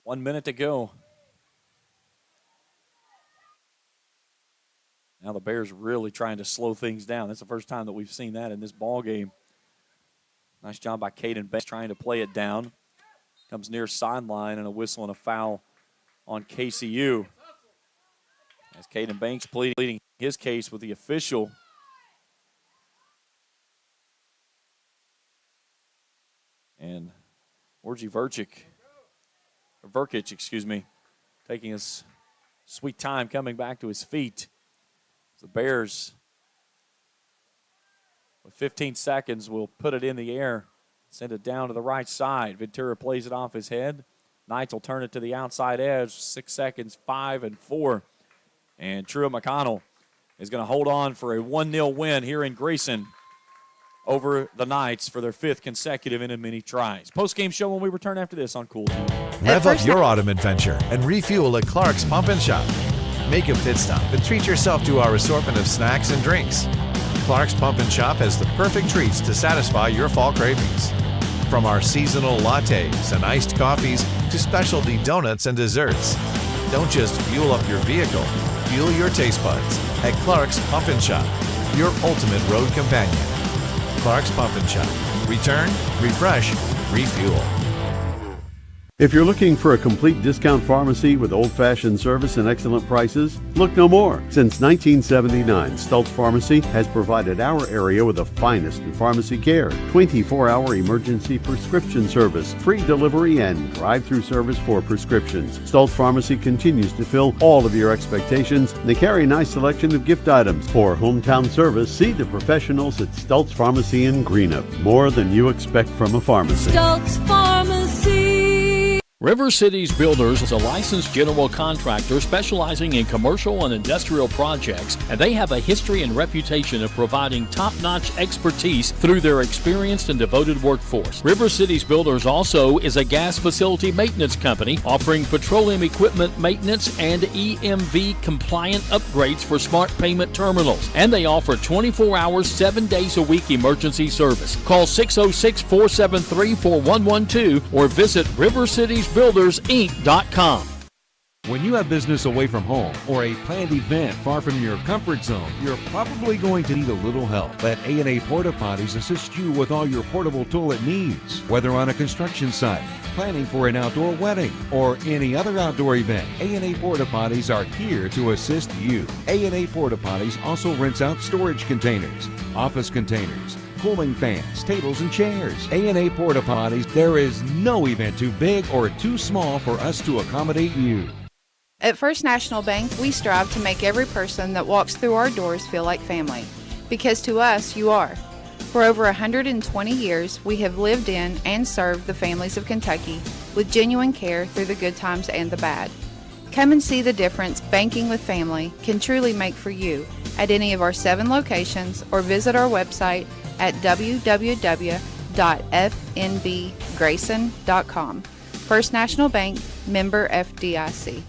1 minute to go. Now the Bears really trying to slow things down. That's the first time that we've seen that in this ball game. Nice job by Caden Banks trying to play it down. Comes near sideline and a whistle and a foul on KCU. As Caden Banks pleading his case with the official. And Orji Verkic, taking his sweet time coming back to his feet. The Bears, with 15 seconds, will put it in the air, send it down to the right side. Ventura plays it off his head. Knights will turn it to the outside edge. 6 seconds, 5 and 4. And Truett-McConnell is going to hold on for a 1-0 win here in Grayson over the Knights for their 5th consecutive in many tries. Post-game show when we return after this on Kool. Rev up your autumn adventure and refuel at Clark's Pump and Shop. Make a pit stop and treat yourself to our assortment of snacks and drinks. Clark's Pump and Shop has the perfect treats to satisfy your fall cravings. From our seasonal lattes and iced coffees to specialty donuts and desserts. Don't just fuel up your vehicle, fuel your taste buds at Clark's Pump and Shop, your ultimate road companion. Clark's Pump and Shop. Return, refresh, refuel. If you're looking for a complete discount pharmacy with old-fashioned service and excellent prices, look no more. Since 1979, Stultz Pharmacy has provided our area with the finest in pharmacy care, 24-hour emergency prescription service, free delivery, and drive-through service for prescriptions. Stultz Pharmacy continues to fill all of your expectations. They carry a nice selection of gift items. For hometown service, see the professionals at Stultz Pharmacy in Greenup. More than you expect from a pharmacy. Stultz Pharmacy. River Cities Builders is a licensed general contractor specializing in commercial and industrial projects, and they have a history and reputation of providing top-notch expertise through their experienced and devoted workforce. River Cities Builders also is a gas facility maintenance company offering petroleum equipment maintenance and EMV compliant upgrades for smart payment terminals, and they offer 24 hours, 7 days a week emergency service. Call 606-473-4112 or visit rivercitiesbuildersinc.com. When you have business away from home or a planned event far from your comfort zone, you're probably going to need a little help. Let A&A Porta Potties assist you with all your portable toilet needs. Whether on a construction site, planning for an outdoor wedding, or any other outdoor event, A&A Porta Potties are here to assist you. A&A Porta Potties also rents out storage containers, office containers, cooling fans, tables, and chairs. A&A Porta Potties, there is no event too big or too small for us to accommodate you. At First National Bank, we strive to make every person that walks through our doors feel like family, because to us, you are. For over 120 years, we have lived in and served the families of Kentucky with genuine care through the good times and the bad. Come and see the difference banking with family can truly make for you at any of our 7 locations, or visit our website at www.fnbgrayson.com. First National Bank, member FDIC.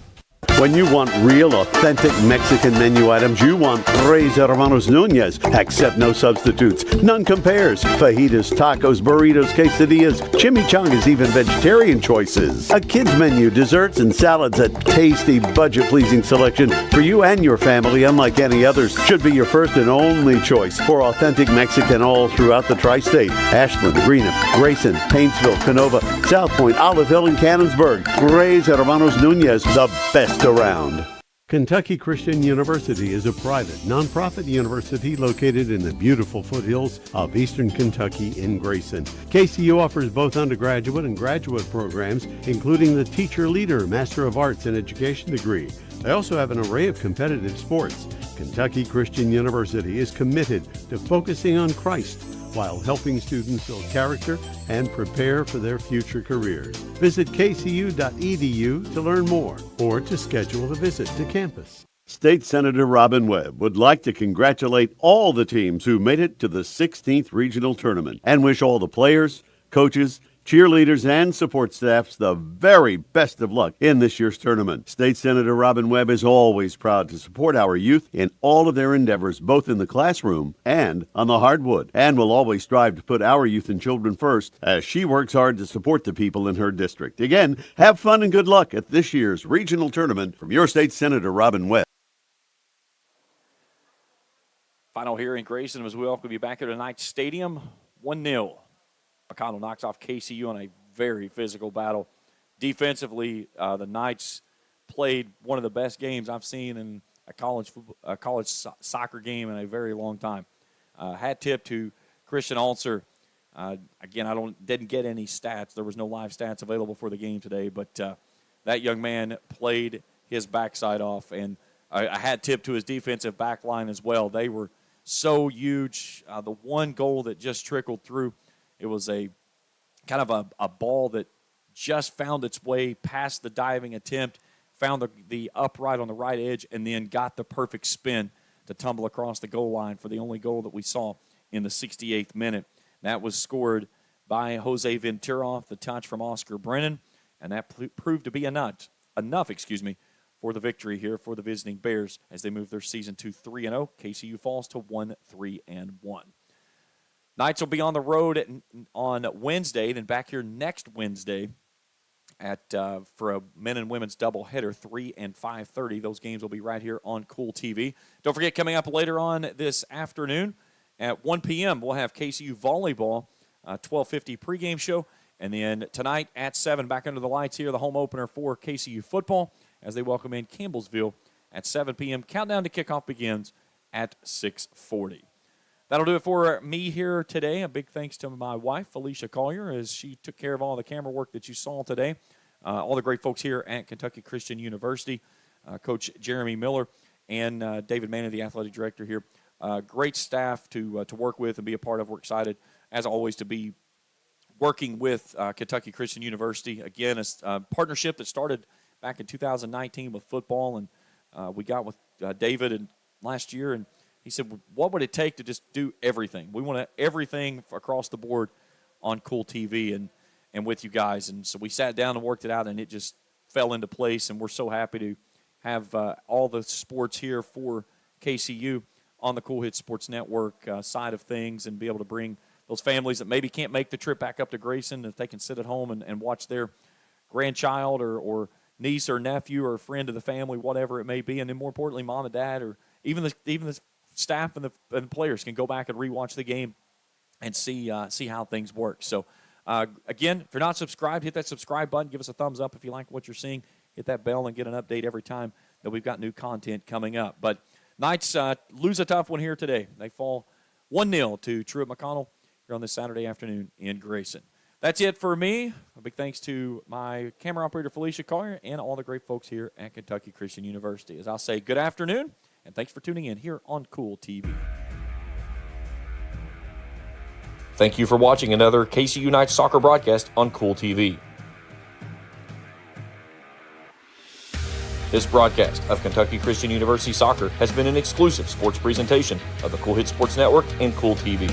When you want real, authentic Mexican menu items, you want Tres Hermanos Nunez. Accept no substitutes. None compares. Fajitas, tacos, burritos, quesadillas, chimichangas, even vegetarian choices. A kids menu, desserts and salads, a tasty, budget-pleasing selection for you and your family, unlike any others. Should be your first and only choice for authentic Mexican all throughout the tri-state. Ashland, Greenup, Grayson, Paintsville, Canova, South Point, Olive Hill, and Cannonsburg. Tres Hermanos Nunez, the best around. Kentucky Christian University is a private, nonprofit university located in the beautiful foothills of eastern Kentucky in Grayson. KCU offers both undergraduate and graduate programs, including the Teacher Leader Master of Arts in Education degree. They also have an array of competitive sports. Kentucky Christian University is committed to focusing on Christ while helping students build character and prepare for their future careers. Visit kcu.edu to learn more or to schedule a visit to campus. State Senator Robin Webb would like to congratulate all the teams who made it to the 16th Regional Tournament and wish all the players, coaches, cheerleaders, and support staffs the very best of luck in this year's tournament. State Senator Robin Webb is always proud to support our youth in all of their endeavors, both in the classroom and on the hardwood, and will always strive to put our youth and children first as she works hard to support the people in her district. Again, have fun and good luck at this year's regional tournament from your state Senator Robin Webb. Final here in Grayson as we welcome you back here to Knights Stadium. 1-0. McConnell knocks off KCU on a very physical battle. Defensively, the Knights played one of the best games I've seen in a college soccer game in a very long time. Hat tip to Christian Alser. Again, didn't get any stats. There was no live stats available for the game today, but that young man played his backside off, and a hat tip to his defensive back line as well. They were so huge. The one goal that just trickled through, it was a kind of a ball that just found its way past the diving attempt, found the upright on the right edge, and then got the perfect spin to tumble across the goal line for the only goal that we saw in the 68th minute. That was scored by Jose Ventura, the touch from Oscar Brennan, and that proved to be enough, for the victory here for the visiting Bears as they move their season to 3-0. KCU falls to 1-3-1. Knights will be on the road on Wednesday, then back here next Wednesday for a men and women's doubleheader, 3 and 5:30. Those games will be right here on Kool TV. Don't forget, coming up later on this afternoon at 1 p.m., we'll have KCU volleyball, 12:50 pregame show. And then tonight at 7, back under the lights here, the home opener for KCU football as they welcome in Campbellsville at 7 p.m. Countdown to kickoff begins at 6:40. That'll do it for me here today. A big thanks to my wife, Felicia Collier, as she took care of all the camera work that you saw today. All the great folks here at Kentucky Christian University, Coach Jeremy Miller and David Manning, the athletic director here. Great staff to work with and be a part of. We're excited, as always, to be working with Kentucky Christian University. Again, a partnership that started back in 2019 with football, and we got with David and last year, and he said, what would it take to just do everything? We want everything across the board on Kool TV and with you guys. And so we sat down and worked it out, and it just fell into place, and we're so happy to have all the sports here for KCU on the Kool Hits Sports Network side of things, and be able to bring those families that maybe can't make the trip back up to Grayson, if they can sit at home and watch their grandchild or niece or nephew or friend of the family, whatever it may be. And then more importantly, mom and dad, or even the staff and the players can go back and rewatch the game and see how things work. So, again, if you're not subscribed, hit that subscribe button. Give us a thumbs up if you like what you're seeing. Hit that bell and get an update every time that we've got new content coming up. But Knights lose a tough one here today. They fall 1-0 to Truett-McConnell here on this Saturday afternoon in Grayson. That's it for me. A big thanks to my camera operator, Felicia Collier, and all the great folks here at Kentucky Christian University. As I'll say, good afternoon, and thanks for tuning in here on Kool TV. Thank you for watching another KCU Knights soccer broadcast on Kool TV. This broadcast of Kentucky Christian University Soccer has been an exclusive sports presentation of the Kool Hits Sports Network and Kool TV.